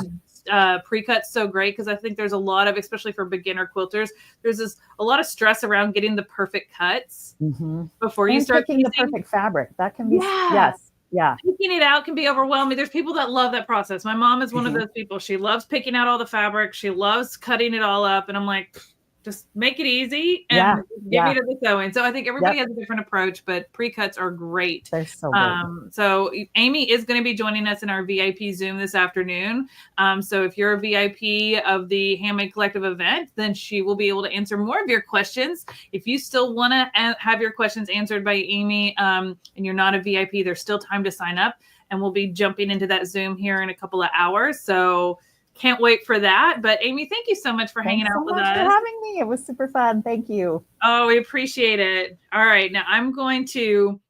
pre-cuts so great, because I think there's a lot of, especially for beginner quilters, there's a lot of stress around getting the perfect cuts before you start picking the perfect fabric. That can be picking it out can be overwhelming. There's people that love that process. My mom is one of those people. She loves picking out all the fabric. She loves cutting it all up. And I'm like, just make it easy and get me to the sewing. So I think everybody has a different approach, but pre-cuts are great. They're so good. So Amy is going to be joining us in our VIP Zoom this afternoon. So if you're a VIP of the Handmade Collective event, then she will be able to answer more of your questions. If you still want to have your questions answered by Amy and you're not a VIP, there's still time to sign up. And we'll be jumping into that Zoom here in a couple of hours. So can't wait for that. But Amy, thank you so much for hanging out with us. Thanks so much for having me. It was super fun. Thank you. Oh, we appreciate it. All right. Now I'm going to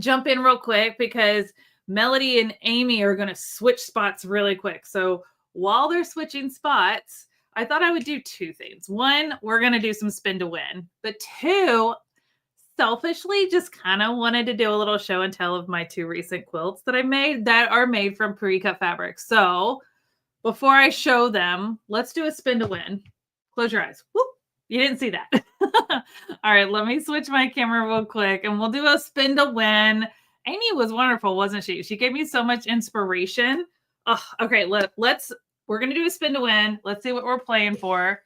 jump in real quick because Melody and Amy are going to switch spots really quick. So while they're switching spots, I thought I would do two things. One, we're going to do some spin to win. But two, selfishly just kind of wanted to do a little show and tell of my two recent quilts that I made that are made from pre-cut fabric. So before I show them, let's do a spin to win. Close your eyes. Whoop. You didn't see that. All right, let me switch my camera real quick and we'll do a spin to win. Amy was wonderful, wasn't she? She gave me so much inspiration. Oh, okay, we're going to do a spin to win. Let's see what we're playing for.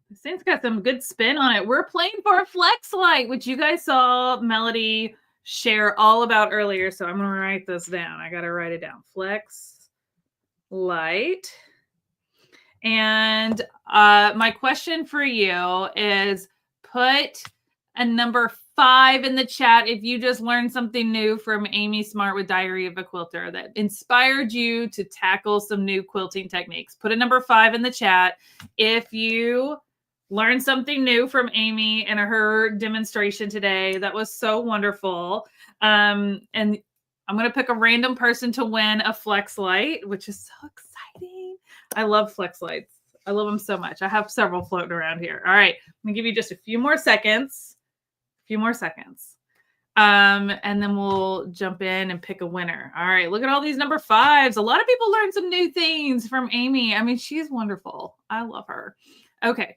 This thing's got some good spin on it. We're playing for a flex light, which you guys saw Melody share all about earlier. So I'm going to write this down. I got to write it down. Flex light. And my question for you is put a number 5 in the chat if you just learned something new from Amy Smart with Diary of a Quilter that inspired you to tackle some new quilting techniques. Put a number 5 in the chat if you learned something new from Amy and her demonstration today. That was so wonderful. And I'm going to pick a random person to win a flex light, which is so exciting. I love flex lights. I love them so much. I have several floating around here. All right. I'm going to give you just a few more seconds. And then we'll jump in and pick a winner. All right. Look at all these number 5s. A lot of people learned some new things from Amy. I mean, she's wonderful. I love her. Okay.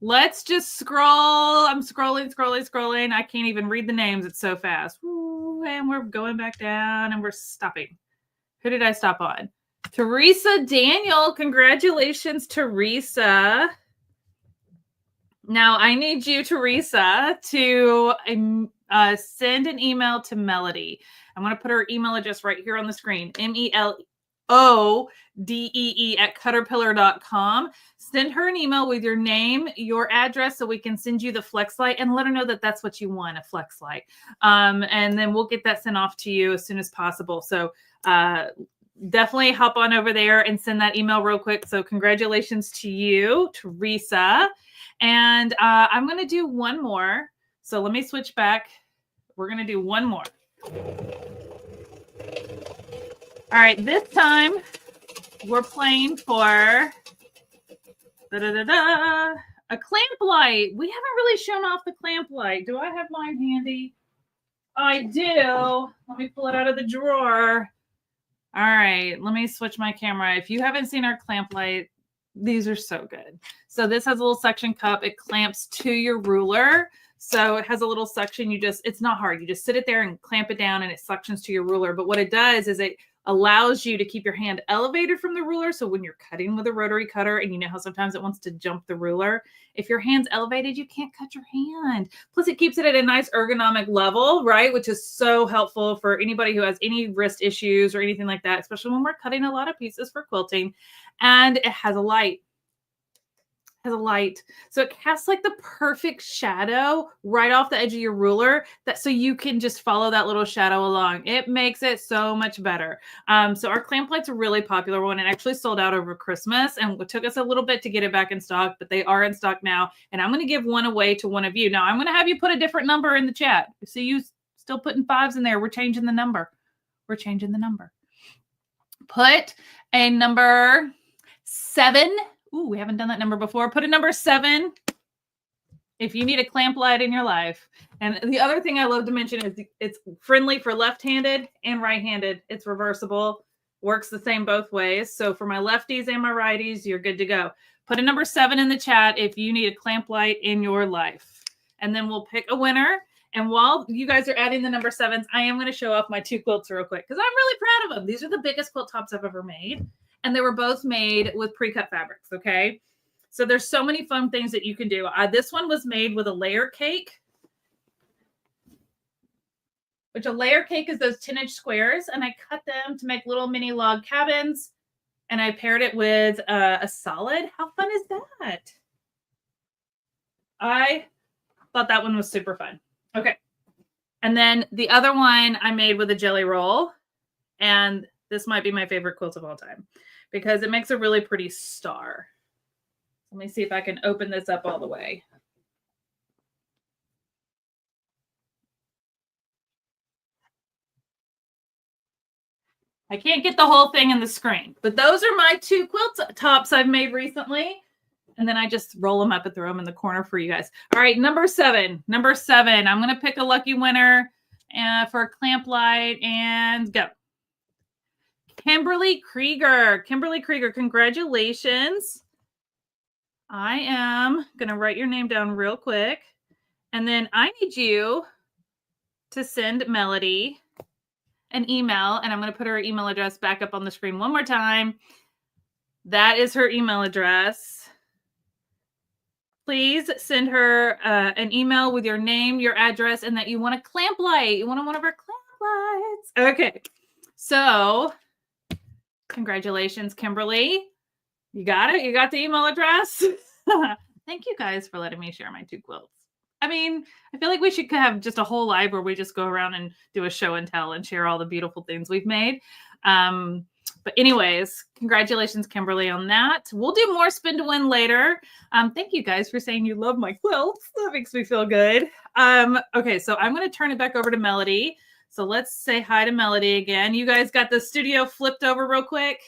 Let's just scroll. I'm scrolling. I can't even read the names. It's so fast. Ooh, and we're going back down and we're stopping. Who did I stop on? Teresa Daniel. Congratulations, Teresa. Now I need you, Teresa, to send an email to Melody. I'm going to put her email address right here on the screen. MELODEE@cutterpillar.com. Send her an email with your name, your address, so we can send you the flex light and let her know that that's what you want, a flex light. And then we'll get that sent off to you as soon as possible. So definitely hop on over there and send that email real quick. So congratulations to you, Teresa. And I'm going to do one more. So let me switch back. We're going to do one more. All right, this time we're playing for a clamp light. We haven't really shown off the clamp light. Do I have mine handy? I do. Let me pull it out of the drawer. All right, let me switch my camera. If you haven't seen our clamp light, these are so good. So this has a little suction cup. It clamps to your ruler. So it has a little suction. It's not hard. You just sit it there and clamp it down and it suctions to your ruler. But what it does is it allows you to keep your hand elevated from the ruler. So when you're cutting with a rotary cutter, and you know how sometimes it wants to jump the ruler, if your hand's elevated, you can't cut your hand. Plus it keeps it at a nice ergonomic level, right? Which is so helpful for anybody who has any wrist issues or anything like that, especially when we're cutting a lot of pieces for quilting. And it has a light. So it casts like the perfect shadow right off the edge of your ruler, that so you can just follow that little shadow along. It makes it so much better. So our clamp light's a really popular one. It actually sold out over Christmas, and it took us a little bit to get it back in stock, but they are in stock now. And I'm going to give one away to one of you. Now I'm going to have you put a different number in the chat. See you still putting 5s in there. We're changing the number. Put a number 7. Ooh, we haven't done that number before. Put a number 7 if you need a clamp light in your life. And the other thing I love to mention is it's friendly for left-handed and right-handed. It's reversible, works the same both ways. So for my lefties and my righties, you're good to go. Put a number 7 in the chat if you need a clamp light in your life. And then we'll pick a winner. And while you guys are adding the number 7s, I am going to show off my 2 quilts real quick because I'm really proud of them. These are the biggest quilt tops I've ever made. And they were both made with pre-cut fabrics, okay? So there's so many fun things that you can do. This one was made with a layer cake, which a layer cake is those 10-inch squares, and I cut them to make little mini log cabins, and I paired it with a solid. How fun is that? I thought that one was super fun. Okay. And then the other one I made with a jelly roll, and this might be my favorite quilt of all time because it makes a really pretty star. Let me see if I can open this up all the way. I can't get the whole thing in the screen, but those are my 2 quilt tops I've made recently. And then I just roll them up and throw them in the corner for you guys. All right, number 7. I'm going to pick a lucky winner for a clamp light and go. Kimberly Krieger, congratulations. I am going to write your name down real quick. And then I need you to send Melody an email. And I'm going to put her email address back up on the screen one more time. That is her email address. Please send her an email with your name, your address, and that you want a clamp light. You want one of our clamp lights. Okay. So congratulations, Kimberly. You got it? You got the email address? Thank you guys for letting me share my 2 quilts. I mean, I feel like we should have just a whole live where we just go around and do a show and tell and share all the beautiful things we've made. But anyways, congratulations, Kimberly, on that. We'll do more spin to win later. Thank you guys for saying you love my quilts. That makes me feel good. Okay, so I'm going to turn it back over to Melody. So let's say hi to Melody again. You guys got the studio flipped over real quick.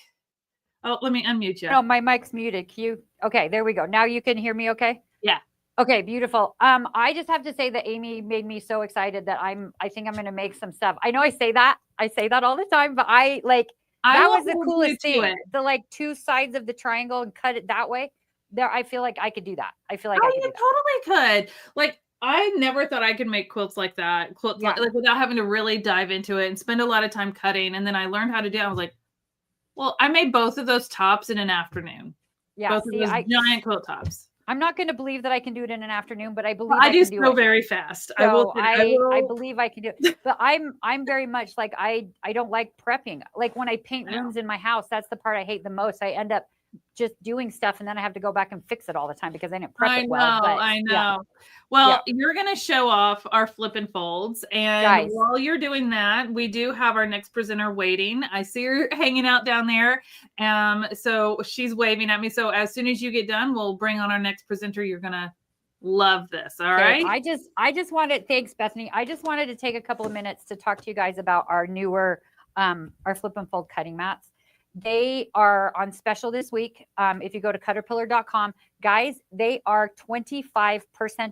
Oh, let me unmute you. No, my mic's muted. Okay, there we go. Now you can hear me okay? Yeah. Okay, beautiful. I just have to say that Amy made me so excited that I think I'm going to make some stuff. I know I say that all the time, but that was the coolest thing. The like 2 sides of the triangle and cut it that way. There, I feel like I could do that. I feel like I could do that. Totally could. Like, I never thought I could make quilts like that. Like without having to really dive into it and spend a lot of time cutting. And then I learned how to do it. I was like, well, I made both of those tops in an afternoon. Yeah, both of those giant quilt tops. I'm not going to believe that I can do it in an afternoon, but I believe I do so very fast. So I believe I can do it. But I'm very much like I don't like prepping. Like when I paint rooms in my house, that's the part I hate the most. I end up just doing stuff and then I have to go back and fix it all the time because I didn't prep it well. I know. Yeah. Well, you're going to show off our flip and folds. And while you're doing that, we do have our next presenter waiting. I see her hanging out down there. So she's waving at me. So as soon as you get done, we'll bring on our next presenter. You're going to love this. All right. I just wanted, thanks, Bethany. I just wanted to take a couple of minutes to talk to you guys about our newer, our flip and fold cutting mats. They are on special this week. If you go to Caterpillar.com, guys, they are 25%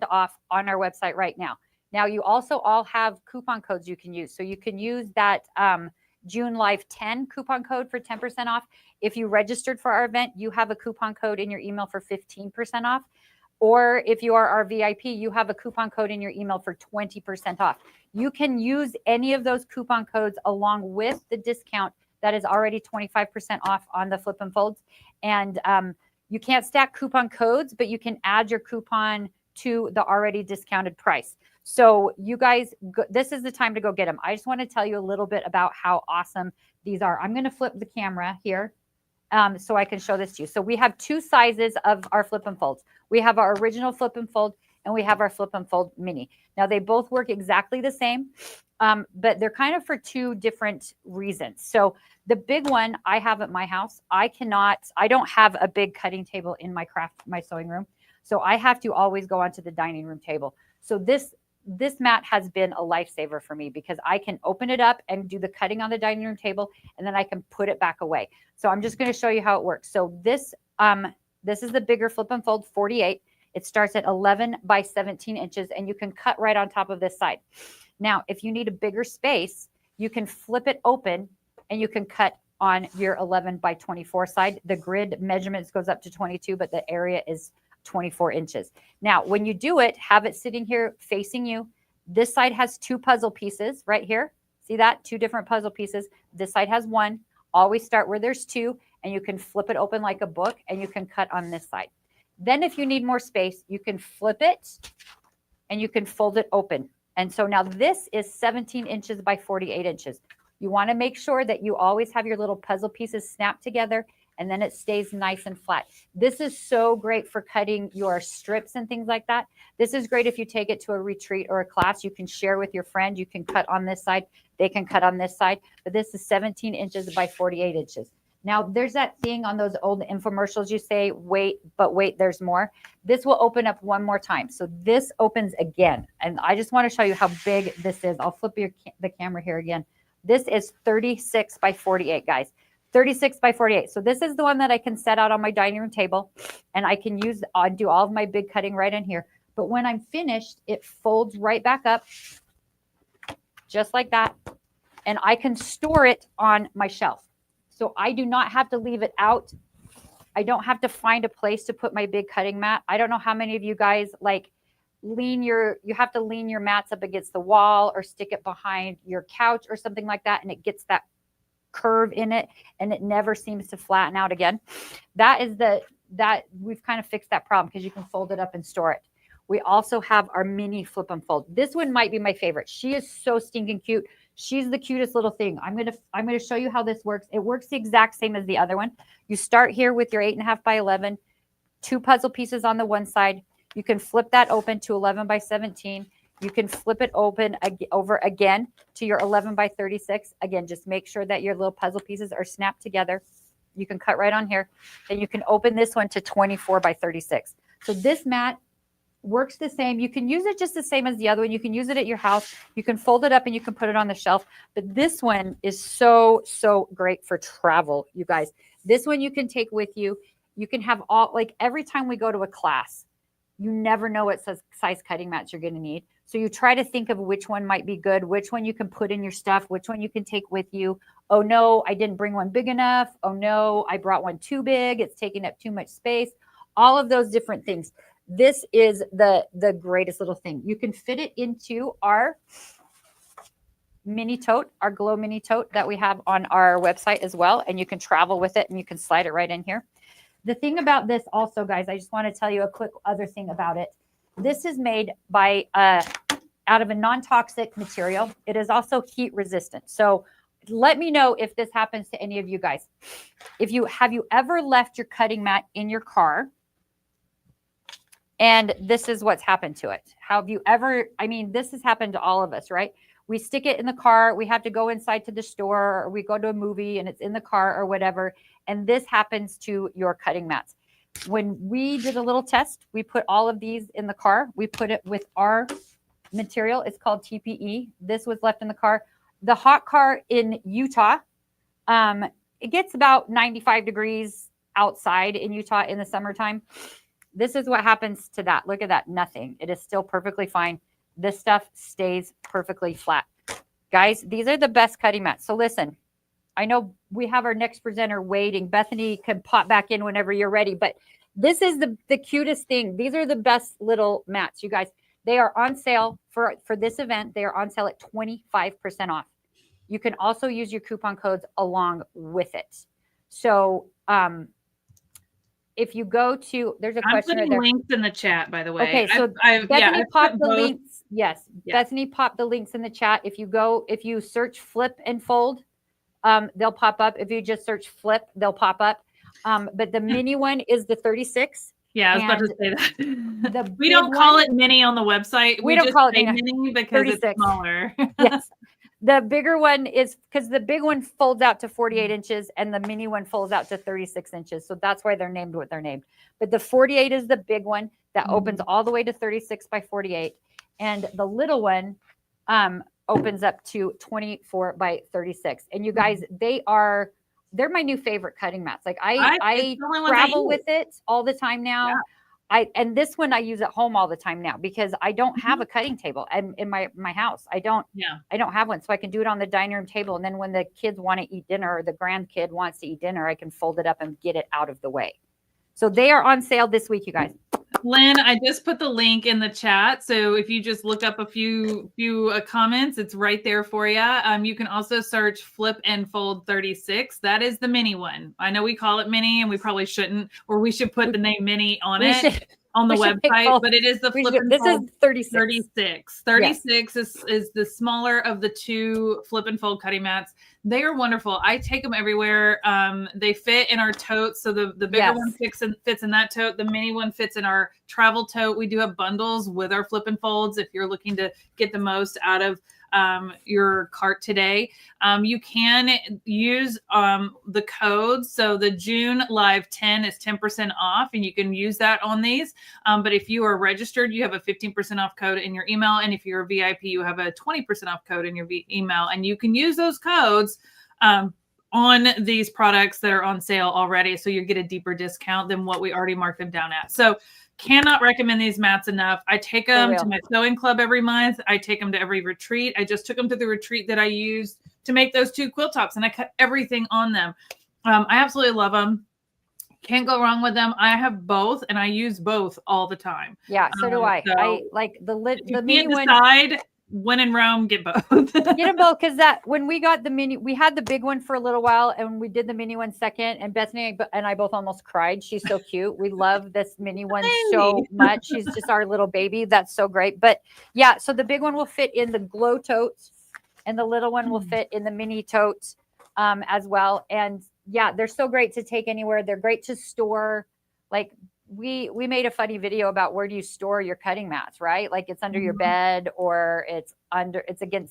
off on our website right now. Now, you also all have coupon codes you can use. So you can use that June Live 10 coupon code for 10% off. If you registered for our event, you have a coupon code in your email for 15% off. Or if you are our VIP, you have a coupon code in your email for 20% off. You can use any of those coupon codes along with the discount that is already 25% off on the flip and folds. And you can't stack coupon codes, but you can add your coupon to the already discounted price. So you guys, this is the time to go get them. I just want to tell you a little bit about how awesome these are. I'm going to flip the camera here so I can show this to you. So we have two sizes of our flip and folds. We have our original flip and fold, and we have our flip and fold mini. Now they both work exactly the same, but they're kind of for two different reasons. So the big one I have at my house, I don't have a big cutting table in my sewing room. So I have to always go onto the dining room table. So this mat has been a lifesaver for me because I can open it up and do the cutting on the dining room table, and then I can put it back away. So I'm just going to show you how it works. So this is the bigger flip and fold 48. It starts at 11 by 17 inches, and you can cut right on top of this side. Now, if you need a bigger space, you can flip it open and you can cut on your 11 by 24 side. The grid measurements goes up to 22, but the area is 24 inches. Now, when you do it, have it sitting here facing you. This side has two puzzle pieces right here. See that? Two different puzzle pieces. This side has one. Always start where there's two, and you can flip it open like a book, and you can cut on this side. Then if you need more space, you can flip it and you can fold it open. And so now this is 17 inches by 48 inches. You want to make sure that you always have your little puzzle pieces snapped together, and then it stays nice and flat. This is so great for cutting your strips and things like that. This is great if you take it to a retreat or a class. You can share with your friend. You can cut on this side. They can cut on this side. But this is 17 inches by 48 inches. Now, there's that thing on those old infomercials, you say, wait, but wait, there's more. This will open up one more time. So this opens again. And I just want to show you how big this is. I'll flip the camera here again. This is 36 by 48, guys. 36 by 48. So this is the one that I can set out on my dining room table, and I can do all of my big cutting right in here. But when I'm finished, it folds right back up just like that. And I can store it on my shelf. So I do not have to leave it out. I don't have to find a place to put my big cutting mat. I don't know how many of you guys like you have to lean your mats up against the wall or stick it behind your couch or something like that. And it gets that curve in it and it never seems to flatten out again. That we've kind of fixed that problem because you can fold it up and store it. We also have our mini flip and fold. This one might be my favorite. She is so stinking cute. She's the cutest little thing. I'm gonna show you how this works. It works the exact same as the other one. You start here with your 8.5 by 11, two puzzle pieces on the one side. You can flip that open to 11 by 17. You can flip it open over again to your 11 by 36. Again, just make sure that your little puzzle pieces are snapped together. You can cut right on here. Then you can open this one to 24 by 36. So this mat works the same. You can use it just the same as the other one. You can use it at your house. You can fold it up and you can put it on the shelf. But this one is so, so great for travel, you guys. This one you can take with you. You can have every time we go to a class, you never know what size cutting mats you're going to need. So you try to think of which one might be good, which one you can put in your stuff, which one you can take with you. Oh no, I didn't bring one big enough. Oh no, I brought one too big. It's taking up too much space. All of those different things. This is the greatest little thing. You can fit it into our mini tote, our Glow mini tote that we have on our website as well. And you can travel with it and you can slide it right in here. The thing about this also, guys, I just want to tell you a quick other thing about it. This is made by out of a non-toxic material. It is also heat resistant. So let me know if this happens to any of you guys. Have you ever left your cutting mat in your car? And this is what's happened to it. Have you ever, this has happened to all of us, right? We stick it in the car. We have to go inside to the store, or we go to a movie and it's in the car or whatever. And this happens to your cutting mats. When we did a little test, we put all of these in the car. We put it with our material. It's called TPE. This was left in the car. The hot car in Utah, it gets about 95 degrees outside in Utah in the summertime. This is what happens to that. Look at that. Nothing. It is still perfectly fine. This stuff stays perfectly flat. Guys, these are the best cutting mats. So listen, I know we have our next presenter waiting. Bethany can pop back in whenever you're ready, but this is the cutest thing. These are the best little mats, you guys. They are on sale for this event. They are on sale at 25% off. You can also use your coupon codes along with it. So if you go to, there's a question right there. Links in the chat, by the way. Okay, so Bethany popped the links. Yes, Bethany popped the links in the chat. If you search flip and fold, they'll pop up. If you just search flip, they'll pop up. But the mini one is the 36. Yeah, I was about to say that. We don't call it mini on the website. We just call it mini because 36. It's smaller. Yes. The bigger one is because the big one folds out to 48 inches and the mini one folds out to 36 inches. So that's why they're named what they're named. But the 48 is the big one that opens all the way to 36 by 48. And the little one opens up to 24 by 36. And you guys, they're my new favorite cutting mats. Like I travel with it all the time now. Yeah. And this one I use at home all the time now because I don't have a cutting table and in my house. I don't have one. So I can do it on the dining room table. And then when the kids want to eat dinner or the grandkid wants to eat dinner, I can fold it up and get it out of the way. So they are on sale this week, you guys. Lynn, I just put the link in the chat. So if you just look up a few comments, it's right there for you. You can also search Flip and Fold 36. That is the mini one. I know we call it mini and we probably shouldn't, or we should put the name mini on it. On the website, but it is the Flip and Fold. This is 36. 36. 36 is the smaller of the two Flip and Fold cutting mats. They are wonderful. I take them everywhere. They fit in our totes. So the bigger one fits in that tote. The mini one fits in our travel tote. We do have bundles with our Flip and Folds if you're looking to get the most out of your cart today. You can use the codes. So the June Live 10 is 10% off and you can use that on these. But if you are registered, you have a 15% off code in your email. And if you're a VIP, you have a 20% off code in your email. And you can use those codes on these products that are on sale already. So you get a deeper discount than what we already marked them down at. So cannot recommend these mats enough. I take them to my sewing club every month. I take them to every retreat. I just took them to the retreat that I used to make those two quilt tops and I cut everything on them. I absolutely love them. Can't go wrong with them. I have both and I use both all the time. Yeah, so do I. So I like the mini one. Decide when in Rome, get both. Get them both because when we got the mini, we had the big one for a little while and we did the mini one second. And Bethany and I both almost cried. She's so cute. We love this mini one so much. She's just our little baby. That's so great. But yeah, so the big one will fit in the glow totes and the little one will fit in the mini totes as well. And yeah, they're so great to take anywhere. They're great to store. Like we made a funny video about where do you store your cutting mats, right? Like it's under your bed or it's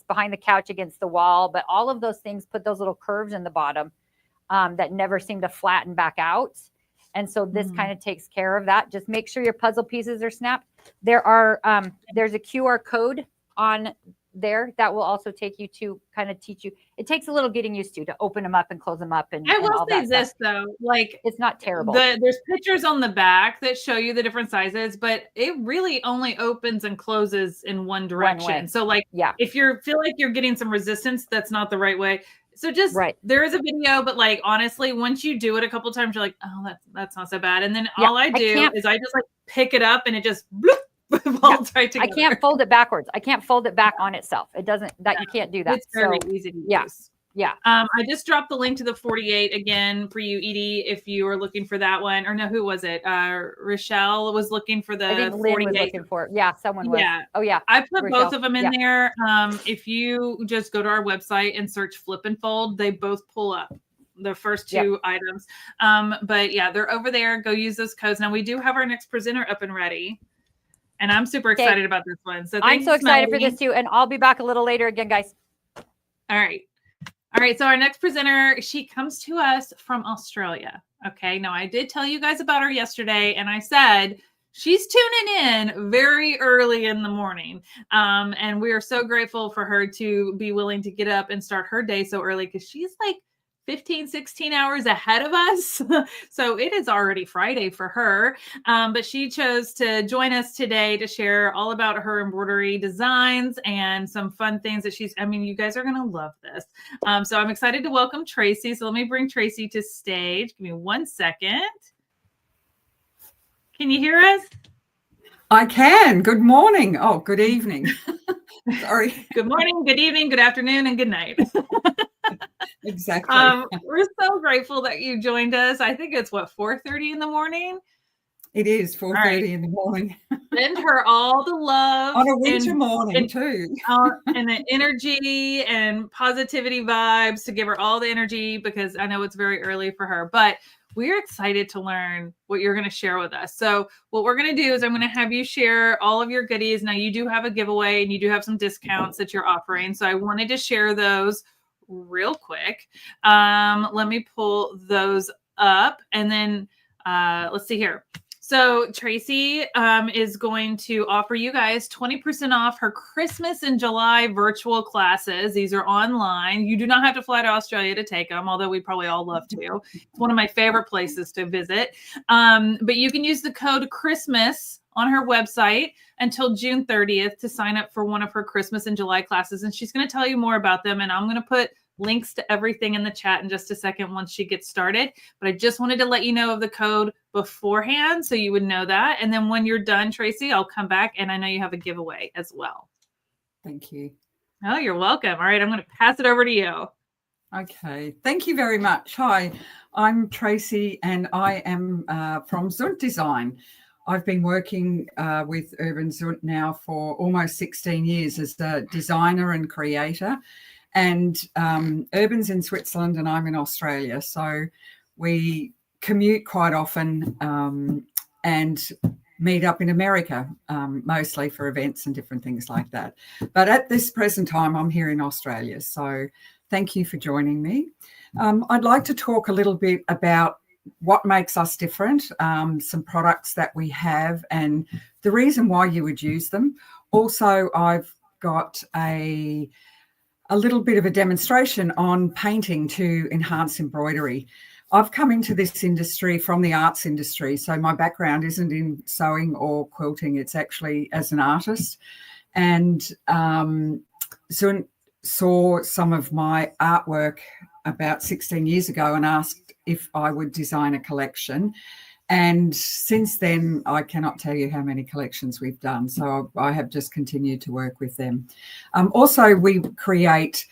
behind the couch against the wall. But all of those things put those little curves in the bottom that never seem to flatten back out. And so this kind of takes care of that. Just make sure your puzzle pieces are snapped. There's a QR code on there that will also take you to kind of teach you. It takes a little getting used to open them up and close them up. And I will all say that this stuff. though, like it's not terrible. There's pictures on the back that show you the different sizes, but it really only opens and closes in one direction. So like, if you feel like you're getting some resistance, that's not the right way. So just there is a video, but like honestly, once you do it a couple of times, you're like, oh, that's not so bad. And then all I do is I just like pick it up and it just bloop, right together. I can't fold it backwards. I can't fold it back on itself. It doesn't. You can't do that. It's very easy to use. Yeah. I just dropped the link to the 48 again for you, Edie, if you were looking for that one. Or no, who was it? Rochelle was looking for the I think Lynn 48. Was looking for it. Yeah, someone was. Yeah. Oh, yeah. I put Rochelle. Both of them in there. If you just go to our website and search Flip and Fold, they both pull up. The first two items. But yeah, they're over there. Go use those codes. Now we do have our next presenter up and ready. And I'm super excited about this one. So I'm so excited for this too. And I'll be back a little later again, guys. All right. So our next presenter, she comes to us from Australia. Okay. Now I did tell you guys about her yesterday and I said, she's tuning in very early in the morning. And we are so grateful for her to be willing to get up and start her day so early because she's like 15, 16 hours ahead of us. So it is already Friday for her. But she chose to join us today to share all about her embroidery designs and some fun things that you guys are going to love this. So I'm excited to welcome Tracy. So let me bring Tracy to stage. Give me 1 second. Can you hear us? I can. Good morning. Oh, good evening. Sorry. Good morning, good evening, good afternoon, and good night. Exactly. We're so grateful that you joined us. I think it's 4:30 in the morning. It is 4:30 in the morning. Send her all the love On a winter morning too. And the energy and positivity vibes to give her all the energy, because I know it's very early for her, but we're excited to learn what you're going to share with us. So what we're going to do is I'm going to have you share all of your goodies. Now you do have a giveaway and you do have some discounts that you're offering. So I wanted to share those real quick. Let me pull those up, and then let's see here. So Tracy is going to offer you guys 20% off her Christmas in July virtual classes. These are online. You do not have to fly to Australia to take them, although we'd probably all love to. It's one of my favorite places to visit. But you can use the code Christmas on her website until June 30th to sign up for one of her Christmas in July classes. And she's going to tell you more about them. And I'm going to put links to everything in the chat in just a second once she gets started. But I just wanted to let you know of the code beforehand so you would know that. And then when you're done, Tracy, I'll come back, and I know you have a giveaway as well. Thank you. Oh, you're welcome. All right, I'm going to pass it over to you. Okay. Thank you very much. Hi, I'm Tracy, and I am from Zunt Design. I've been working with Urban Zunt now for almost 16 years as a designer and creator. And Urban's in Switzerland and I'm in Australia. So we commute quite often and meet up in America, mostly for events and different things like that. But at this present time, I'm here in Australia. So thank you for joining me. I'd like to talk a little bit about what makes us different, some products that we have and the reason why you would use them. Also, I've got a little bit of a demonstration on painting to enhance embroidery. I've come into this industry from the arts industry, so my background isn't in sewing or quilting, it's actually as an artist. And Zunt saw some of my artwork about 16 years ago and asked if I would design a collection. And since then, I cannot tell you how many collections we've done. So I have just continued to work with them. Also, we create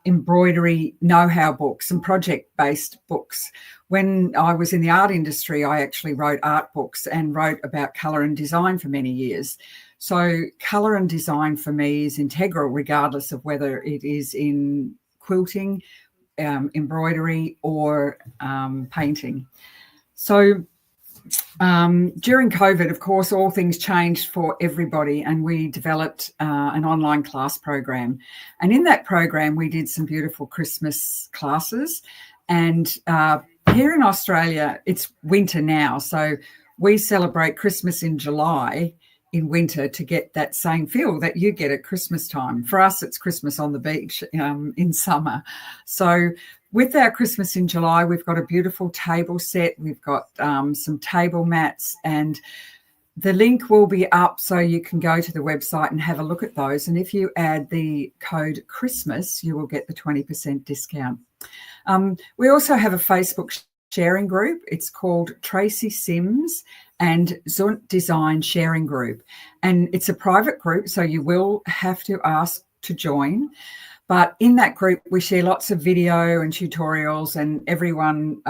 embroidery know-how books and project-based books. When I was in the art industry, I actually wrote art books and wrote about colour and design for many years. So colour and design for me is integral, regardless of whether it is in quilting, embroidery, or painting. So during COVID, of course, all things changed for everybody, and we developed an online class program. And in that program, we did some beautiful Christmas classes. And here in Australia, it's winter now. So we celebrate Christmas in July in winter to get that same feel that you get at Christmas time. For us, it's Christmas on the beach in summer. So with our Christmas in July, we've got a beautiful table set. We've got some table mats, and the link will be up so you can go to the website and have a look at those. And if you add the code Christmas, you will get the 20% discount. We also have a Facebook sharing group. It's called Tracy Sims and Zunt Design Sharing Group. And it's a private group, so you will have to ask to join. But in that group, we share lots of video and tutorials, and everyone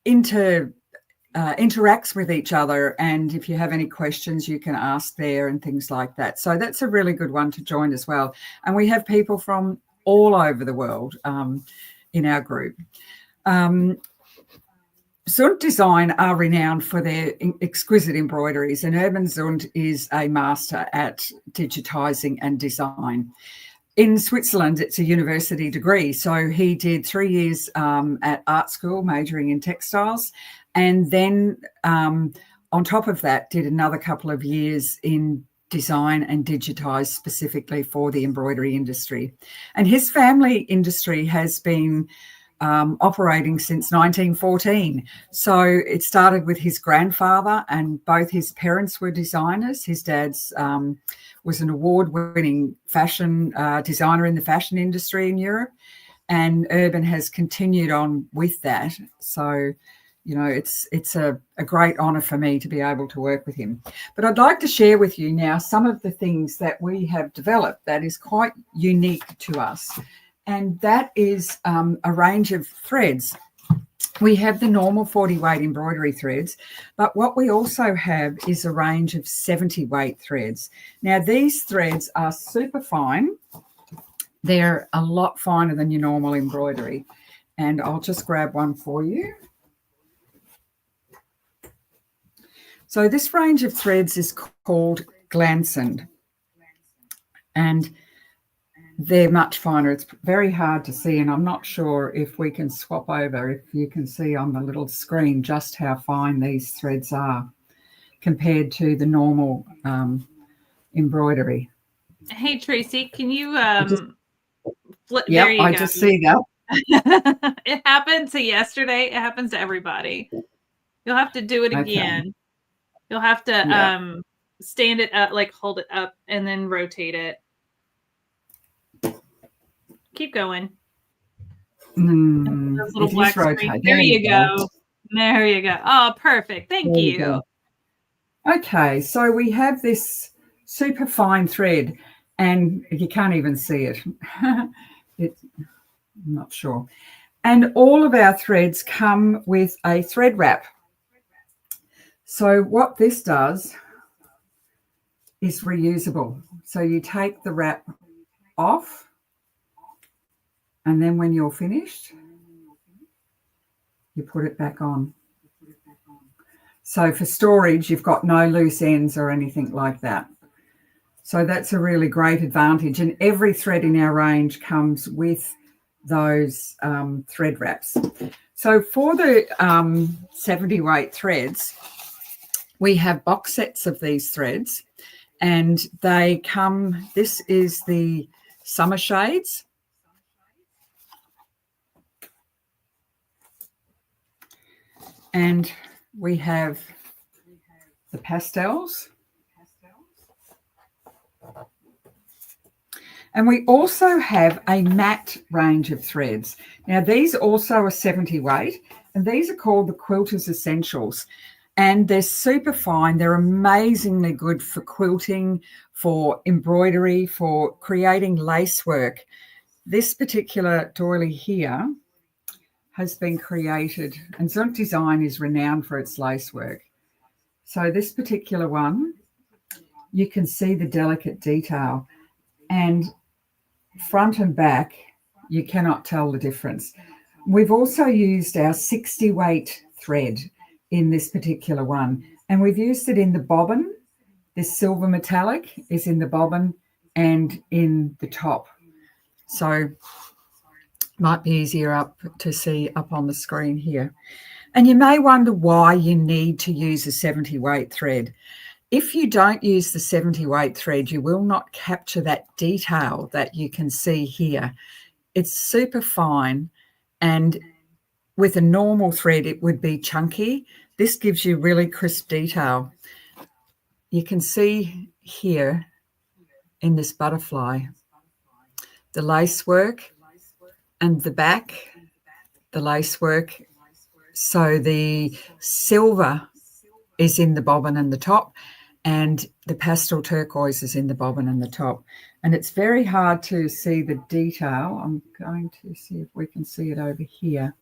interacts with each other. And if you have any questions, you can ask there and things like that. So that's a really good one to join as well. And we have people from all over the world in our group. Zunt Design are renowned for their exquisite embroideries, and Urban Zunt is a master at digitising and design. In Switzerland, it's a university degree. So he did 3 years at art school, majoring in textiles, and then on top of that, did another couple of years in design and digitised specifically for the embroidery industry. And his family industry has been operating since 1914. So it started with his grandfather, and both his parents were designers. His dad's was an award-winning fashion designer in the fashion industry in Europe, and Urban has continued on with that. So you know, it's a great honor for me to be able to work with him. But I'd like to share with you now some of the things that we have developed that is quite unique to us. And that is a range of threads. We have the normal 40 weight embroidery threads, but what we also have is a range of 70 weight threads. Now, these threads are super fine. They're a lot finer than your normal embroidery. And I'll just grab one for you. So this range of threads is called Glansand, and they're much finer. It's very hard to see, and I'm not sure if we can swap over, if you can see on the little screen just how fine these threads are compared to the normal embroidery. Hey, Tracy, can you flip? Yeah, there you I go. just see that. It happened to yesterday. It happens to everybody. You'll have to do it again. Okay. You'll have to stand it up, like hold it up and then rotate it. Keep going. Those little black screen. There you go. There you go. Oh, perfect. Thank you. Okay, so we have this super fine thread, and you can't even see it. I'm not sure. And all of our threads come with a thread wrap. So what this does is reusable. So you take the wrap off, and then when you're finished, you put it back on. So for storage, you've got no loose ends or anything like that. So that's a really great advantage. And every thread in our range comes with those thread wraps. So for the 70 weight threads, we have box sets of these threads, and they come, this is the summer shades. And we have the pastels. And we also have a matte range of threads. Now, these also are 70 weight, and these are called the Quilters Essentials. And they're super fine. They're amazingly good for quilting, for embroidery, for creating lace work. This particular doily here has been created, and Zunt Design is renowned for its lace work. So this particular one, you can see the delicate detail, and front and back, you cannot tell the difference. We've also used our 60 weight thread in this particular one, and we've used it in the bobbin. This silver metallic is in the bobbin and in the top. So might be easier up to see up on the screen here. And you may wonder why you need to use a 70 weight thread. If you don't use the 70 weight thread, you will not capture that detail that you can see here. It's super fine, and with a normal thread, it would be chunky. This gives you really crisp detail. You can see here in this butterfly, the lace work, and the back, the lace work. So the silver is in the bobbin and the top, and the pastel turquoise is in the bobbin and the top. And it's very hard to see the detail. I'm going to see if we can see it over here.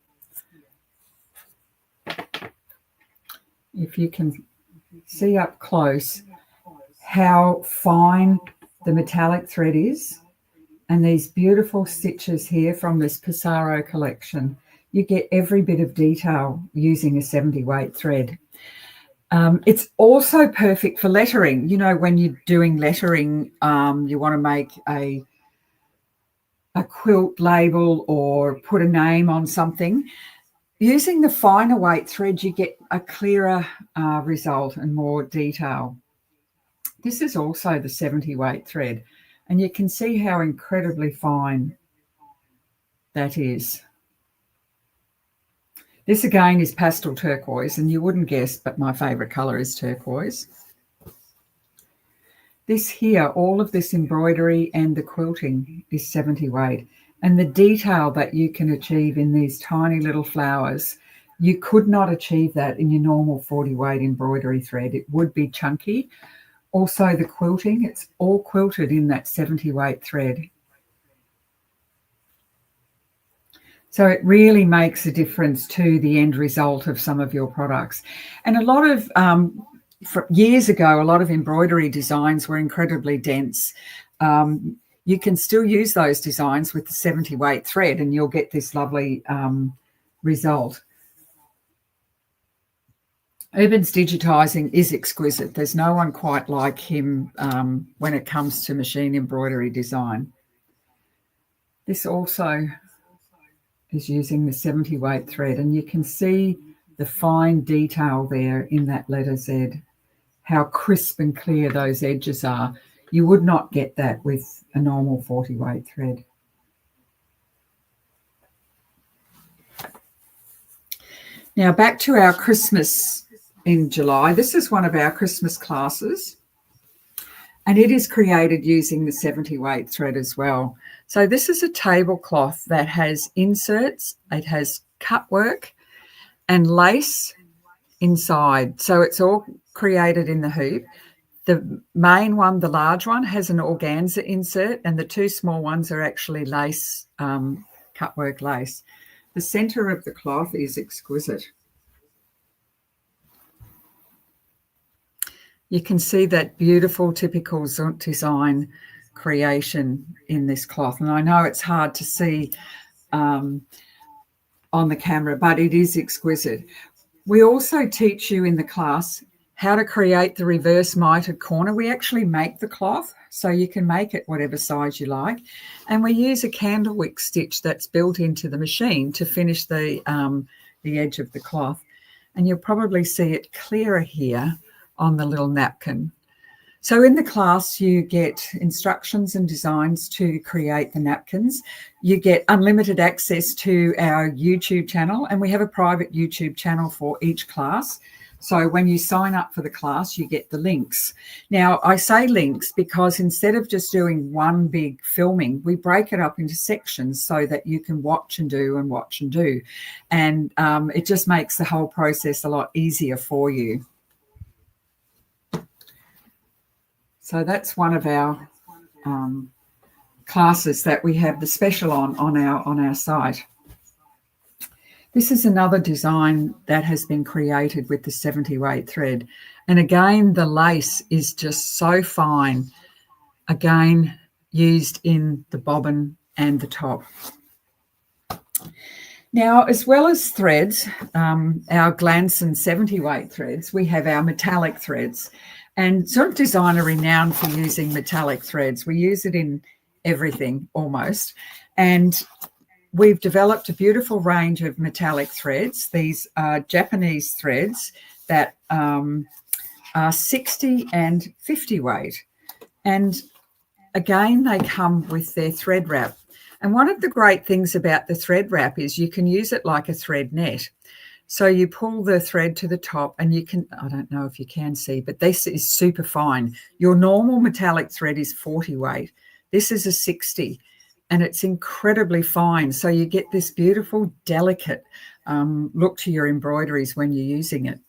If you can see up close how fine the metallic thread is, and these beautiful stitches here from this Pissarro collection. You get every bit of detail using a 70 weight thread. It's also perfect for lettering. You know, when you're doing lettering, you want to make a quilt label or put a name on something. Using the finer weight thread, you get a clearer result and more detail. This is also the 70 weight thread, and you can see how incredibly fine that is. This again is pastel turquoise, and you wouldn't guess, but my favorite color is turquoise. This here, all of this embroidery and the quilting is 70 weight, and the detail that you can achieve in these tiny little flowers You could not achieve that in your normal 40 weight embroidery thread. It would be chunky. Also the quilting, it's all quilted in that 70 weight thread. So it really makes a difference to the end result of some of your products. And a lot of, years ago, a lot of embroidery designs were incredibly dense. You can still use those designs with the 70 weight thread and you'll get this lovely result. Urban's digitising is exquisite. There's no one quite like him when it comes to machine embroidery design. This also is using the 70 weight thread, and you can see the fine detail there in that letter Z, how crisp and clear those edges are. You would not get that with a normal 40 weight thread. Now back to our Christmas in July. This is one of our Christmas classes, and it is created using the 70 weight thread as well. So this is a tablecloth that has inserts, it has cut work and lace inside. So it's all created in the hoop. The main one, the large one, has an organza insert, and the two small ones are actually lace, cut work lace. The centre of the cloth is exquisite. You can see that beautiful typical Zunt design creation in this cloth. And I know it's hard to see on the camera, but it is exquisite. We also teach you in the class how to create the reverse mitered corner. We actually make the cloth, so you can make it whatever size you like. And we use a candlewick stitch that's built into the machine to finish the edge of the cloth. And you'll probably see it clearer here on the little napkin. So in the class, you get instructions and designs to create the napkins. You get unlimited access to our YouTube channel, and we have a private YouTube channel for each class. So when you sign up for the class, you get the links. Now, I say links because instead of just doing one big filming, we break it up into sections so that you can watch and do and watch and do. And it just makes the whole process a lot easier for you. So that's one of our classes that we have the special on our site. This is another design that has been created with the 70 weight thread. And again, the lace is just so fine. Again, used in the bobbin and the top. Now, as well as threads, our Glanson 70 weight threads, we have our metallic threads. And Zunt Design are renowned for using metallic threads. We use it in everything almost. And we've developed a beautiful range of metallic threads. These are Japanese threads that are 60 and 50 weight. And again, they come with their thread wrap. And one of the great things about the thread wrap is you can use it like a thread net. So you pull the thread to the top and you can, I don't know if you can see, but this is super fine. Your normal metallic thread is 40 weight. This is a 60 and it's incredibly fine. So you get this beautiful, delicate look to your embroideries when you're using it.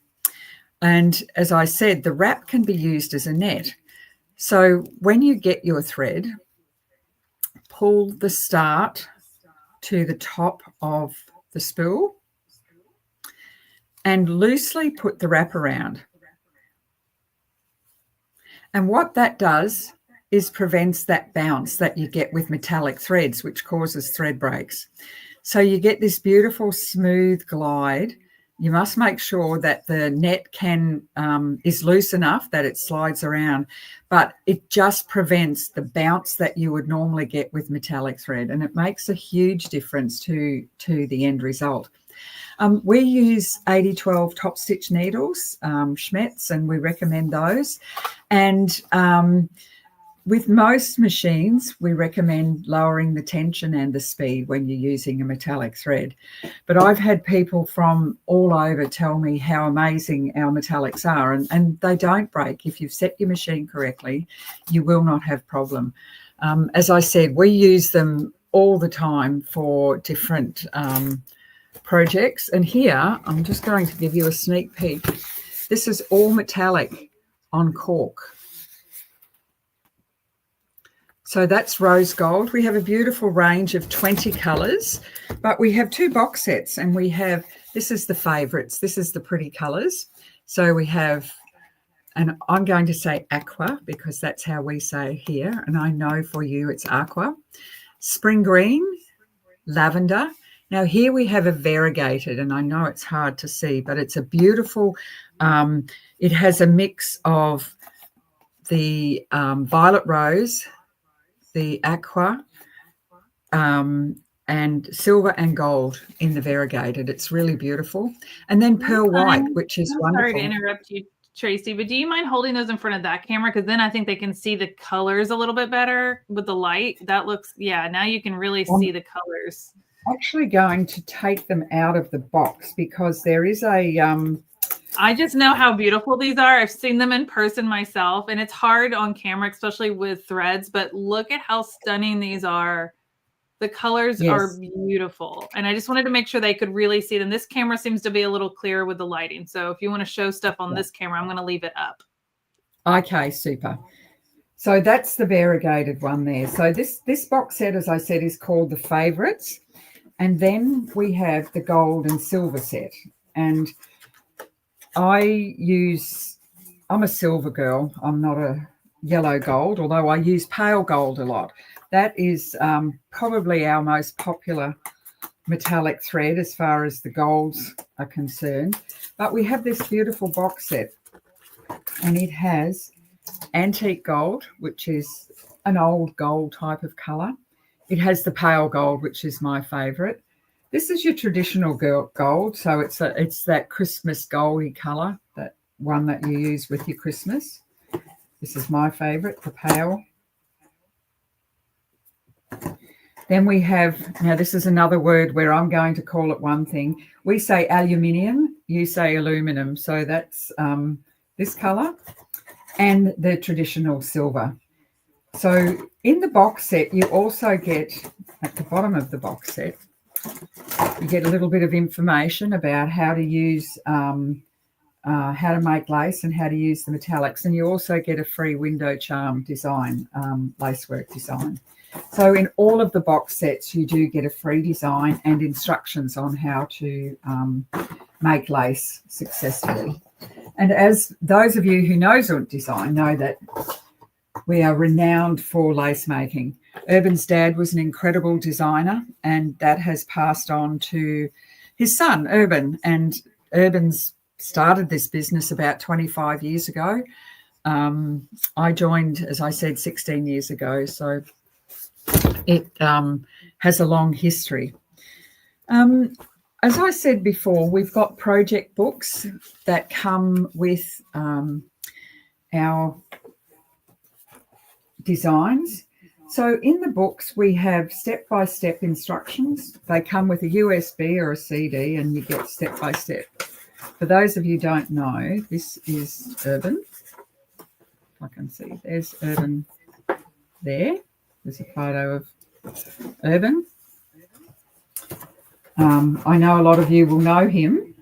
And as I said, the wrap can be used as a net. So when you get your thread, pull the start to the top of the spool and loosely put the wrap around. And what that does is prevents that bounce that you get with metallic threads, which causes thread breaks. So you get this beautiful smooth glide. You must make sure that the net is loose enough that it slides around, but it just prevents the bounce that you would normally get with metallic thread, and it makes a huge difference to the end result. We use 8012 top stitch needles, Schmetz, and we recommend those. And with most machines, we recommend lowering the tension and the speed when you're using a metallic thread. But I've had people from all over tell me how amazing our metallics are, and they don't break. If you've set your machine correctly, you will not have problem. As I said, we use them all the time for different projects. And here, I'm just going to give you a sneak peek. This is all metallic on cork. So that's rose gold. We have a beautiful range of 20 colours, but we have 2 box sets, and we have, this is the favourites. This is the pretty colours. So we have, and I'm going to say aqua because that's how we say here, and I know for you it's aqua. Spring green, lavender. Now here we have a variegated, and I know it's hard to see, but it's a beautiful, it has a mix of the violet rose, the aqua, and silver and gold in the variegated. It's really beautiful. And then pearl white, which is wonderful. Sorry to interrupt you, Tracy, but do you mind holding those in front of that camera? Because then I think they can see the colors a little bit better with the light. That looks, yeah, now you can really see the colors. Actually going to take them out of the box because there is a I just know how beautiful these are. I've seen them in person myself, and it's hard on camera, especially with threads, but look at how stunning these are. The colors are beautiful. And I just wanted to make sure they could really see them. This camera seems to be a little clearer with the lighting. So if you want to show stuff on this camera, I'm going to leave it up. Okay, super. So that's the variegated one there. So this box set, as I said, is called the Favourites. And then we have the gold and silver set. And I'm a silver girl. I'm not a yellow gold, although I use pale gold a lot. That is probably our most popular metallic thread as far as the golds are concerned. But we have this beautiful box set, and it has antique gold, which is an old gold type of colour. It has the pale gold, which is my favourite. This is your traditional gold, so it's that Christmas goldy colour, that one that you use with your Christmas. This is my favourite, the pale. Then we have, now this is another word where I'm going to call it one thing. We say aluminium, you say aluminum. So that's this colour and the traditional silver. So in the box set, you also get, at the bottom of the box set, you get a little bit of information about how to use, how to make lace and how to use the metallics. And you also get a free window charm design, lacework design. So in all of the box sets, you do get a free design and instructions on how to make lace successfully. And as those of you who know Zunt Design know that we are renowned for lace making. Urban's dad was an incredible designer, and that has passed on to his son, Urban. And Urban's started this business about 25 years ago. I joined, as I said, 16 years ago. So it has a long history. As I said before, we've got project books that come with our designs. So in the books, we have step-by-step instructions. They come with a USB or a CD, and you get step-by-step. For those of you who don't know, this is Urban. I can see there's Urban there. There's a photo of Urban. I know a lot of you will know him.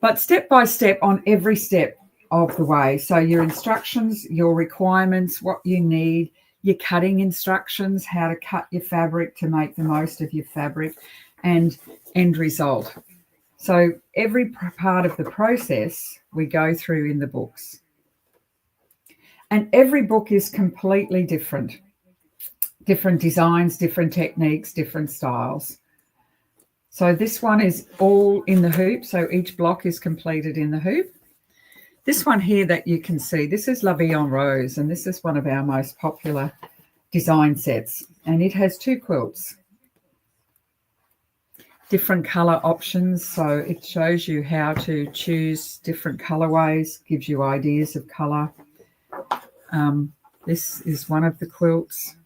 But step-by-step on every step of the way. So your instructions, your requirements, what you need, your cutting instructions, how to cut your fabric to make the most of your fabric, and end result. So every part of the process we go through in the books. And every book is completely different. Different designs, different techniques, different styles. So this one is all in the hoop. So each block is completed in the hoop. This one here that you can see, this is La Vie en Rose, and this is one of our most popular design sets. And it has 2 quilts, different colour options. So it shows you how to choose different colourways, gives you ideas of colour. This is one of the quilts.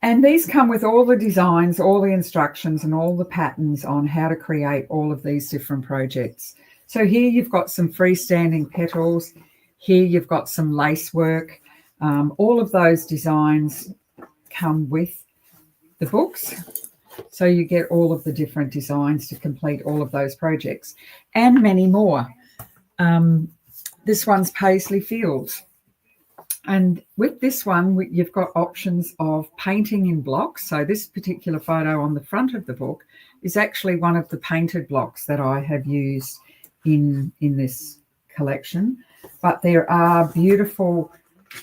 And these come with all the designs, all the instructions, and all the patterns on how to create all of these different projects. So here you've got some freestanding petals. Here you've got some lace work. All of those designs come with the books. So you get all of the different designs to complete all of those projects and many more. This one's Paisley Fields. And with this one, you've got options of painting in blocks. So this particular photo on the front of the book is actually one of the painted blocks that I have used in this collection. But there are beautiful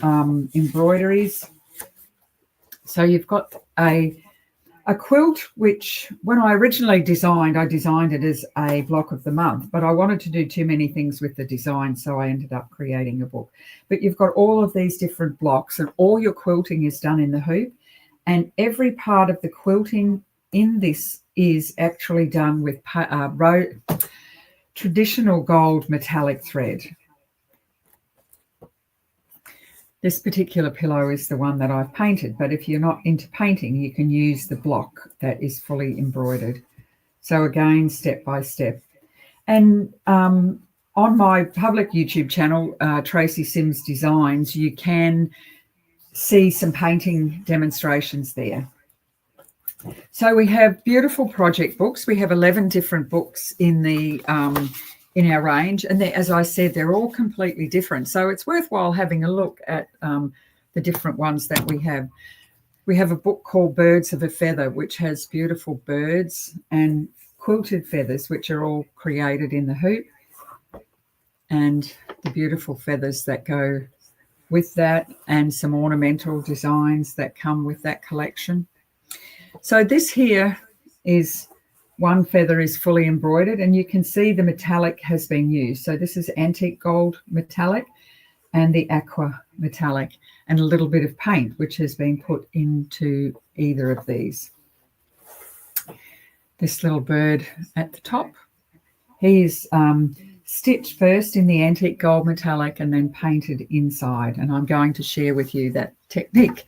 embroideries. So you've got a quilt, which when I originally designed, I designed it as a block of the month, but I wanted to do too many things with the design, so I ended up creating a book. But you've got all of these different blocks, and all your quilting is done in the hoop, and every part of the quilting in this is actually done with traditional gold metallic thread. This particular pillow is the one that I've painted, but if you're not into painting, you can use the block that is fully embroidered. So again, step by step. And on my public YouTube channel, Tracy Sims Designs, you can see some painting demonstrations there. So we have beautiful project books. We have 11 different books in the in our range, and as I said, they're all completely different, so it's worthwhile having a look at the different ones that we have. We have a book called Birds of a Feather, which has beautiful birds and quilted feathers, which are all created in the hoop, and the beautiful feathers that go with that, and some ornamental designs that come with that collection. So this here is one feather is fully embroidered, and you can see the metallic has been used. So this is antique gold metallic and the aqua metallic, and a little bit of paint which has been put into either of these. This little bird at the top, he's stitched first in the antique gold metallic and then painted inside, and I'm going to share with you that technique.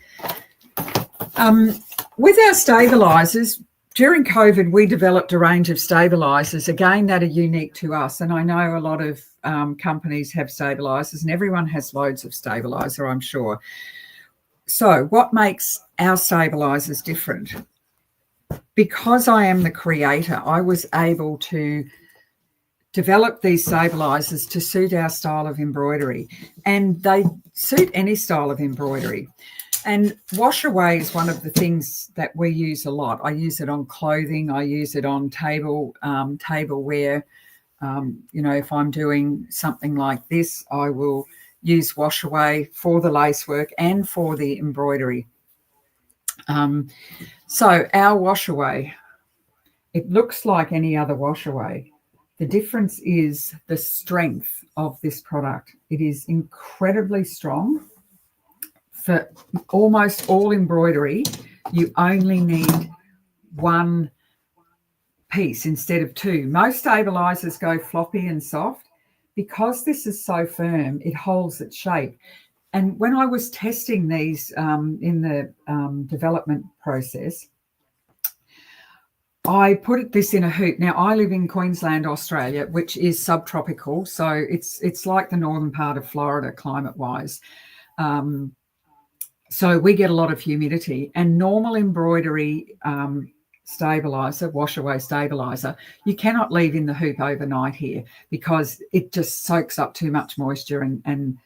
With our stabilizers, during COVID, we developed a range of stabilizers, again, that are unique to us. And I know a lot of companies have stabilizers, and everyone has loads of stabilizer, I'm sure. So what makes our stabilizers different? Because I am the creator, I was able to develop these stabilizers to suit our style of embroidery, and they suit any style of embroidery. And wash away is one of the things that we use a lot. I use it on clothing. I use it on tableware. You know, if I'm doing something like this, I will use wash away for the lace work and for the embroidery. So our wash away, it looks like any other wash away. The difference is the strength of this product. It is incredibly strong. For almost all embroidery, you only need one piece instead of two. Most stabilizers go floppy and soft. Because this is so firm, it holds its shape. And when I was testing these in the development process, I put this in a hoop. Now, I live in Queensland, Australia, which is subtropical. So it's like the northern part of Florida climate-wise. So we get a lot of humidity, and normal embroidery stabilizer, wash away stabilizer, you cannot leave in the hoop overnight here because it just soaks up too much moisture and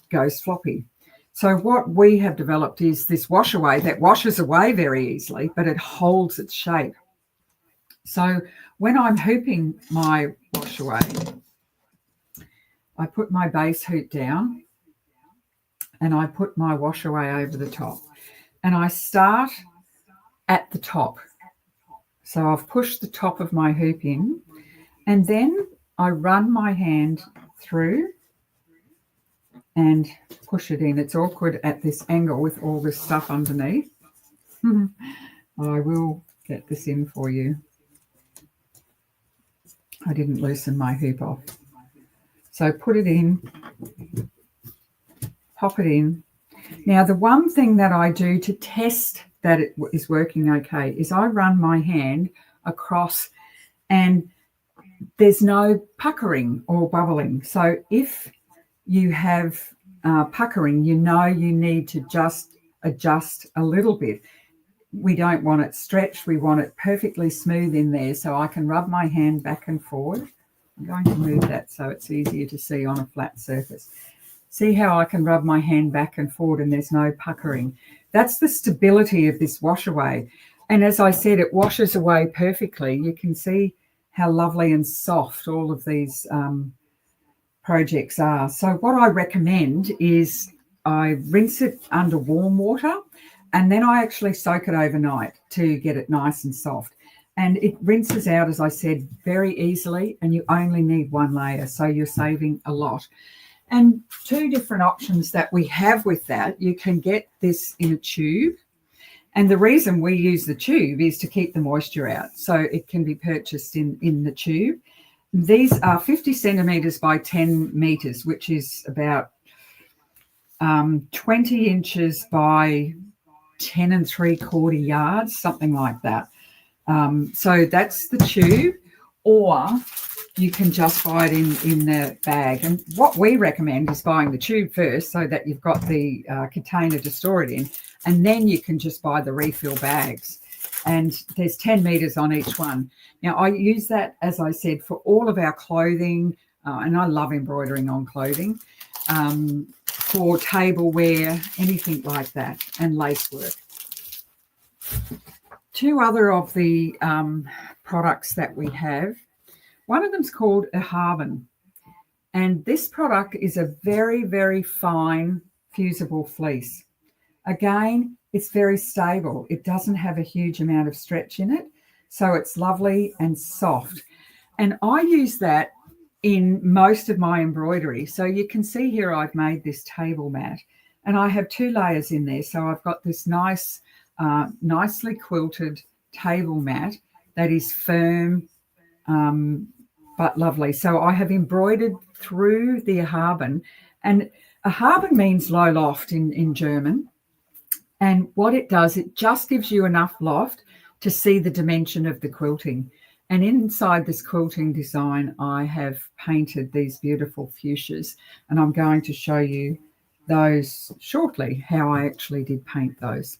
goes floppy. So what we have developed is this wash away that washes away very easily, but it holds its shape. So when I'm hooping my wash away, I put my base hoop down, and I put my wash away over the top, and I start at the top. So I've pushed the top of my hoop in, and then I run my hand through and push it in. It's awkward at this angle with all this stuff underneath. I will get this in for you. I didn't loosen my hoop off. So put it in. Pop it in. Now, the one thing that I do to test that it is working okay is I run my hand across, and there's no puckering or bubbling. So if you have puckering, you know you need to just adjust a little bit. we don't want it stretched. We want it perfectly smooth in there, so I can rub my hand back and forward. I'm going to move that so it's easier to see on a flat surface. See how I can rub my hand back and forward and there's no puckering. That's the stability of this wash away. And as I said, it washes away perfectly. You can see how lovely and soft all of these projects are. So what I recommend is I rinse it under warm water, and then I actually soak it overnight to get it nice and soft. And it rinses out, as I said, very easily, and you only need one layer, so you're saving a lot. And two different options that we have with that, you can get this in a tube. And the reason we use the tube is to keep the moisture out. So it can be purchased in the tube. These are 50 centimetres by 10 metres, which is about 20 inches by 10 3/4 yards, something like that. So that's the tube, or you can just buy it in the bag. And what we recommend is buying the tube first so that you've got the container to store it in, and then you can just buy the refill bags. And there's 10 metres on each one. Now, I use that, as I said, for all of our clothing, and I love embroidering on clothing, for tableware, anything like that, and lace work. Two other of the products that we have, one of them's called a Handmade, and this product is a very, very fine fusible fleece. Again, it's very stable. It doesn't have a huge amount of stretch in it, so it's lovely and soft. And I use that in most of my embroidery. So you can see here I've made this table mat, and I have 2 layers in there. So I've got this nice, nicely quilted table mat that is firm but lovely. So I have embroidered through the Haben, and a Haben means low loft in German. And what it does, it just gives you enough loft to see the dimension of the quilting. And inside this quilting design, I have painted these beautiful fuchsias, and I'm going to show you those shortly, how I actually did paint those.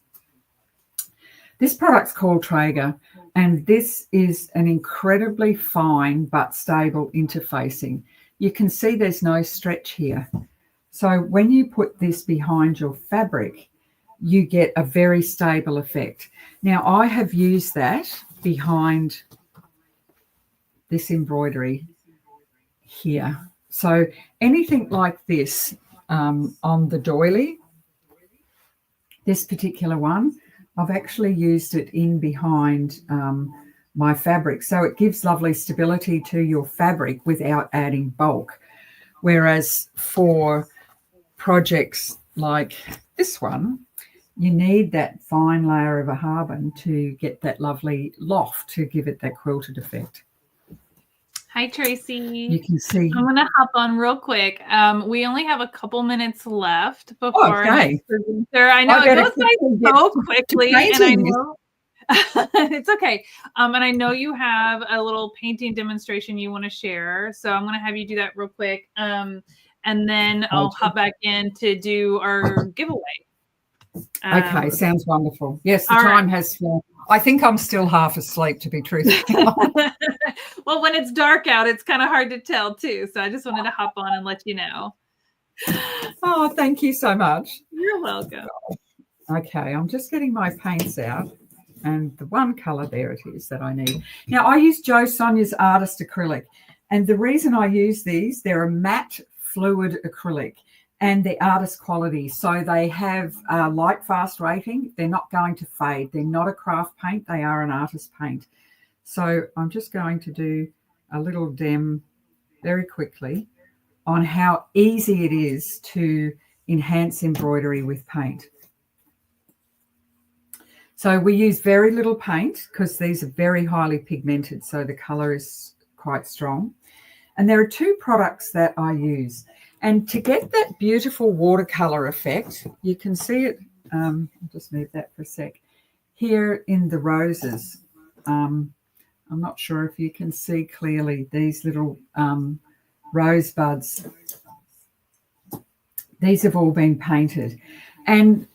This product's called Traeger, and this is an incredibly fine but stable interfacing. You can see there's no stretch here. So when you put this behind your fabric, you get a very stable effect. Now, I have used that behind this embroidery here. So anything like this on the doily, this particular one, I've actually used it in behind my fabric. So it gives lovely stability to your fabric without adding bulk. Whereas for projects like this one, you need that fine layer of a Haben to get that lovely loft to give it that quilted effect. Hi, Tracy. You can see. I'm going to hop on real quick. We only have a couple minutes left before okay. I know it goes by so quickly, and I know it's okay. And I know you have a little painting demonstration you want to share, so I'm going to have you do that real quick, and then I'll hop back in to do our giveaway. Okay, sounds wonderful. Yes, the time has flown. I think I'm still half asleep, to be truthful. Well, when it's dark out, it's kind of hard to tell too. So I just wanted to hop on and let you know. Oh, thank you so much. You're welcome. Okay, I'm just getting my paints out, and the one colour, there it is, that I need. Now, I use Jo Sonia's Artist Acrylic, and the reason I use these, they're a matte fluid acrylic, and the artist quality. So they have a light fast rating. They're not going to fade. They're not a craft paint. They are an artist paint. So I'm just going to do a little dem very quickly on how easy it is to enhance embroidery with paint. So we use very little paint because these are very highly pigmented, so the colour is quite strong. And there are 2 products that I use. And to get that beautiful watercolour effect, you can see it, I'll just move that for a sec, here in the roses. I'm not sure if you can see clearly these little rosebuds. These have all been painted. And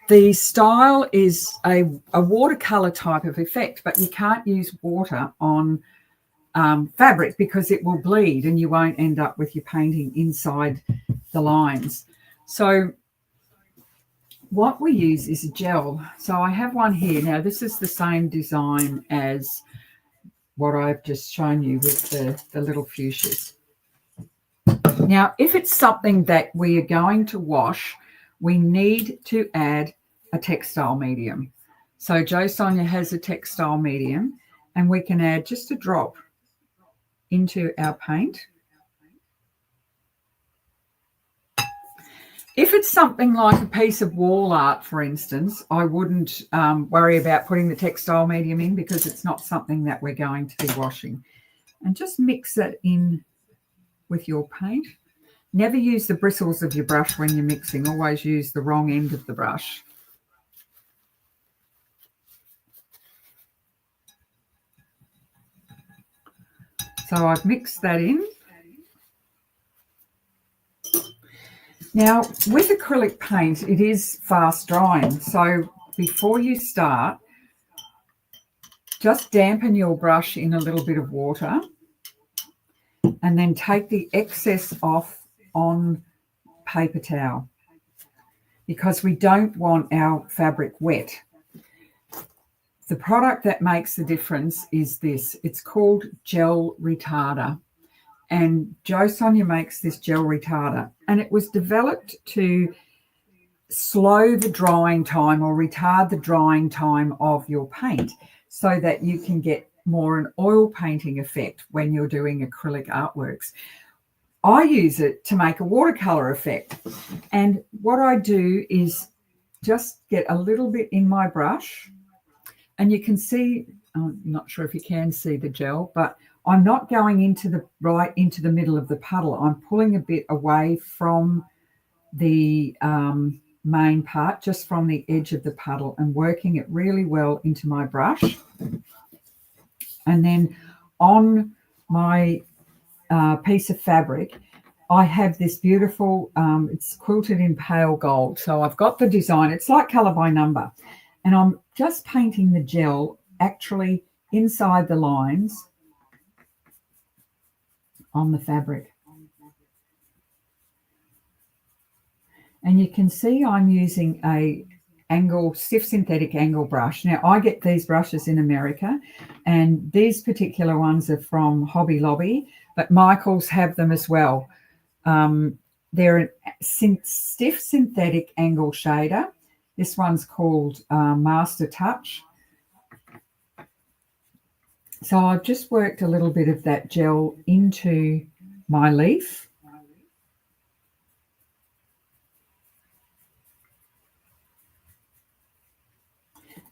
The style is a watercolor type of effect, but you can't use water on fabric because it will bleed and you won't end up with your painting inside the lines. So what we use is a gel. So I have one here. Now, this is the same design as what I've just shown you with the little fuchsias. Now, if it's something that we are going to wash, we need to add a textile medium. So Jo Sonia has a textile medium, and we can add just a drop into our paint. If it's something like a piece of wall art, for instance, I wouldn't worry about putting the textile medium in because it's not something that we're going to be washing. And just mix it in with your paint. Never use the bristles of your brush when you're mixing. Always use the wrong end of the brush. So I've mixed that in. Now, with acrylic paint, it is fast drying. So before you start, just dampen your brush in a little bit of water and then take the excess off on paper towel because we don't want our fabric wet. The product that makes the difference is this. It's called gel retarder. And Jo Sonia makes this gel retarder. And it was developed to slow the drying time or retard the drying time of your paint so that you can get more an oil painting effect when you're doing acrylic artworks. I use it to make a watercolor effect. And what I do is just get a little bit in my brush. And you can see, I'm not sure if you can see the gel, but I'm not going into the middle of the puddle. I'm pulling a bit away from the main part, just from the edge of the puddle and working it really well into my brush. And then on my piece of fabric, I have this beautiful, it's quilted in pale gold. So I've got the design. It's like colour by number. And I'm just painting the gel actually inside the lines on the fabric. And you can see I'm using a stiff synthetic angle brush. Now, I get these brushes in America, and these particular ones are from Hobby Lobby, but Michaels have them as well. They're a stiff synthetic angle shader. This one's called Master Touch. So I've just worked a little bit of that gel into my leaf.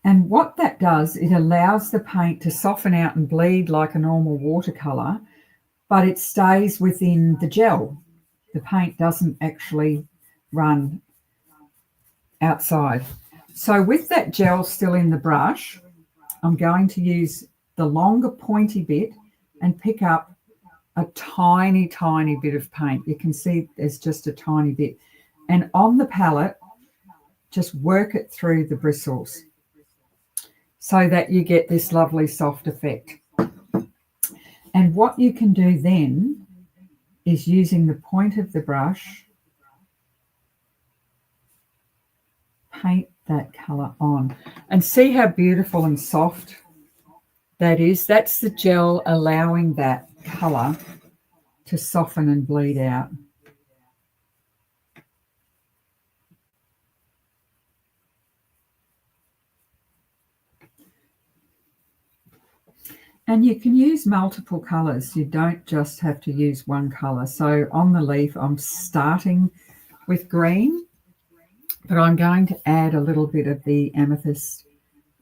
And what that does, it allows the paint to soften out and bleed like a normal watercolor, but it stays within the gel. The paint doesn't actually run outside. So with that gel still in the brush, I'm going to use the longer pointy bit and pick up a tiny, tiny bit of paint. You can see there's just a tiny bit. And on the palette, just work it through the bristles so that you get this lovely soft effect. And what you can do then is using the point of the brush, paint that colour on and see how beautiful and soft that is. That's the gel allowing that colour to soften and bleed out. And you can use multiple colours. You don't just have to use one colour. So on the leaf, I'm starting with green, but I'm going to add a little bit of the amethyst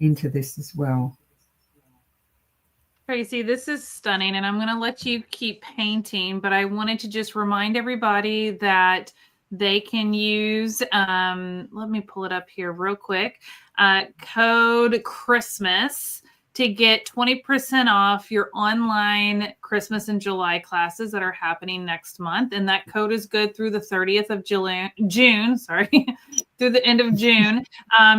into this as well. Tracy, this is stunning, and I'm going to let you keep painting, but I wanted to just remind everybody that they can use, let me pull it up here real quick, code Christmas to get 20% off your online Christmas and July classes that are happening next month. And that code is good through the 30th of June, through the end of June.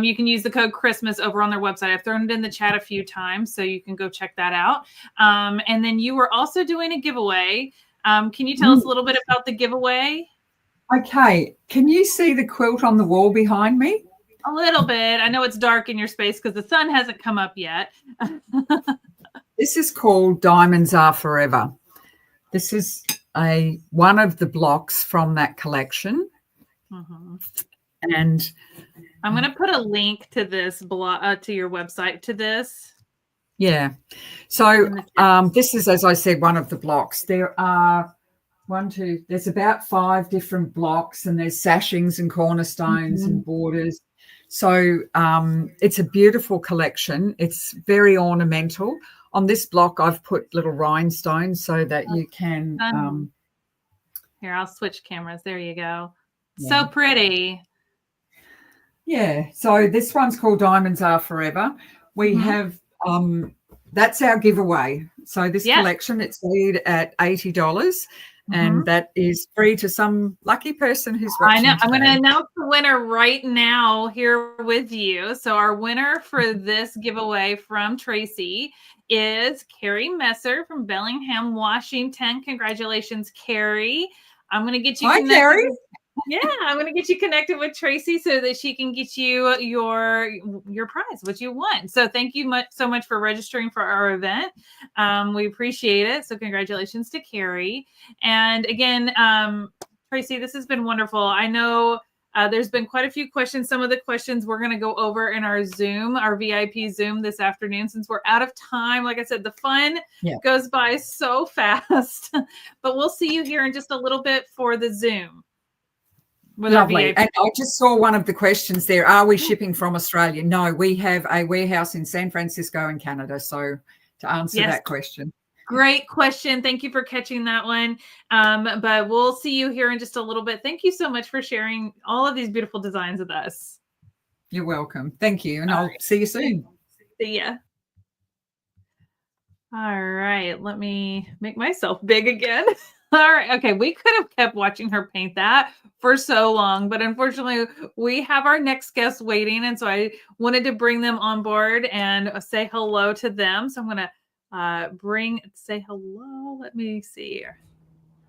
You can use the code Christmas over on their website. I've thrown it in the chat a few times, so you can go check that out. And then you were also doing a giveaway. Can you tell us a little bit about the giveaway? Okay. Can you see the quilt on the wall behind me? A little bit. I know it's dark in your space because the sun hasn't come up yet. This is called Diamonds Are Forever. This is one of the blocks from that collection. And I'm going to put a link to this blog, to your website, to this. Yeah. So this is, as I said, one of the blocks. There are there's about 5 different blocks, and there's sashings and cornerstones and borders. So it's a beautiful collection. It's very ornamental. On this block, I've put little rhinestones so that you can. Here, I'll switch cameras. There you go. Yeah. So pretty. Yeah. So this one's called Diamonds Are Forever. We have, that's our giveaway. So this collection, it's valued at $80. And that is free to some lucky person who's watching. I know. I'm today. going to announce the winner right now here with you. So our winner for this giveaway from Tracy is Carrie Messer from Bellingham, Washington. Congratulations, Carrie. I'm going to get you connected. Carrie. Yeah, I'm going to get you connected with Tracy so that she can get you your prize, what you want. So thank you so much for registering for our event. We appreciate it. So congratulations to Carrie. And again, Tracy, this has been wonderful. I know there's been quite a few questions. Some of the questions we're going to go over in our Zoom, our VIP Zoom this afternoon, since we're out of time. Like I said, the fun goes by so fast, but we'll see you here in just a little bit for the Zoom. Lovely. And I just saw one of the questions there. Are we shipping from Australia? No, we have a warehouse in San Francisco in Canada. So to answer that question. Great question. Thank you for catching that one. But we'll see you here in just a little bit. Thank you so much for sharing all of these beautiful designs with us. You're welcome. Thank you. And I'll see you soon. See ya. All right. Let me make myself big again. All right. Okay. We could have kept watching her paint that for so long, but unfortunately we have our next guest waiting. And so I wanted to bring them on board and say hello to them. So I'm going to say hello. Let me see here.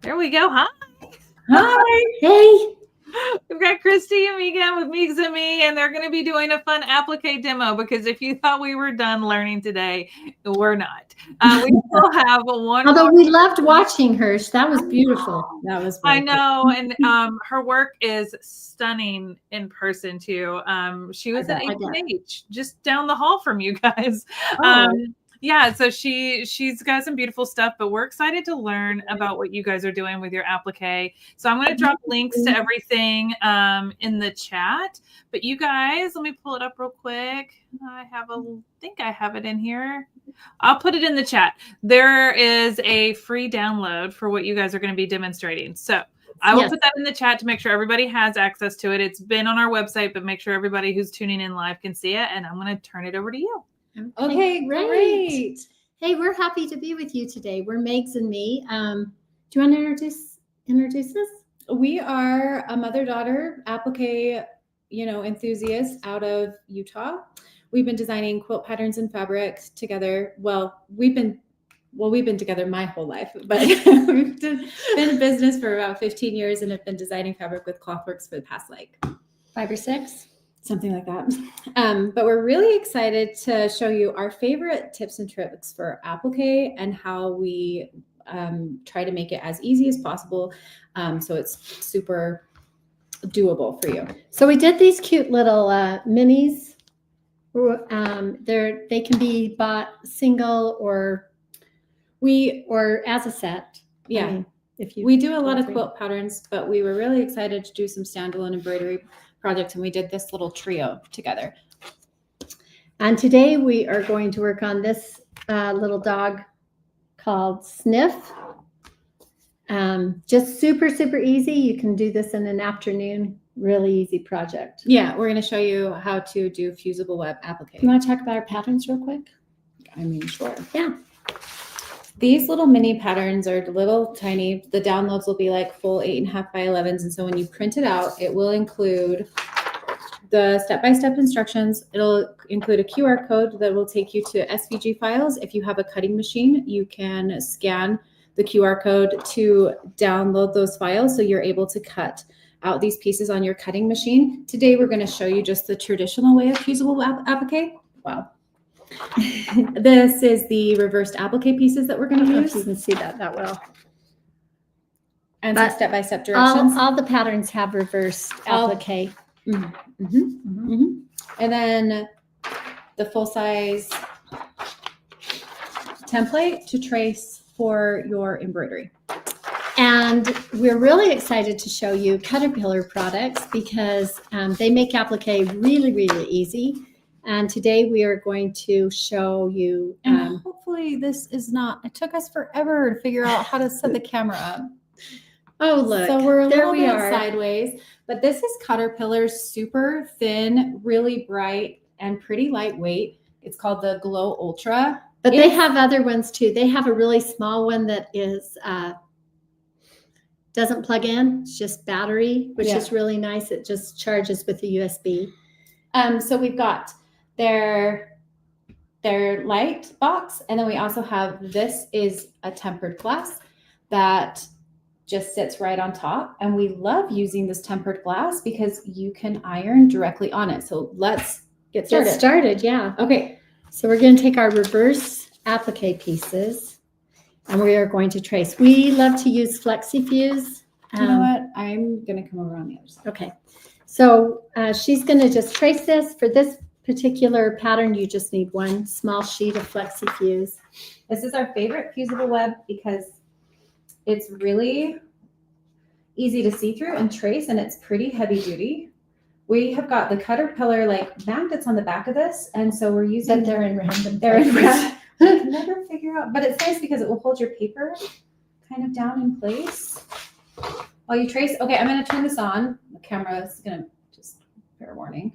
There we go. Hi. Hi. Hey. We've got Christy and Megan with Meeks and Me, and they're going to be doing a fun applique demo because if you thought we were done learning today, we're not. We still have one. Although we loved watching her. That was beautiful. That was I know. And her work is stunning in person too. She was at H&H just down the hall from you guys. Yeah, so she's got some beautiful stuff, but we're excited to learn about what you guys are doing with your applique. So I'm going to drop links to everything in the chat. But you guys, let me pull it up real quick. I think I have it in here. I'll put it in the chat. There is a free download for what you guys are going to be demonstrating. So I will put that in the chat to make sure everybody has access to it. It's been on our website, but make sure everybody who's tuning in live can see it. And I'm going to turn it over to you. Okay, great. Hey, we're happy to be with you today. We're Megs and Me. Do you want to introduce us? We are a mother-daughter applique, enthusiast out of Utah. We've been designing quilt patterns and fabrics together. We've been together my whole life, but we've been in business for about 15 years and have been designing fabric with Clothworks for the past 5 or 6. Something like that. But we're really excited to show you our favorite tips and tricks for applique and how we try to make it as easy as possible. So it's super doable for you. So we did these cute little minis. They can be bought single or as a set. Yeah. We do a lot of quilt patterns, but we were really excited to do some standalone embroidery projects, and we did this little trio together. And today we are going to work on this little dog called Sniff. Just super, super easy. You can do this in an afternoon. Really easy project. Yeah, we're going to show you how to do fusible web applique. You want to talk about our patterns real quick? I mean, sure. Yeah. These little mini patterns are little tiny. The downloads will be like full 8.5 by 11s. And so when you print it out, it will include the step-by-step instructions. It'll include a QR code that will take you to SVG files. If you have a cutting machine, you can scan the QR code to download those files so you're able to cut out these pieces on your cutting machine. Today, we're going to show you just the traditional way of fusible applique. Wow. This is the reversed applique pieces that we're going to use. You can see that well. And some step-by-step directions. All the patterns have reverse applique. And then the full-size template to trace for your embroidery. And we're really excited to show you Caterpillar products because they make applique really, really easy. And today we are going to show you. And hopefully this is not, it took us forever to figure out how to set the camera up. Oh, look. So we're a there little we bit are. sideways, but this is Caterpillar's super thin, really bright, and pretty lightweight. It's called the Glow Ultra. But they have other ones too. They have a really small one that is doesn't plug in. It's just battery, which is really nice. It just charges with a USB. So we've got their light box, and then we also have, this is a tempered glass that just sits right on top. And we love using this tempered glass because you can iron directly on it. So let's get started. Get started, yeah. Okay. So we're going to take our reverse applique pieces and we are going to trace. We love to use FlexiFuse. You know what? I'm going to come over on the other side. Okay. So she's going to just trace this. For this particular pattern, you just need one small sheet of FlexiFuse. This is our favorite fusible web because it's really easy to see through and trace, and it's pretty heavy duty. We have got the Caterpillar like magnets on the back of this, and so we're using. But they're in random. They're in random. I can never figure out, but it's nice because it will hold your paper kind of down in place while you trace. Okay, I'm going to turn this on. The camera is going to just fair warning.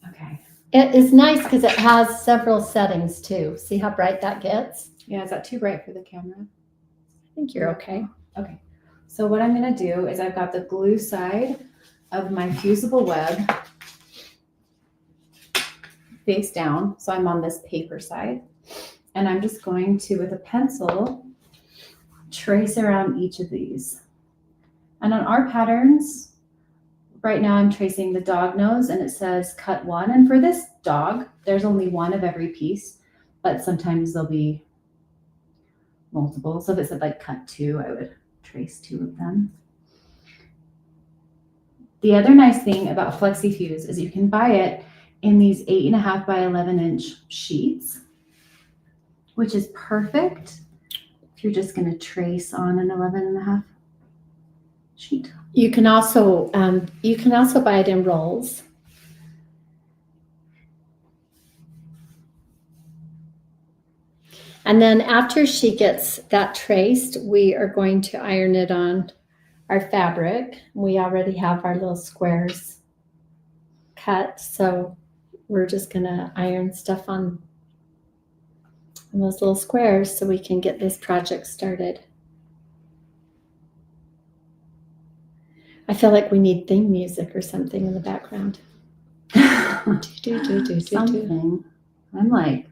Okay. It is nice because it has several settings too. See how bright that gets? Yeah, is that too bright for the camera? I think you're okay. Okay. So what I'm going to do is I've got the glue side of my fusible web face down. So I'm on this paper side. And I'm just going to, with a pencil, trace around each of these. And on our patterns, right now I'm tracing the dog nose and it says cut 1. And for this dog, there's only one of every piece, but sometimes there'll be multiple. So if it said like cut 2, I would trace 2 of them. The other nice thing about FlexiFuse is you can buy it in these 8.5 by 11 inch sheets, which is perfect if you're just going to trace on an 11.5 sheet. You can also buy it in rolls. And then after she gets that traced, we are going to iron it on our fabric. We already have our little squares cut, so we're just going to iron stuff on those little squares so we can get this project started. I feel like we need theme music or something in the background. Something. I'm like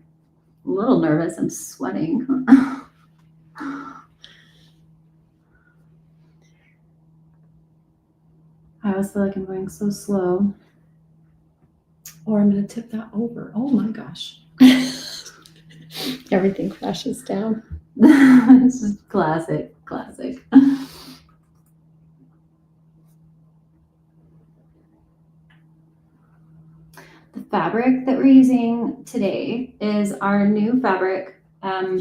a little nervous. I'm sweating. I always feel like I'm going so slow. Or I'm going to tip that over. Oh my gosh. Everything crashes down. This is classic. The fabric that we're using today is our new fabric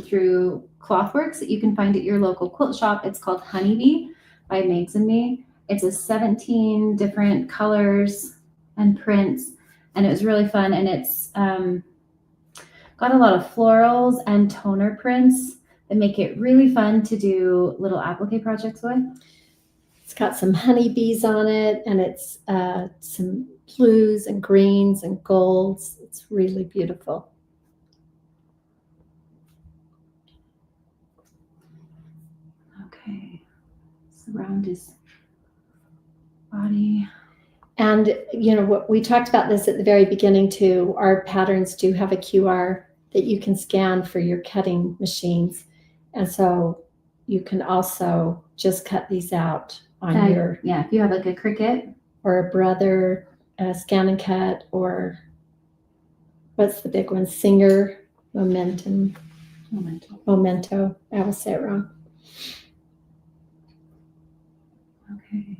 through Clothworks that you can find at your local quilt shop. It's called Honeybee by Makes and Me. It's a 17 different colors and prints, and it was really fun. And it's got a lot of florals and toner prints that make it really fun to do little applique projects with. It's got some honeybees on it, and it's some blues and greens and golds. It's really beautiful. around his body. And, you know, what we talked about this at the very beginning too. Our patterns do have a QR that you can scan for your cutting machines. And so you can also just cut these out on your, yeah, if you have like a Cricut or a Brother, Scan and Cut, or what's the big one? Singer, Memento. I will say it wrong. Okay.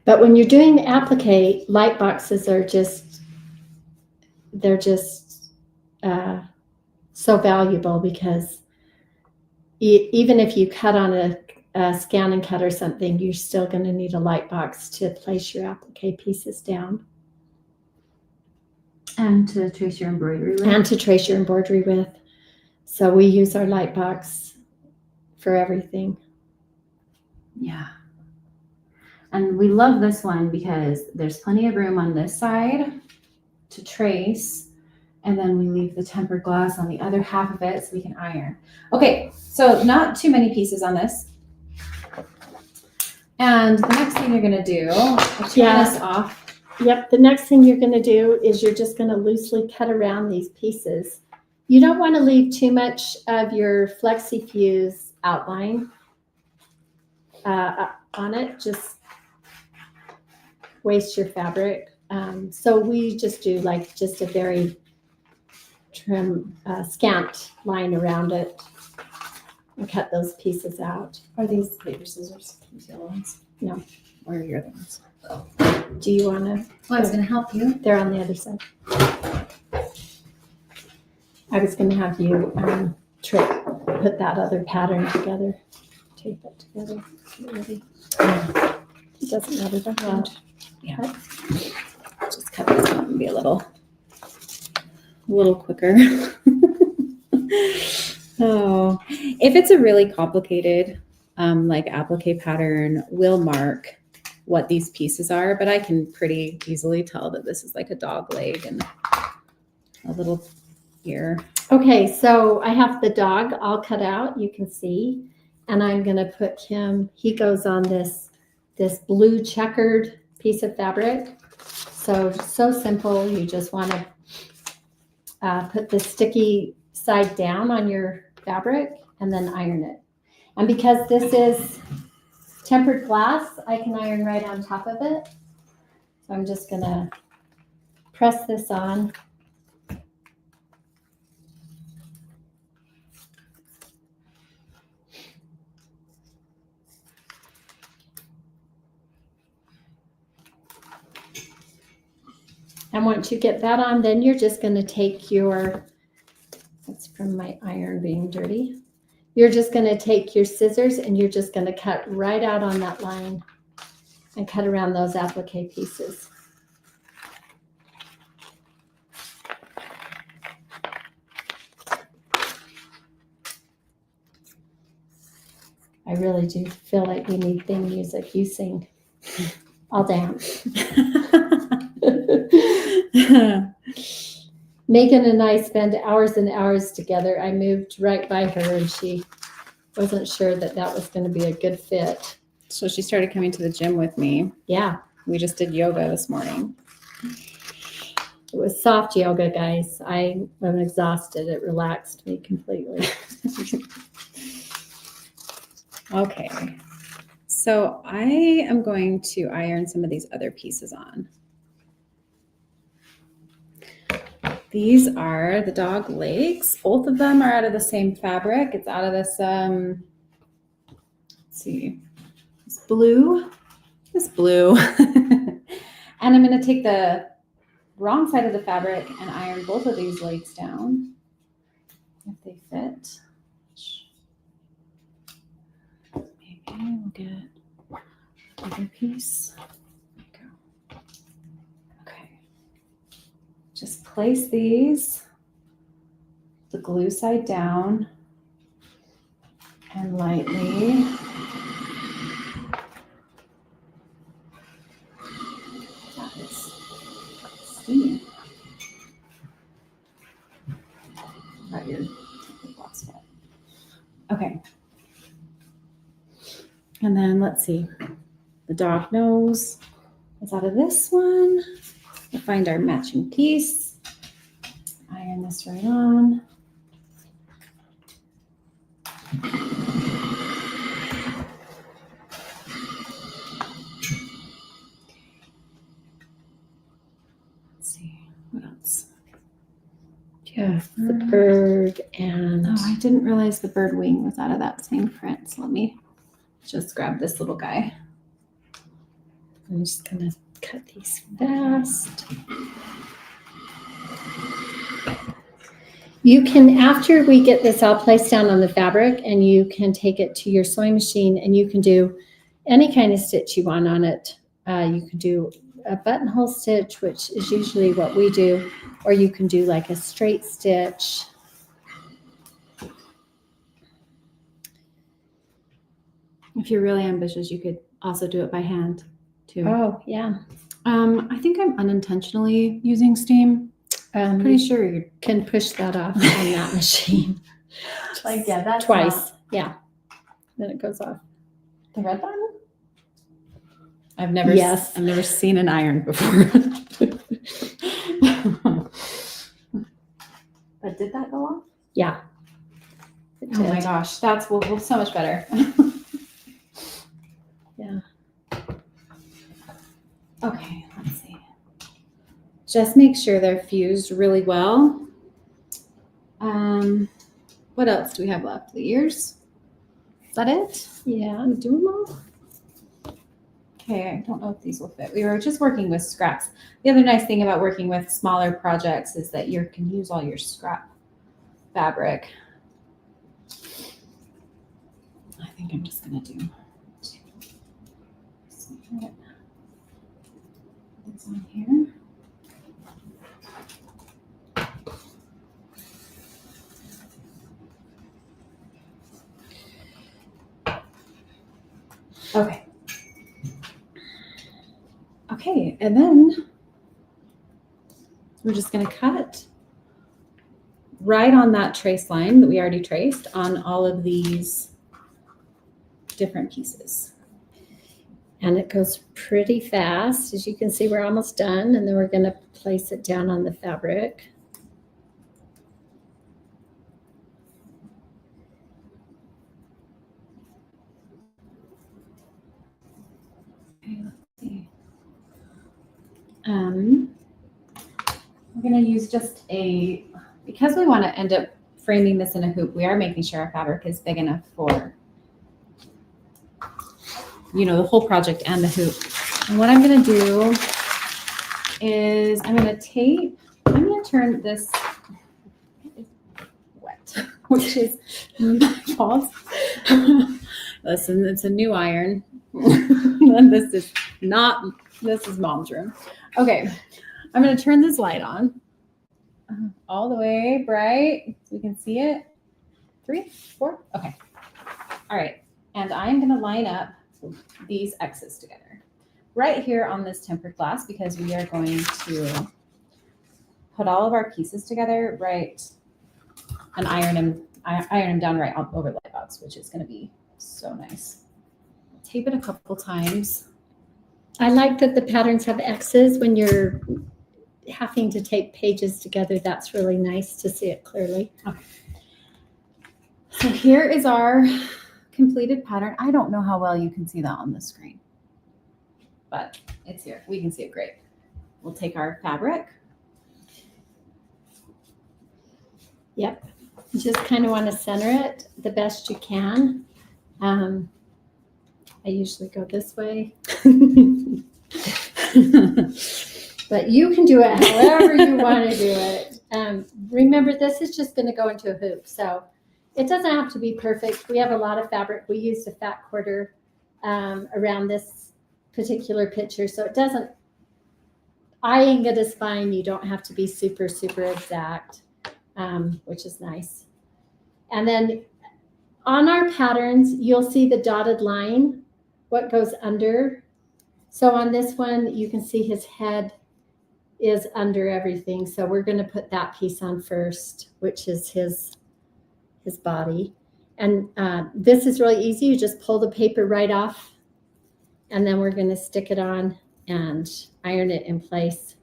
But when you're doing the applique, light boxes are just, they're just so valuable because even if you cut on a Scan and Cut or something, you're still going to need a light box to place your applique pieces down. And to trace your embroidery with. And to trace your embroidery with. So we use our light box for everything. Yeah. And we love this one because there's plenty of room on this side to trace. And then we leave the tempered glass on the other half of it so we can iron. Okay, so not too many pieces on this. And the next thing you're gonna do, I'll turn this off. Yep, the next thing you're gonna do is you're just gonna loosely cut around these pieces. You don't wanna leave too much of your FlexiFuse outline on it, just waste your fabric. So we just do like just a very scant line around it and cut those pieces out. Are these paper scissors? These yellow ones? No. Or are your other ones? Do you want to? Well, I was going to help you. They're on the other side. I was going to have you put that other pattern together. Tape it together. Get ready. It doesn't matter background. Yeah. Just cut this one and be a little quicker. Oh, if it's a really complicated like applique pattern, we'll mark what these pieces are, but I can pretty easily tell that this is like a dog leg and a little ear. Okay, so I have the dog all cut out, you can see, and I'm going to put him, he goes on this blue checkered piece of fabric. So simple. You just want to put the sticky side down on your fabric and then iron it. And because this is tempered glass, I can iron right on top of it. So I'm just going to press this on. And once you get that on, then you're just going to take your, that's from my iron being dirty. You're just going to take your scissors and you're just going to cut right out on that line and cut around those applique pieces. I really do feel like we need theme music. You sing. I'll dance. Megan and I spend hours and hours together. I moved right by her and she wasn't sure that was going to be a good fit. So she started coming to the gym with me. Yeah. We just did yoga this morning. It was soft yoga, guys. I am exhausted. It relaxed me completely. Okay. So I am going to iron some of these other pieces on. These are the dog legs. Both of them are out of the same fabric. It's out of this, let's see, this blue. And I'm going to take the wrong side of the fabric and iron both of these legs down if they fit. Maybe we'll get a bigger piece. There we go. Okay. Just place these, the glue side down, and lightly that is steamy. Got your glass fit. Okay. And then let's see, the dog nose is out of this one. We'll find our matching piece. Iron this right on. Let's see, what else? Yeah, the bird and Oh, I didn't realize the bird wing was out of that same print. So let me just grab this little guy. I'm just gonna cut these fast. You can, after we get this all placed down on the fabric, and you can take it to your sewing machine and you can do any kind of stitch you want on it. You can do a buttonhole stitch, which is usually what we do, or you can do like a straight stitch. If you're really ambitious, you could also do it by hand too. Oh, yeah. I think I'm unintentionally using steam. Pretty sure you can push that off on that machine. Like, yeah, that's twice. not- Yeah. Then it goes off. The red button? I've never Yes. I've never seen an iron before. But did that go off? Yeah. Oh my gosh, that's well, so much better. Yeah. Okay, let's see. Just make sure they're fused really well. What else do we have left? The ears? Is that it? Yeah. We do them all? Okay, I don't know if these will fit. We were just working with scraps. The other nice thing about working with smaller projects is that you can use all your scrap fabric. I think I'm just gonna do it's on here. Okay. Okay, and then we're just going to cut right on that trace line that we already traced on all of these different pieces. And it goes pretty fast. As you can see, we're almost done, and then we're going to place it down on the fabric. Okay, let's see. We're going to use just because we want to end up framing this in a hoop, we are making sure our fabric is big enough for, the whole project and the hoop. And what I'm going to do is I'm going to turn this wet, which is my fault. Listen, it's a new iron. And this is mom's room. Okay, I'm going to turn this light on all the way bright so we can see it. 3, 4. Okay. All right. And I'm going to line up these X's together right here on this tempered glass, because we are going to put all of our pieces together right and iron them down right over the light box, which is going to be so nice. Tape it a couple times. I like that the patterns have X's when you're having to tape pages together. That's really nice to see it clearly. Okay. So here is our completed pattern. I don't know how well you can see that on the screen, but it's here. We can see it great. We'll take our fabric. Yep. You just kind of want to center it the best you can. I usually go this way. But you can do it however you want to do it. Remember, this is just going to go into a hoop, so it doesn't have to be perfect. We have a lot of fabric. We used a fat quarter around this particular picture, so it doesn't, eyeing it is fine. You don't have to be super, super exact, which is nice. And then on our patterns, you'll see the dotted line, what goes under. So on this one, you can see his head is under everything. So we're going to put that piece on first, which is his body. And this is really easy. You just pull the paper right off, and then we're going to stick it on and iron it in place.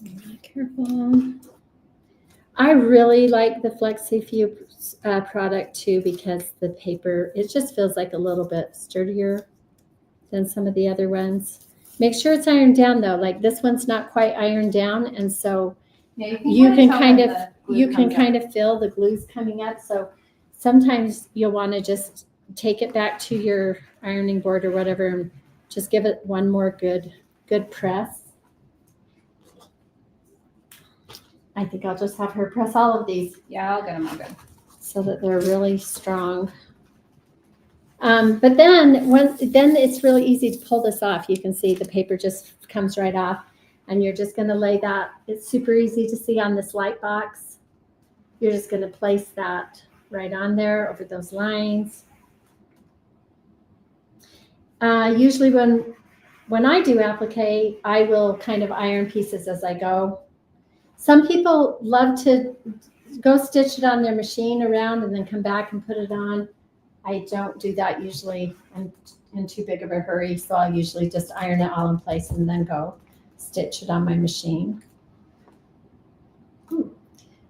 Be careful. I really like the FlexiFu product too, because the paper, it just feels like a little bit sturdier than some of the other ones. Make sure it's ironed down though. Like this one's not quite ironed down, and so you can kind of feel the glue's coming up. So sometimes you'll want to just take it back to your ironing board or whatever and just give it one more good press. I think I'll just have her press all of these. Yeah, I'll get them all good. So that they're really strong. But then it's really easy to pull this off. You can see the paper just comes right off, and you're just going to lay that. It's super easy to see on this light box. You're just going to place that right on there over those lines. Usually when I do applique, I will kind of iron pieces as I go. Some people love to go stitch it on their machine around and then come back and put it on. I don't do that usually. I'm in too big of a hurry, so I'll usually just iron it all in place and then go stitch it on my machine.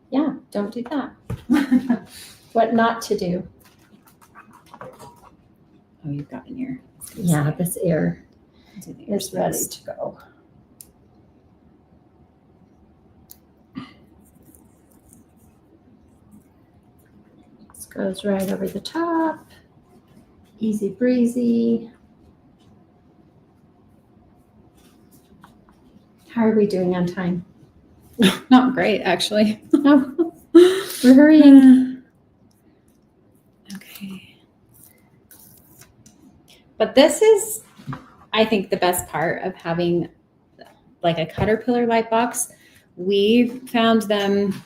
Yeah, don't do that. What not to do. Oh, you've got an ear. Yeah, this ear is ready to go. This goes right over the top. Easy breezy. How are we doing on time? Not great, actually. No, we're hurrying. Okay. But this is, I think, the best part of having like a Caterpillar light box. We've found them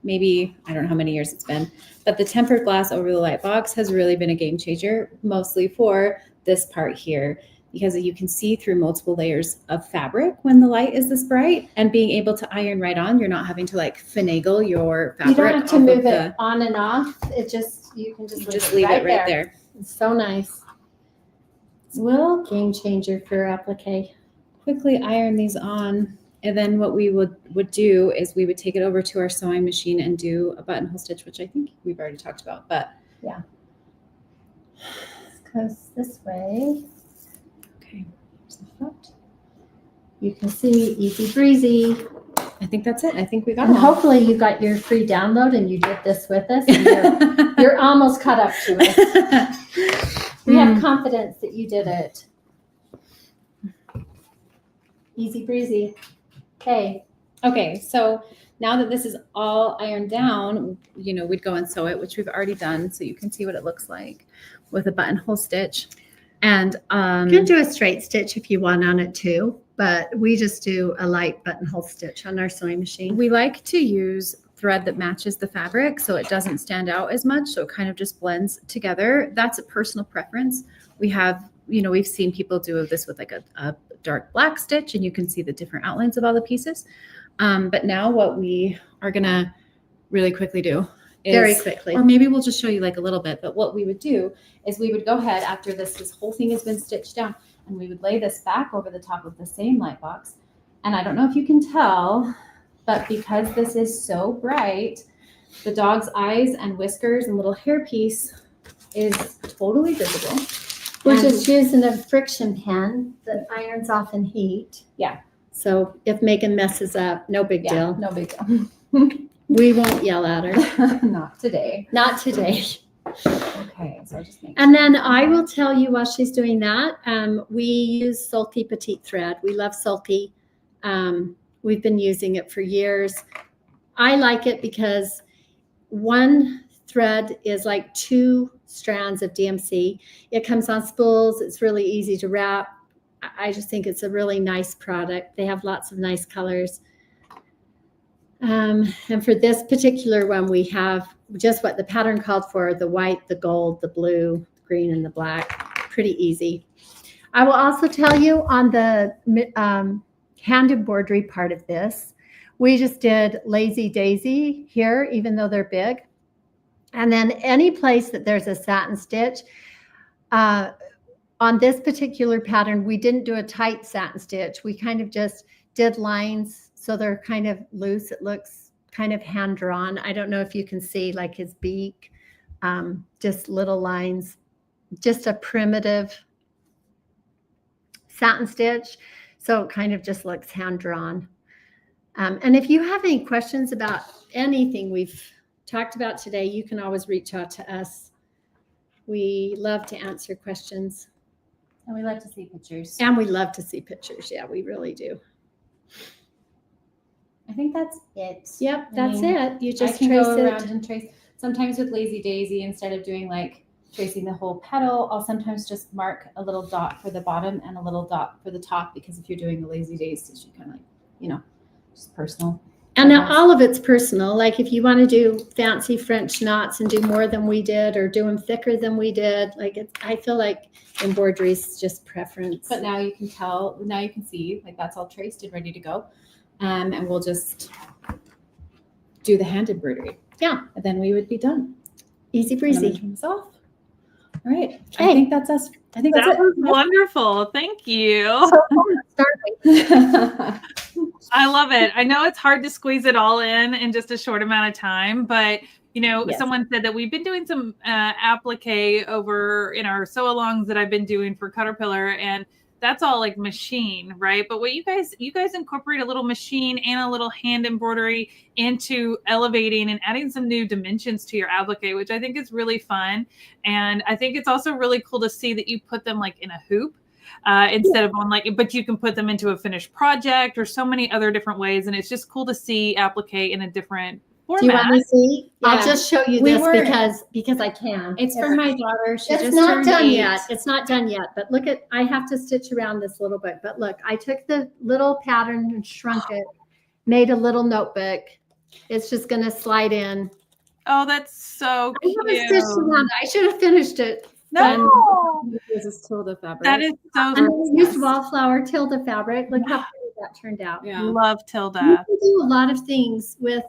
maybe, I don't know how many years it's been, but the tempered glass over the light box has really been a game changer, mostly for this part here, because you can see through multiple layers of fabric when the light is this bright, and being able to iron right on, you're not having to like finagle your fabric. You don't have to move it on and off. You can just leave it right there. It's so nice. We'll Game changer for applique. quickly iron these on. And then what we would do is we would take it over to our sewing machine and do a buttonhole stitch, which I think we've already talked about, but yeah. This goes this way. Okay. You can see easy breezy. I think that's it. I think we got And them all. hopefully you got your free download and you did this with us. And you're almost caught up to us. We have confidence that you did it. Easy breezy. Okay, so now that this is all ironed down, we'd go and sew it, which we've already done, so you can see what it looks like with a buttonhole stitch. And You can do a straight stitch if you want on it too, but we just do a light buttonhole stitch on our sewing machine. we like to use thread that matches the fabric so it doesn't stand out as much, so it kind of just blends together. That's a personal preference. We have, we've seen people do this with like a dark black stitch, and you can see the different outlines of all the pieces. But now what we are gonna really quickly do is, Very quickly. or maybe we'll just show you like a little bit, but what we would do is we would go ahead after this whole thing has been stitched down, and we would lay this back over the top of the same light box. And I don't know if you can tell, but because this is so bright, the dog's eyes and whiskers and little hairpiece is totally visible. We're just using a friction pen that irons off in heat. Yeah. So if Megan messes up, no big deal. No big deal. We won't yell at her. Not today. Not today. Okay, so I'll just make And then I will tell you while she's doing that, we use Sulky Petite Thread. We love Sulky. We've been using it for years. I like it because one thread is like 2 strands of DMC. It comes on spools. It's really easy to wrap. I just think it's a really nice product. They have lots of nice colors. And for this particular one, we have just what the pattern called for: the white, the gold, the blue, the green, and the black. Pretty easy. I will also tell you on the hand embroidery part of this, we just did Lazy Daisy here, even though they're big. And then any place that there's a satin stitch, on this particular pattern, we didn't do a tight satin stitch. We kind of just did lines so they're kind of loose. It looks kind of hand drawn. I don't know if you can see like his beak, just little lines, just a primitive satin stitch. So it kind of just looks hand drawn. And if you have any questions about anything we've talked about today, you can always reach out to us. We love to answer questions. And we love to see pictures. And we love to see pictures. Yeah, we really do. I think that's it. Yep, that's it. You just I can trace go it. around and trace. Sometimes with Lazy Daisy, instead of doing like tracing the whole petal, I'll sometimes just mark a little dot for the bottom and a little dot for the top, because if you're doing a Lazy Daisy, you kind of like, you know, just personal. And now all of it's personal. Like if you want to do fancy French knots and do more than we did, or do them thicker than we did, like I feel like embroidery is just preference. But now you can tell, now you can see, like that's all traced and ready to go. And we'll just do the hand embroidery. Yeah. And then we would be done. Easy I'm gonna breezy. turn this off. All right. Okay. I think that's us. I think That that's was wonderful. Thank you. it. I love it. I know it's hard to squeeze it all in just a short amount of time, but you know, Yes. someone said that we've been doing some applique over in our sew-alongs that I've been doing for Caterpillar, and that's all like machine, right? But what you guys incorporate a little machine and a little hand embroidery into elevating and adding some new dimensions to your applique, which I think is really fun. And I think it's also really cool to see that you put them like in a hoop. Instead of on like, but you can put them into a finished project or so many other different ways. And it's just cool to see applique in a different format. Do you want to see? Yeah. I'll just show you We this were- because I can. It's for my daughter. She It's just not turned done 8. yet. It's not done yet. But look at, I have to stitch around this little bit. But look, I took the little pattern and shrunk it, made a little notebook. It's just going to slide in. Oh, that's so I haven't cute. stitched around it. I should have finished it. No, This is Tilda fabric. that is so And I used wallflower Tilda fabric. Look how pretty that turned out. Yeah. love You Tilda. can do a lot of things with,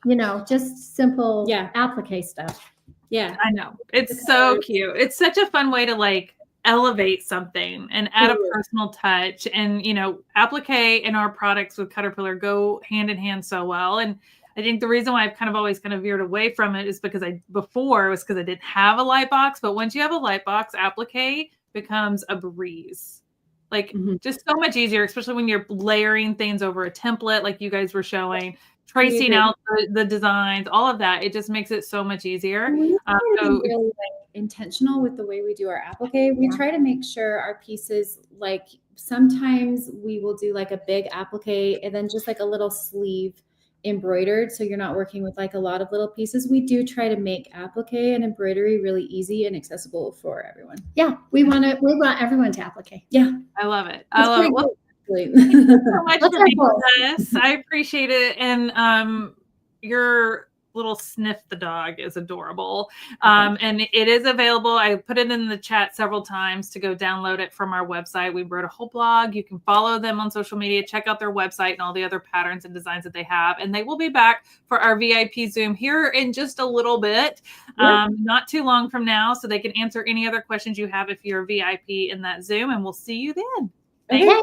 you know, just simple Yeah. applique stuff. Yeah. I know. It's so cute. It's such a fun way to like elevate something and add a personal touch. And, you know, applique and our products with Caterpillar go hand in hand so well. And I think the reason why I've kind of always kind of veered away from it is because I didn't have a light box. But once you have a light box, applique becomes a breeze. Like just so much easier, especially when you're layering things over a template like you guys were showing, tracing out the designs, all of that. It just makes it so much easier. We try to So be really like, intentional with the way we do our applique. We try to make sure our pieces, like sometimes we will do like a big applique and then just like a little sleeve embroidered, so you're not working with like a lot of little pieces. We do try to make applique and embroidery really easy and accessible for everyone. Yeah, we want everyone to applique. I love it. I love it. Well, Thank thank you so much Let's for being have with us. I appreciate it. And your little sniff the dog is adorable. And it is available. I put it in the chat several times to go download it from our website. We wrote a whole blog. You can follow them on social media, check out their website and all the other patterns and designs that they have. And they will be back for our VIP Zoom here in just a little bit, not too long from now, so they can answer any other questions you have if you're a VIP in that Zoom. And we'll see you then. Okay.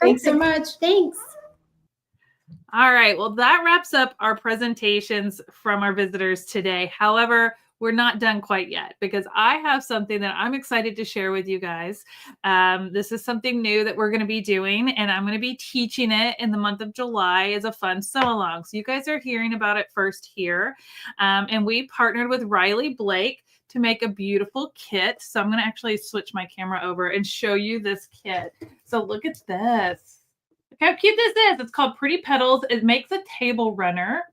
Thanks so much. Thanks. All right. Well, that wraps up our presentations from our visitors today. However, we're not done quite yet because I have something that I'm excited to share with you guys. This is something new that we're going to be doing, and I'm going to be teaching it in the month of July as a fun sew-along. So you guys are hearing about it first here. And we partnered with Riley Blake to make a beautiful kit. So I'm going to actually switch my camera over and show you this kit. So look at this. Look how cute this is. It's called Pretty Petals. It makes a table runner,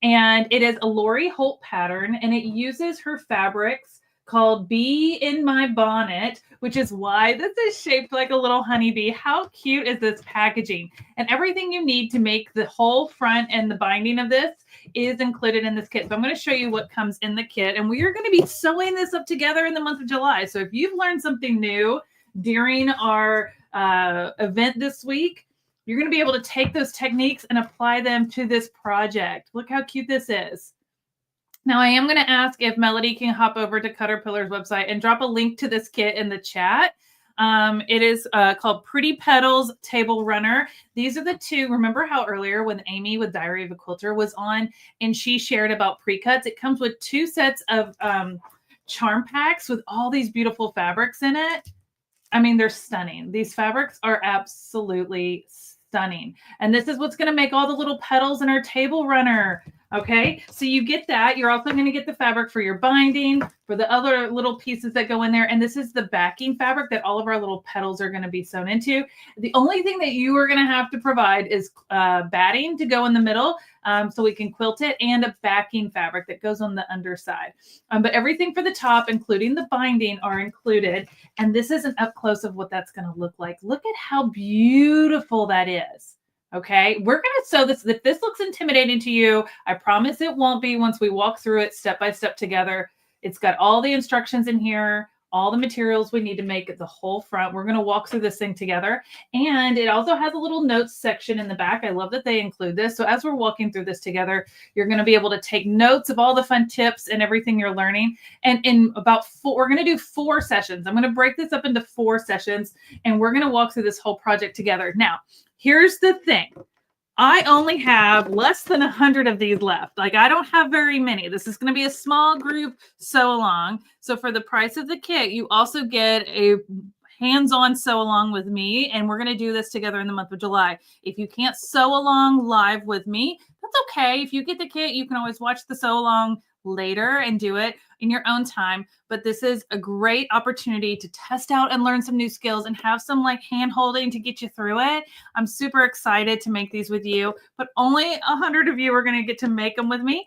and it is a Lori Holt pattern, and it uses her fabrics called Bee in My Bonnet, which is why this is shaped like a little honeybee. How cute is this packaging? And everything you need to make the whole front and the binding of this is included in this kit. So I'm going to show you what comes in the kit, and we are going to be sewing this up together in the month of July. So if you've learned something new during our event this week, you're going to be able to take those techniques and apply them to this project. Look how cute this is. Now I am going to ask if Melody can hop over to Caterpillar's website and drop a link to this kit in the chat. It is called Pretty Petals Table Runner. These are the two. Remember how earlier when Amy with Diary of a Quilter was on and she shared about pre-cuts? It comes with 2 sets of charm packs with all these beautiful fabrics in it. I mean, they're stunning. These fabrics are absolutely stunning. And this is what's going to make all the little petals in our table runner. Okay, so you get that. You're also going to get the fabric for your binding, for the other little pieces that go in there. And this is the backing fabric that all of our little petals are going to be sewn into. The only thing that you are going to have to provide is batting to go in the middle so we can quilt it, and a backing fabric that goes on the underside. But everything for the top, including the binding, are included. And this is an up close of what that's going to look like. Look at how beautiful that is. Okay, we're going to sew this. If this looks intimidating to you, I promise it won't be once we walk through it step by step together. It's got all the instructions in here, all the materials we need to make the whole front. We're going to walk through this thing together. And it also has a little notes section in the back. I love that they include this. So as we're walking through this together, you're going to be able to take notes of all the fun tips and everything you're learning. And in about we're going to do 4 sessions. I'm going to break this up into 4 sessions, and we're going to walk through this whole project together. Now, here's the thing. I only have less than 100 of these left. Like, I don't have very many. This is going to be a small group sew along. So for the price of the kit, you also get a hands-on sew along with me. And we're going to do this together in the month of July. If you can't sew along live with me, that's okay. If you get the kit, you can always watch the sew along later and do it in your own time. But this is a great opportunity to test out and learn some new skills and have some like hand holding to get you through it. I'm super excited to make these with you, but only 100 of you are going to get to make them with me.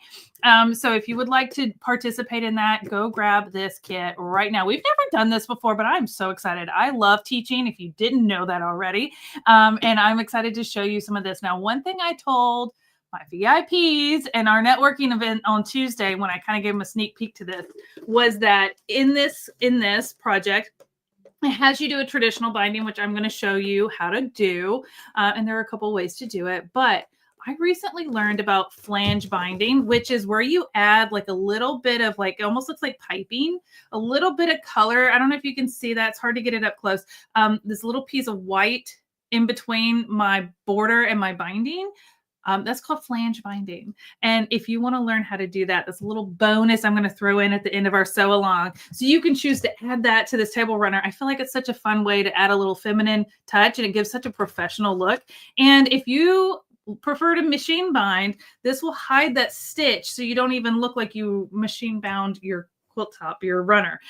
So if you would like to participate in that, go grab this kit right now. We've never done this before, but I'm so excited. I love teaching, if you didn't know that already. And I'm excited to show you some of this. Now, one thing I told my VIPs and our networking event on Tuesday, when I kind of gave them a sneak peek to this, was that in this project, it has you do a traditional binding, which I'm going to show you how to do. And there are a couple ways to do it. But I recently learned about flange binding, which is where you add like a little bit of like, it almost looks like piping, a little bit of color. I don't know if you can see that. It's hard to get it up close. This little piece of white in between my border and my binding. That's called flange binding. And if you want to learn how to do that, that's a little bonus I'm going to throw in at the end of our sew along. So you can choose to add that to this table runner. I feel like it's such a fun way to add a little feminine touch, and it gives such a professional look. And if you prefer to machine bind, this will hide that stitch so you don't even look like you machine bound your quilt top, your runner.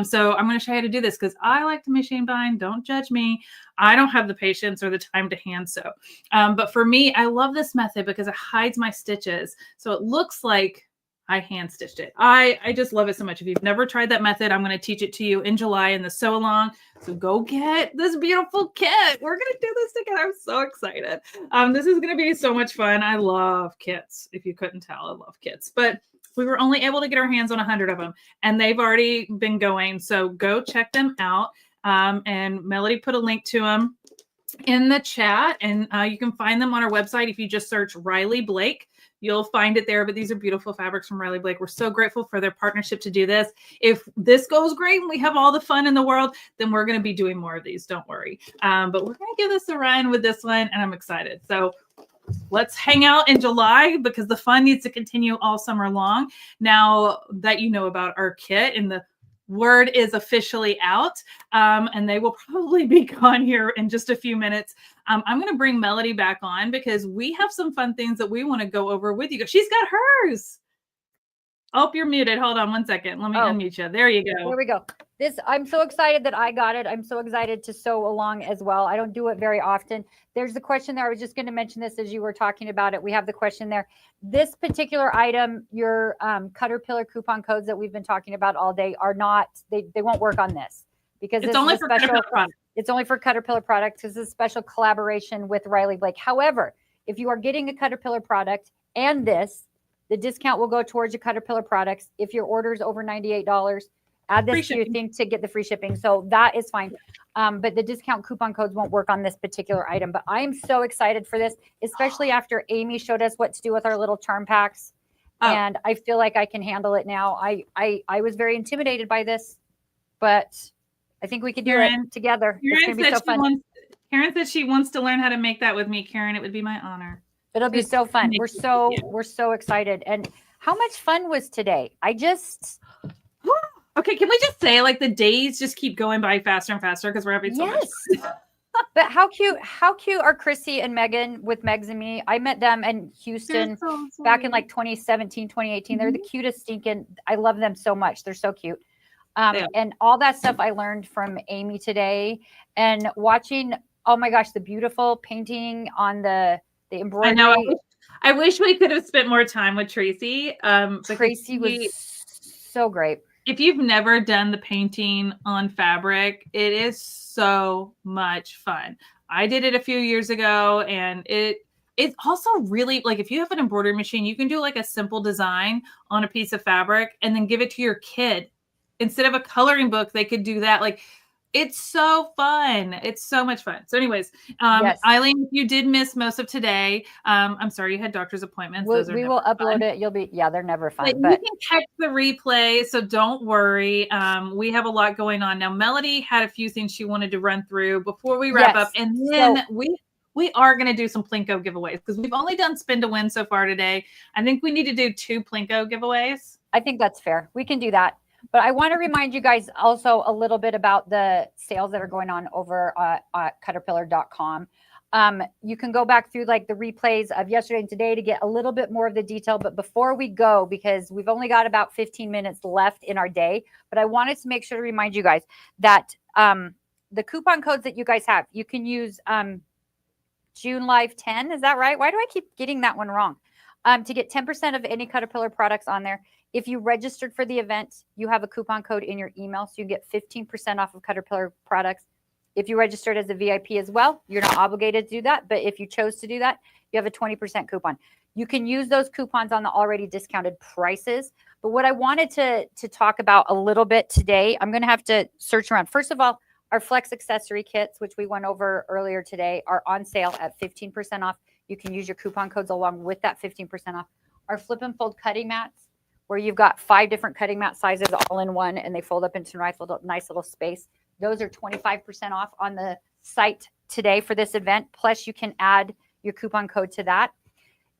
So I'm going to show you how to do this because I like to machine bind. Don't judge me. I don't have the patience or the time to hand sew. But for me, I love this method because it hides my stitches. So it looks like I hand stitched it. I just love it so much. If you've never tried that method, I'm going to teach it to you in July in the sew along. So go get this beautiful kit. We're going to do this together. I'm so excited. This is going to be so much fun. I love kits. If you couldn't tell, I love kits. But we were only able to get our hands on 100 of them, and they've already been going. So go check them out. And Melody put a link to them in the chat, and you can find them on our website. If you just search Riley Blake, you'll find it there. But these are beautiful fabrics from Riley Blake. We're so grateful for their partnership to do this. If this goes great and we have all the fun in the world, then we're going to be doing more of these. Don't worry. But we're going to give this a run with this one, and I'm excited. So let's hang out in July because the fun needs to continue all summer long. Now that you know about our kit and the word is officially out, and they will probably be gone here in just a few minutes. I'm going to bring Melody back on because we have some fun things that we want to go over with you. She's got hers. Oh, you're muted. Hold on one second. Let me unmute you. There you go. There we go. I'm so excited that I got it. I'm so excited to sew along as well. I don't do it very often. There's the question there. I was just going to mention this as you were talking about it. We have the question there. This particular item, your Caterpillar coupon codes that we've been talking about all day are not, they won't work on this because it's only for Caterpillar products. It's only for Caterpillar products. This is a special collaboration with Riley Blake. However, if you are getting a Caterpillar product and this, the discount will go towards your Caterpillar products. If your order is over $98, add this to your thing to get the free shipping. So that is fine. But the discount coupon codes won't work on this particular item. But I'm so excited for this, especially after Amy showed us what to do with our little charm packs. and I feel like I can handle it now. I was very intimidated by this, but I think we can do it together. It's going to be so fun. Karen said she wants to learn how to make that with me. Karen, it would be my honor. It'll be so fun. We're so excited. And how much fun was today? Okay, can we just say like the days just keep going by faster and faster because we're having so much fun. But how cute are Chrissy and Megan with Megs and me? I met them in Houston back in like 2017, 2018. They're the cutest stinking. I love them so much. They're so cute. And all that stuff I learned from Amy today, and watching, oh my gosh, the beautiful painting on the embroidery. I know. I wish we could have spent more time with Tracy. Tracy was so great. If you've never done the painting on fabric, it is so much fun. I did it a few years ago, and it's also really like if you have an embroidery machine, you can do like a simple design on a piece of fabric and then give it to your kid. Instead of a coloring book, they could do that. Like, it's so fun. It's so much fun. So anyways, Eileen, if you did miss most of today, I'm sorry you had doctor's appointments. We will upload it. They're never fun. But you can catch the replay, so don't worry. We have a lot going on. Now, Melody had a few things she wanted to run through before we wrap up. And then we are going to do some Plinko giveaways because we've only done spin to win so far today. I think we need to do 2 Plinko giveaways. I think that's fair. We can do that. But I want to remind you guys also a little bit about the sales that are going on over at Caterpillar.com. You can go back through like the replays of yesterday and today to get a little bit more of the detail. But before we go, because we've only got about 15 minutes left in our day, but I wanted to make sure to remind you guys that the coupon codes that you guys have, you can use June Live 10. Is that right? Why do I keep getting that one wrong? To get 10% of any Caterpillar products on there. If you registered for the event, you have a coupon code in your email, so you get 15% off of Caterpillar products. If you registered as a VIP as well, you're not obligated to do that. But if you chose to do that, you have a 20% coupon. You can use those coupons on the already discounted prices. But what I wanted to talk about a little bit today, I'm going to have to search around. First of all, our Flex accessory kits, which we went over earlier today, are on sale at 15% off. You can use your coupon codes along with that 15% off. Our flip and fold cutting mats, where you've got 5 different cutting mat sizes all in one, and they fold up into a nice little space. Those are 25% off on the site today for this event. Plus, you can add your coupon code to that.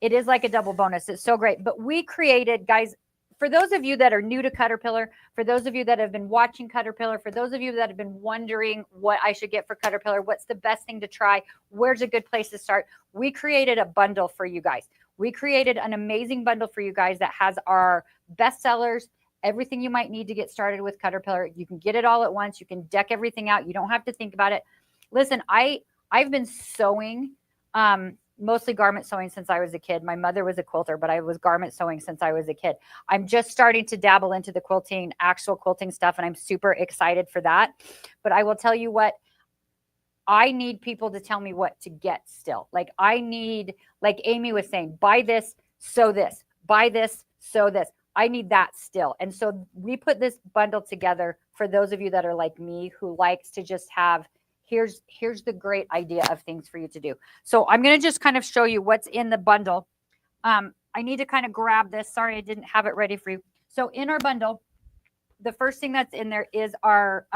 It is like a double bonus. It's so great. But we created, guys, for those of you that are new to Caterpillar, for those of you that have been watching Caterpillar, for those of you that have been wondering what I should get for Caterpillar, what's the best thing to try, where's a good place to start, we created a bundle for you guys. We created an amazing bundle for you guys that has our best sellers, everything you might need to get started with Caterpillar. You can get it all at once. You can deck everything out. You don't have to think about it. Listen, I've been sewing, mostly garment sewing since I was a kid. My mother was a quilter, but I was garment sewing since I was a kid. I'm just starting to dabble into the quilting, actual quilting stuff, and I'm super excited for that. But I will tell you what, I need people to tell me what to get still. Like I need, like Amy was saying, buy this, sew this, buy this, sew this. I need that still. And so we put this bundle together for those of you that are like me, who likes to just have, here's the great idea of things for you to do. So I'm going to just kind of show you what's in the bundle. I need to kind of grab this. Sorry, I didn't have it ready for you. So in our bundle, the first thing that's in there is our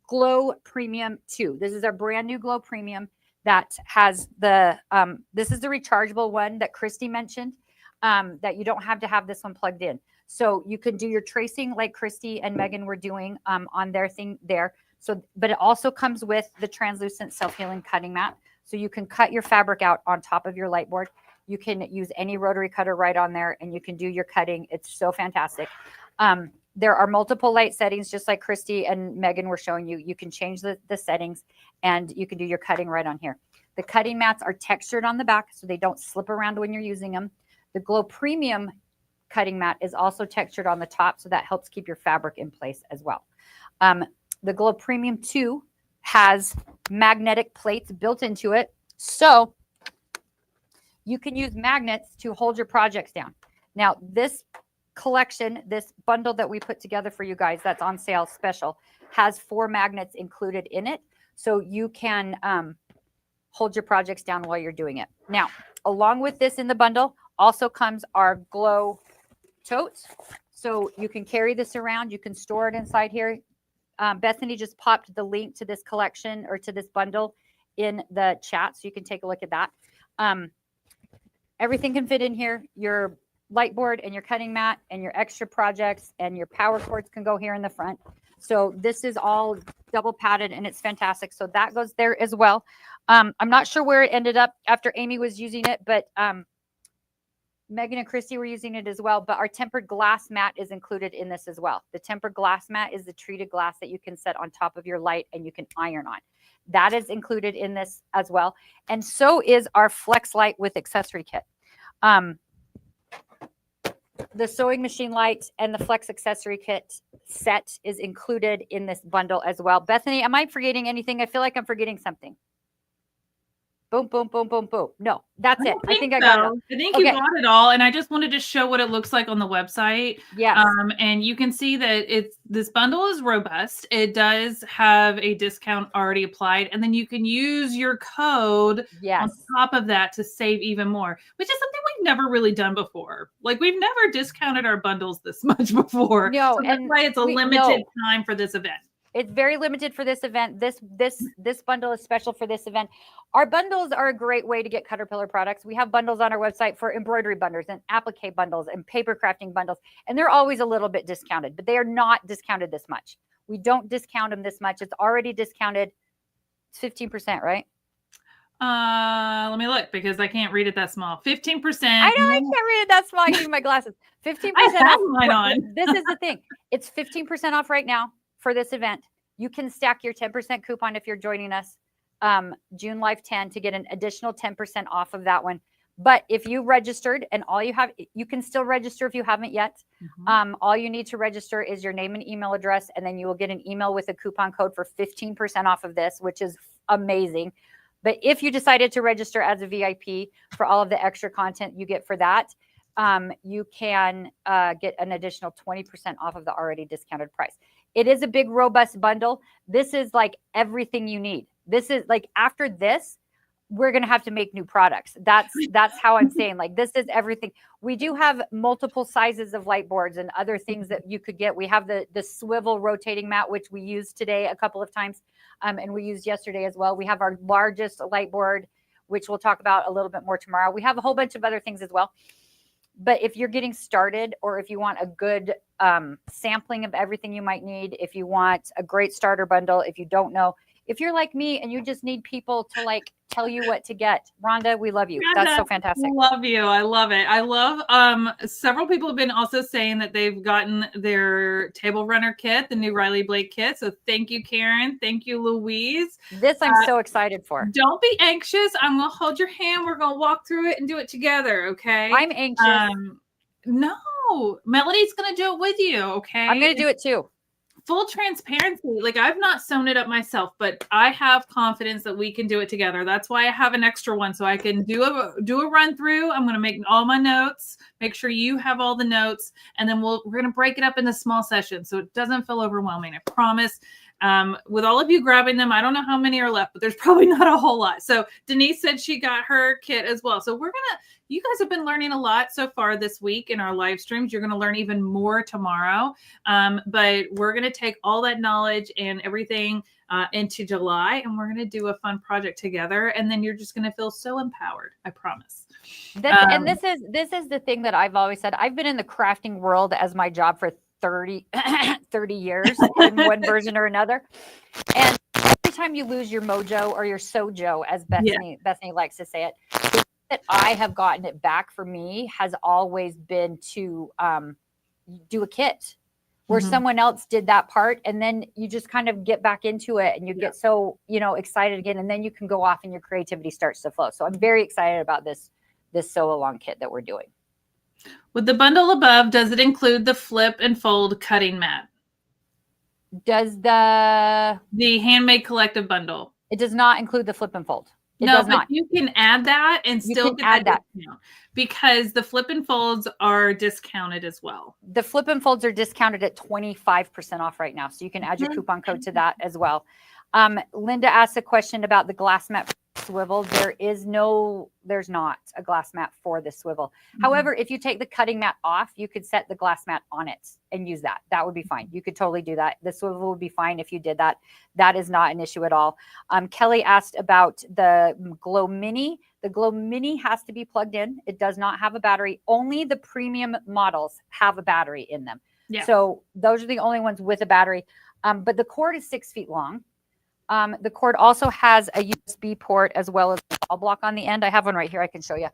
Glow Premium 2. This is our brand new Glow Premium that has the, this is the rechargeable one that Christy mentioned, that you don't have to have this one plugged in. So you can do your tracing like Christy and Megan were doing on their thing there. So, but it also comes with the translucent self-healing cutting mat. So you can cut your fabric out on top of your light board. You can use any rotary cutter right on there and you can do your cutting. It's so fantastic. There are multiple light settings, just like Christy and Megan were showing you. You can change the settings and you can do your cutting right on here. The cutting mats are textured on the back so they don't slip around when you're using them. The Glow Premium cutting mat is also textured on the top, so that helps keep your fabric in place as well. The Glow Premium 2 has magnetic plates built into it, so you can use magnets to hold your projects down. Now, this collection, this bundle that we put together for you guys that's on sale special, has 4 magnets included in it, so you can hold your projects down while you're doing it. Now, along with this in the bundle also comes our Glow totes. So you can carry this around. You can store it inside here. Bethany just popped the link to this collection or to this bundle in the chat, so you can take a look at that. Everything can fit in here. Your light board and your cutting mat and your extra projects and your power cords can go here in the front. So this is all double padded and it's fantastic. So that goes there as well. I'm not sure where it ended up after Amy was using it, but Megan and Christy were using it as well. But our tempered glass mat is included in this as well. The tempered glass mat is the treated glass that you can set on top of your light and you can iron on. That is included in this as well. And so is our Flex Light with accessory kit. The sewing machine light and the Flex accessory kit set is included in this bundle as well. Bethany, am I forgetting anything? I feel like I'm forgetting something. Boom, boom, boom, boom, boom. No, that's it. I think I got it all. I think you got it all. And I just wanted to show what it looks like on the website. Yes. And you can see that this bundle is robust. It does have a discount already applied. And then you can use your code on top of that to save even more, which is something we've never really done before. Like we've never discounted our bundles this much before. No, so that's why it's a limited time for this event. It's very limited for this event. This bundle is special for this event. Our bundles are a great way to get Caterpillar products. We have bundles on our website for embroidery bundles and applique bundles and paper crafting bundles. And they're always a little bit discounted, but they are not discounted this much. We don't discount them this much. It's already discounted 15%, right? Let me look because I can't read it that small. 15%. I know I can't read it that small. I need my glasses. 15% off. Mine on. This is the thing. It's 15% off right now. For this event, you can stack your 10% coupon if you're joining us June Live 10 to get an additional 10% off of that one. But if you registered and all you have, you can still register if you haven't yet. All you need to register is your name and email address, and then you will get an email with a coupon code for 15% off of this, which is amazing. But if you decided to register as a VIP for all of the extra content you get for that, you can get an additional 20% off of the already discounted price. It is a big, robust bundle. This is like everything you need. This is like after this, we're going to have to make new products. That's how I'm saying, like, this is everything. We do have multiple sizes of light boards and other things that you could get. We have the swivel rotating mat, which we used today a couple of times. And we used yesterday as well. We have our largest light board, which we'll talk about a little bit more tomorrow. We have a whole bunch of other things as well. But if you're getting started, or if you want a good sampling of everything you might need, if you want a great starter bundle, if you don't know, if you're like me and you just need people to like tell you what to get, Rhonda, we love you. That's so fantastic. Love you. I love it. I love several people have been also saying that they've gotten their table runner kit, the new Riley Blake kit. So thank you, Karen. Thank you, Louise. This I'm so excited for. Don't be anxious. I'm gonna hold your hand. We're gonna walk through it and do it together. Okay. I'm anxious. No, Melody's gonna do it with you. Okay. I'm gonna do it too. Full transparency. Like I've not sewn it up myself, but I have confidence that we can do it together. That's why I have an extra one so I can do a run through. I'm going to make all my notes, make sure you have all the notes, and then we're going to break it up into small sessions so it doesn't feel overwhelming. I promise. With all of you grabbing them, I don't know how many are left, but there's probably not a whole lot. So Denise said she got her kit as well. So you guys have been learning a lot so far this week in our live streams. You're going to learn even more tomorrow. But we're going to take all that knowledge and everything into July, and we're going to do a fun project together. And then you're just going to feel so empowered. I promise. And this is the thing that I've always said. I've been in the crafting world as my job for 30 years in one version or another. And every time you lose your mojo or your sojo, as Bethany likes to say it, the way that I have gotten it back for me has always been to do a kit where someone else did that part. And then you just kind of get back into it and you get so, excited again. And then you can go off and your creativity starts to flow. So I'm very excited about this sew along kit that we're doing. With the bundle above, does it include the flip and fold cutting mat? Does the Handmade collective bundle? It does not include the flip and fold. It does not. You can add that and still get that discount because the flip and folds are discounted as well. The flip and folds are discounted at 25% off right now. So you can add your coupon code to that as well. Linda asked a question about the glass mat swivel. There's not a glass mat for the swivel. However, if you take the cutting mat off, you could set the glass mat on it and use that. That would be fine. You could totally do that. The swivel would be fine if you did that. That is not an issue at all. Kelly asked about the Glow Mini. The Glow Mini has to be plugged in. It does not have a battery. Only the premium models have a battery in them. Yeah. So those are the only ones with a battery. But the cord is 6 feet long. The cord also has a USB port as well as a wall block on the end. I have one right here. I can show you.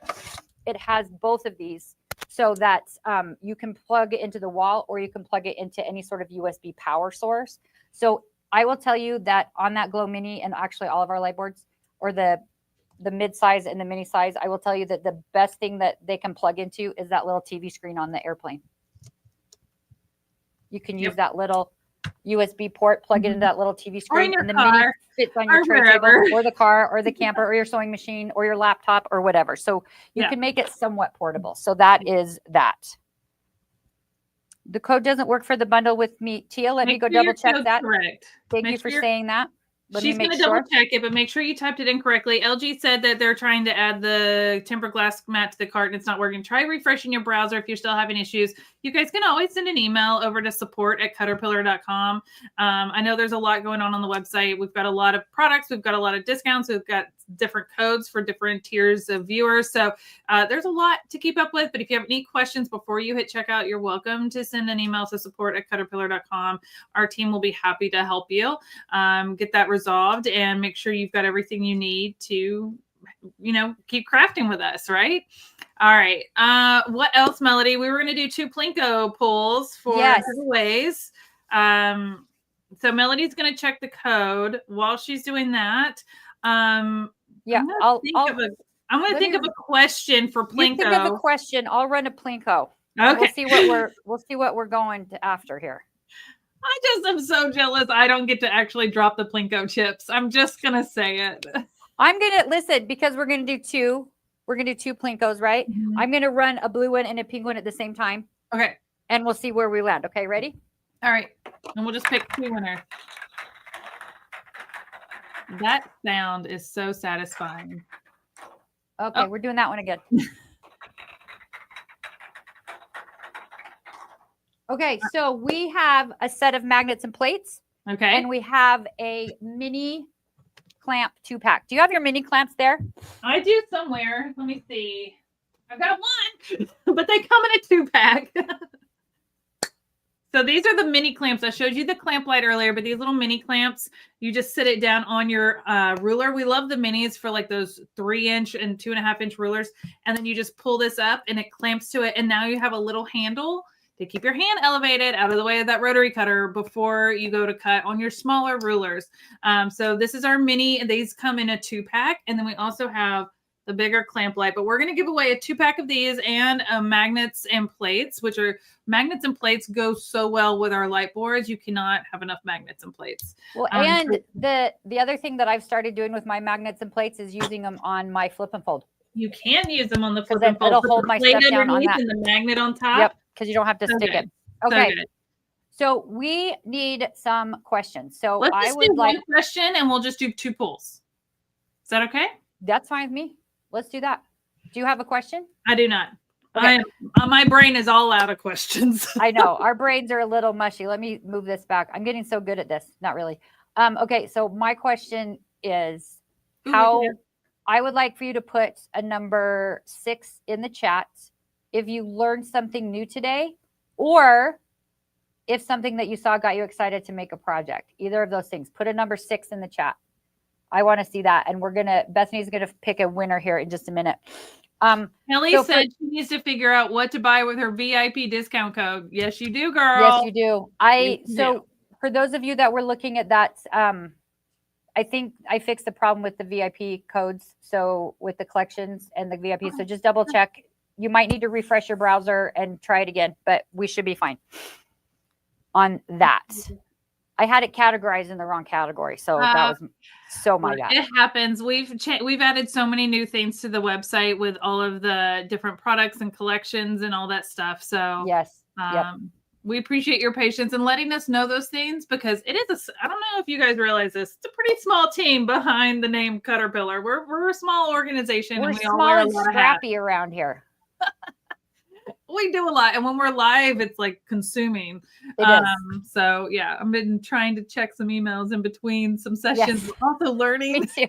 It has both of these so that you can plug it into the wall or you can plug it into any sort of USB power source. So I will tell you that on that Glow Mini and actually all of our light boards, or the mid-size and the mini size, I will tell you that the best thing that they can plug into is that little TV screen on the airplane. You can use that little USB port, plug it into that little TV screen, and the mini fits on your tray table or the car or the camper or your sewing machine or your laptop or whatever. So you can make it somewhat portable. So that is that. The code doesn't work for the bundle with me. Tia, let me go double check that. Correct. Thank you for saying that. She's going to double check it, but make sure you typed it in correctly. LG said that they're trying to add the tempered glass mat to the cart and it's not working. Try refreshing your browser if you're still having issues. You guys can always send an email over to support@caterpillar.com. I know there's a lot going on the website. We've got a lot of products. We've got a lot of discounts. We've got different codes for different tiers of viewers. So there's a lot to keep up with. But if you have any questions before you hit checkout, you're welcome to send an email to support@caterpillar.com. Our team will be happy to help you get that resolved and make sure you've got everything you need to, keep crafting with us, right? All right. What else, Melody? We were going to do 2 Plinko pulls for giveaways. So Melody's going to check the code while she's doing that. I'm going to think of a question for Plinko. You think of a question. I'll run a Plinko. Okay. We'll see what we're going to after here. I just am so jealous I don't get to actually drop the Plinko chips. I'm just going to say it. I'm going to listen because we're going to do 2. We're going to do 2 Plinkos, right? Mm-hmm. I'm going to run a blue one and a pink one at the same time. Okay. And we'll see where we land. Okay, ready? All right. And we'll just pick 2 winners. That sound is so satisfying. Okay, we're doing that one again. Okay, so we have a set of magnets and plates. Okay. And we have a mini clamp 2-pack. Do you have your mini clamps there? I do somewhere. Let me see. I've got one, but they come in a 2-pack. So these are the mini clamps. I showed you the clamp light earlier, but these little mini clamps, you just sit it down on your ruler. We love the minis for like those 3-inch and 2.5-inch rulers. And then you just pull this up and it clamps to it. And now you have a little handle to keep your hand elevated out of the way of that rotary cutter before you go to cut on your smaller rulers. So this is our mini, and these come in a 2-pack. And then we also have the bigger clamp light, but we're going to give away a 2-pack of these and magnets and plates, which are magnets and plates go so well with our light boards. You cannot have enough magnets and plates. Well, and the other thing that I've started doing with my magnets and plates is using them on my flip and fold. You can use them on the flip and fold. It'll hold my stuff down on that. And the magnet on top. Yep, because you don't have to stick it. Okay. So, so we need some questions. So let's do one question and we'll just do 2 pulls. Is that okay? That's fine with me. Let's do that. Do you have a question? I do not. Okay. My brain is all out of questions. I know. Our brains are a little mushy. Let me move this back. I'm getting so good at this. Not really. Okay. So my question is I would like for you to put a number 6 in the chat if you learned something new today, or if something that you saw got you excited to make a project. Either of those things. Put a number 6 in the chat. I want to see that. And Bethany's going to pick a winner here in just a minute. Kelly said she needs to figure out what to buy with her VIP discount code. Yes, you do, girl. Yes, you do. For those of you that were looking at that, I think I fixed the problem with the VIP codes. So with the collections and the VIP. So just double check. You might need to refresh your browser and try it again, but we should be fine on that. I had it categorized in the wrong category. So that was my bad. It happens. We've added so many new things to the website with all of the different products and collections and all that stuff. So yes. Yep. We appreciate your patience and letting us know those things, because it is I don't know if you guys realize this. It's a pretty small team behind the name Caterpillar. We're a small organization. We're and we all small wear and a lot of hats. scrappy around here. We do a lot, and when we're live, it's like consuming. It is. So yeah, I've been trying to check some emails in between some sessions. Yes. We're also learning. Me too.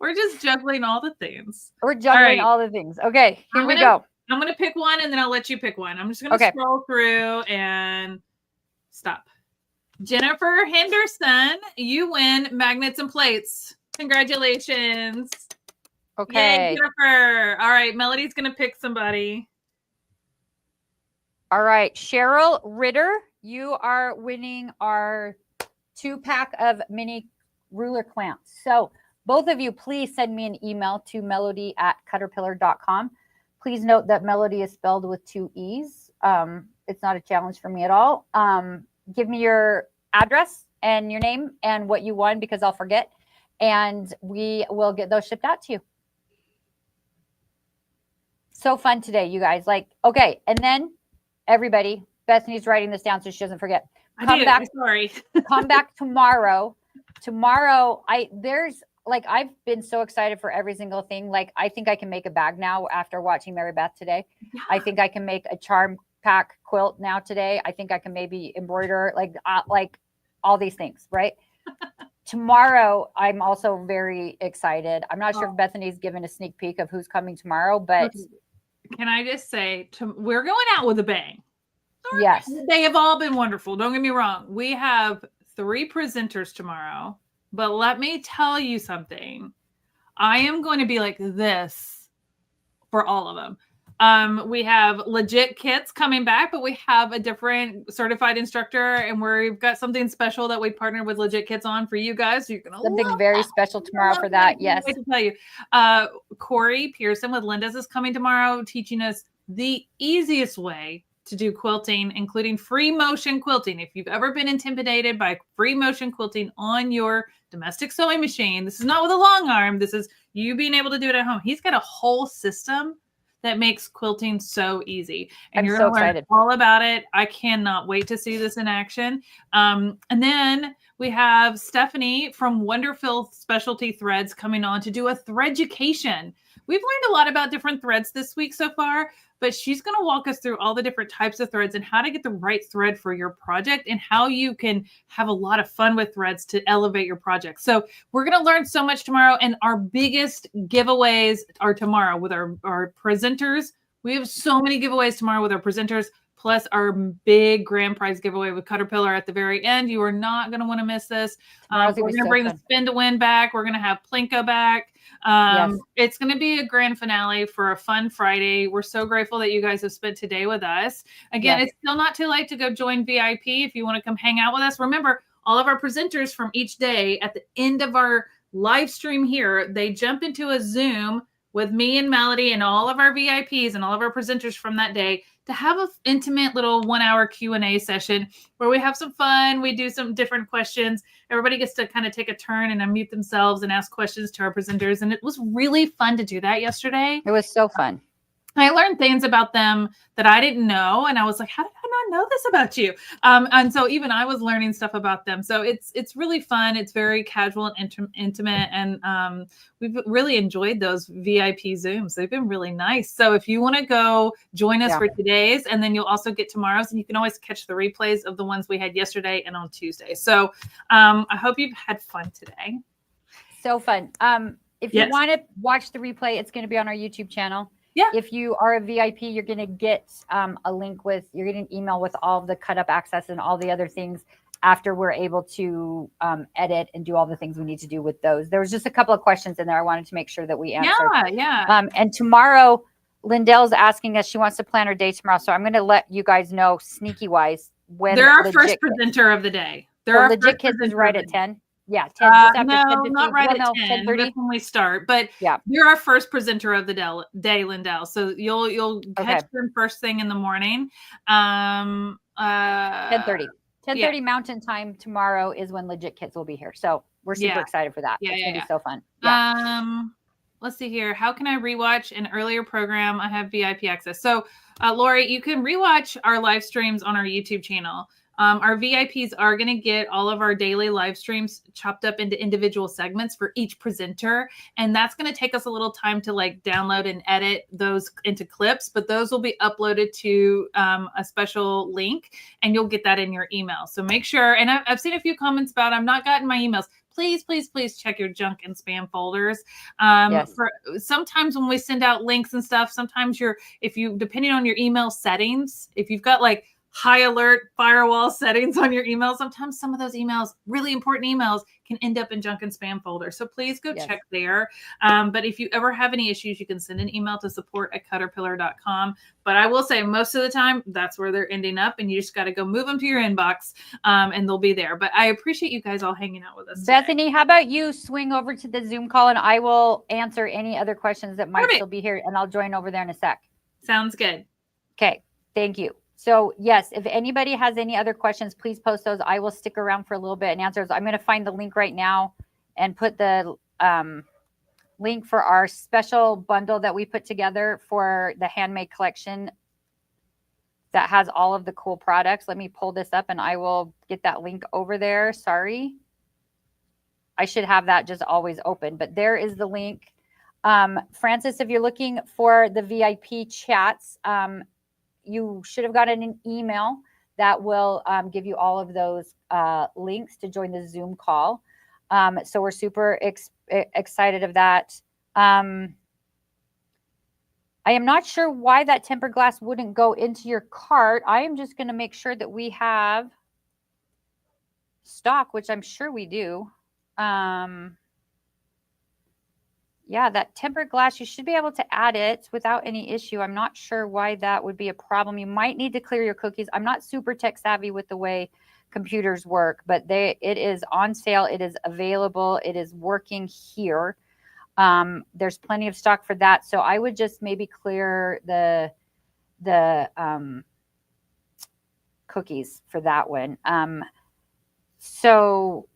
We're just juggling all the things. We're juggling all the things. Okay, here we go. I'm going to pick one, and then I'll let you pick one. I'm just going to scroll through and stop. Jennifer Henderson, you win magnets and plates. Congratulations. Okay. Yay, Jennifer. All right, Melody's going to pick somebody. All right, Cheryl Ritter, you are winning our 2-pack of mini ruler clamps. So both of you, please send me an email to melody@caterpillar.com. Please note that Melody is spelled with 2 E's. It's not a challenge for me at all. Give me your address and your name and what you won, because I'll forget. And we will get those shipped out to you. So fun today, you guys. Like, okay. And then everybody, Bethany's writing this down so she doesn't forget. Come back. Sorry. Come back tomorrow. Tomorrow, I've been so excited for every single thing. Like, I think I can make a bag now after watching Mary Beth today. Yeah. I think I can make a charm pack quilt now today. I think I can maybe embroider like all these things, right? Tomorrow, I'm also very excited. I'm not sure if Bethany's given a sneak peek of who's coming tomorrow, but can I just say, we're going out with a bang. Yes. They have all been wonderful. Don't get me wrong. We have 3 presenters tomorrow. But let me tell you something. I am going to be like this for all of them. We have legit kits coming back, but we have a different certified instructor, and we've got something special that we partnered with Legit Kits on for you guys. So you're gonna something very special tomorrow for that. Yes. Wait to tell you. Corey Pearson with Linda's is coming tomorrow, teaching us the easiest way to do quilting, including free motion quilting. If you've ever been intimidated by free motion quilting on your domestic sewing machine, this is not with a long arm. This is you being able to do it at home. He's got a whole system that makes quilting so easy. And you're so excited all about it. I cannot wait to see this in action. And then we have Stephanie from Wonderful Specialty Threads coming on to do a threaducation. We've learned a lot about different threads this week so far, but she's going to walk us through all the different types of threads and how to get the right thread for your project and how you can have a lot of fun with threads to elevate your project. So we're going to learn so much tomorrow, and our biggest giveaways are tomorrow with our presenters. We have so many giveaways tomorrow with our presenters, plus our big grand prize giveaway with Caterpillar at the very end. You are not going to want to miss this. We're going to bring the spin to win back. We're going to have Plinko back. Yes. It's going to be a grand finale for a fun Friday. We're so grateful that you guys have spent today with us. Again, yes. It's still not too late to go join VIP if you want to come hang out with us. Remember, all of our presenters from each day at the end of our live stream here, they jump into a Zoom with me and Melody and all of our VIPs and all of our presenters from that day to have an intimate little 1-hour Q&A session where we have some fun. We do some different questions. Everybody gets to kind of take a turn and unmute themselves and ask questions to our presenters. And it was really fun to do that yesterday. It was so fun. I learned things about them that I didn't know. And I was like, how did I not know this about you? And so even I was learning stuff about them. So it's really fun. It's very casual and intimate. And we've really enjoyed those VIP Zooms. They've been really nice. So if you want to go join us for today's, and then you'll also get tomorrow's, and you can always catch the replays of the ones we had yesterday and on Tuesday. So I hope you've had fun today. So fun. If you want to watch the replay, it's going to be on our YouTube channel. Yeah. If you are a VIP, you're going to get a link you're getting an email with all of the cut up access and all the other things after we're able to edit and do all the things we need to do with those. There was just a couple of questions in there I wanted to make sure that we answered. Yeah. And tomorrow, Lindell's asking us, she wants to plan her day tomorrow. So I'm going to let you guys know sneaky wise when they're our first presenter of the day. They're Legit Kids is right at 10. Yeah, 10, just after 10:15. Not right at 10. That's when we start. But you're our first presenter of the day, Lindell. So you'll catch them first thing in the morning. 10:30. 10:30 Mountain Time tomorrow is when Legit Kids will be here. So we're super excited for that. It's gonna be so fun. let's see here. How can I rewatch an earlier program? I have VIP access. So, Lori, you can rewatch our live streams on our YouTube channel. Our VIPs are going to get all of our daily live streams chopped up into individual segments for each presenter. And that's going to take us a little time to like download and edit those into clips, but those will be uploaded to a special link and you'll get that in your email. So make sure, and I've seen a few comments about, I've not gotten my emails. Please, please, please check your junk and spam folders. Yes. For sometimes when we send out links and stuff, sometimes depending on your email settings, if you've got like high alert firewall settings on your email, sometimes some of those emails, really important emails, can end up in junk and spam folder. So please go check there. But if you ever have any issues, you can send an email to support@caterpillar.com. But I will say most of the time, that's where they're ending up. And you just got to go move them to your inbox and they'll be there. But I appreciate you guys all hanging out with us Bethany, today. how about you swing over to the Zoom call and I will answer any other questions that might still be here and I'll join over there in a sec. Sounds good. Okay. Thank you. So yes, if anybody has any other questions, please post those. I will stick around for a little bit and answer those. I'm going to find the link right now and put the link for our special bundle that we put together for the Handmade collection that has all of the cool products. Let me pull this up and I will get that link over there. Sorry. I should have that just always open, but there is the link. Francis, if you're looking for the VIP chats, you should have gotten an email that will give you all of those links to join the Zoom call. So we're super excited of that. I am not sure why that tempered glass wouldn't go into your cart. I am just going to make sure that we have stock, which I'm sure we do. Yeah, that tempered glass, you should be able to add it without any issue. I'm not sure why that would be a problem. You might need to clear your cookies. I'm not super tech savvy with the way computers work, but it is on sale. It is available. It is working here. There's plenty of stock for that. So I would just maybe clear the cookies for that one. So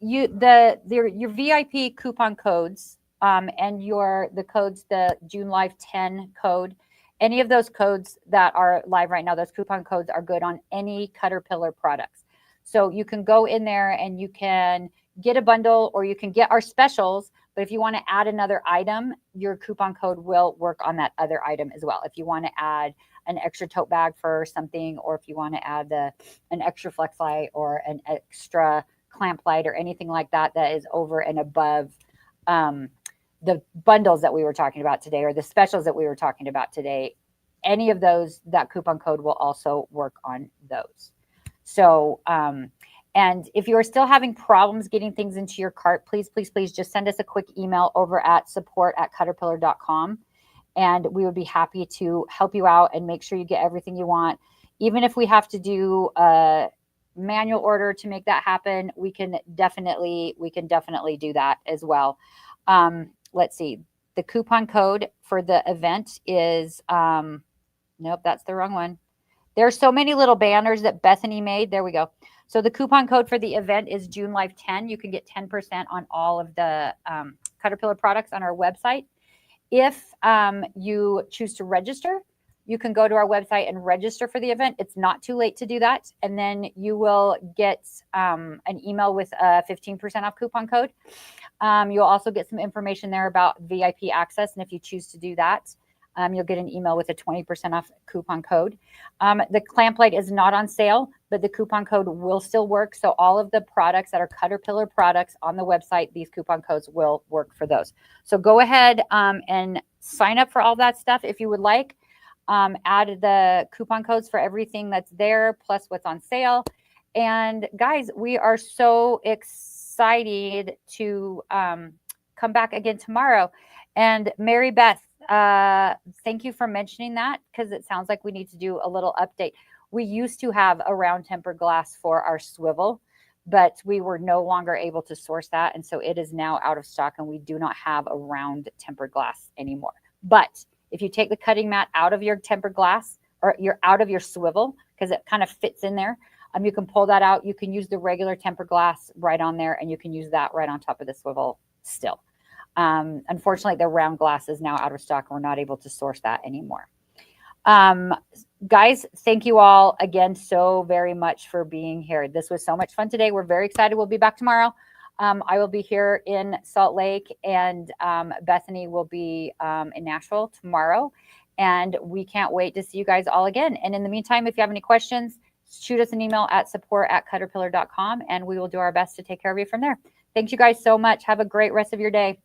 your VIP coupon codes and the codes, the June Live 10 code, any of those codes that are live right now, those coupon codes are good on any Caterpillar products. So you can go in there and you can get a bundle or you can get our specials. But if you want to add another item, your coupon code will work on that other item as well. If you want to add an extra tote bag for something, or if you want to add an extra flex light or an extra clamp light or anything like that, that is over and above the bundles that we were talking about today or the specials that we were talking about today, any of those, that coupon code will also work on those. So, and if you're still having problems getting things into your cart, please, please, please just send us a quick email over at support@caterpillar.com. And we would be happy to help you out and make sure you get everything you want. Even if we have to do a manual order to make that happen, we can definitely do that as well. Let's see. The coupon code for the event is, nope, that's the wrong one. There's so many little banners that Bethany made. There we go. So the coupon code for the event is June Live 10. You can get 10% on all of the Caterpillar products on our website. If you choose to register, you can go to our website and register for the event. It's not too late to do that. And then you will get an email with a 15% off coupon code. You'll also get some information there about VIP access. And if you choose to do that, you'll get an email with a 20% off coupon code. The clamp light is not on sale, but the coupon code will still work. So all of the products that are Caterpillar products on the website, these coupon codes will work for those. So go ahead and sign up for all that stuff if you would like. Add the coupon codes for everything that's there, plus what's on sale. And guys, we are so excited to come back again tomorrow. And Mary Beth, thank you for mentioning that, because it sounds like we need to do a little update. We used to have a round tempered glass for our swivel, but we were no longer able to source that. And so it is now out of stock and we do not have a round tempered glass anymore. But if you take the cutting mat out of your tempered glass or you're out of your swivel, because it kind of fits in there, you can pull that out. You can use the regular tempered glass right on there and you can use that right on top of the swivel still. Unfortunately, the round glass is now out of stock. We're not able to source that anymore. Guys, thank you all again so very much for being here. This was so much fun today. We're very excited. We'll be back tomorrow. I will be here in Salt Lake, and Bethany will be in Nashville tomorrow. And we can't wait to see you guys all again. And in the meantime, if you have any questions, shoot us an email at support@cutterpillar.com, and we will do our best to take care of you from there. Thank you guys so much. Have a great rest of your day.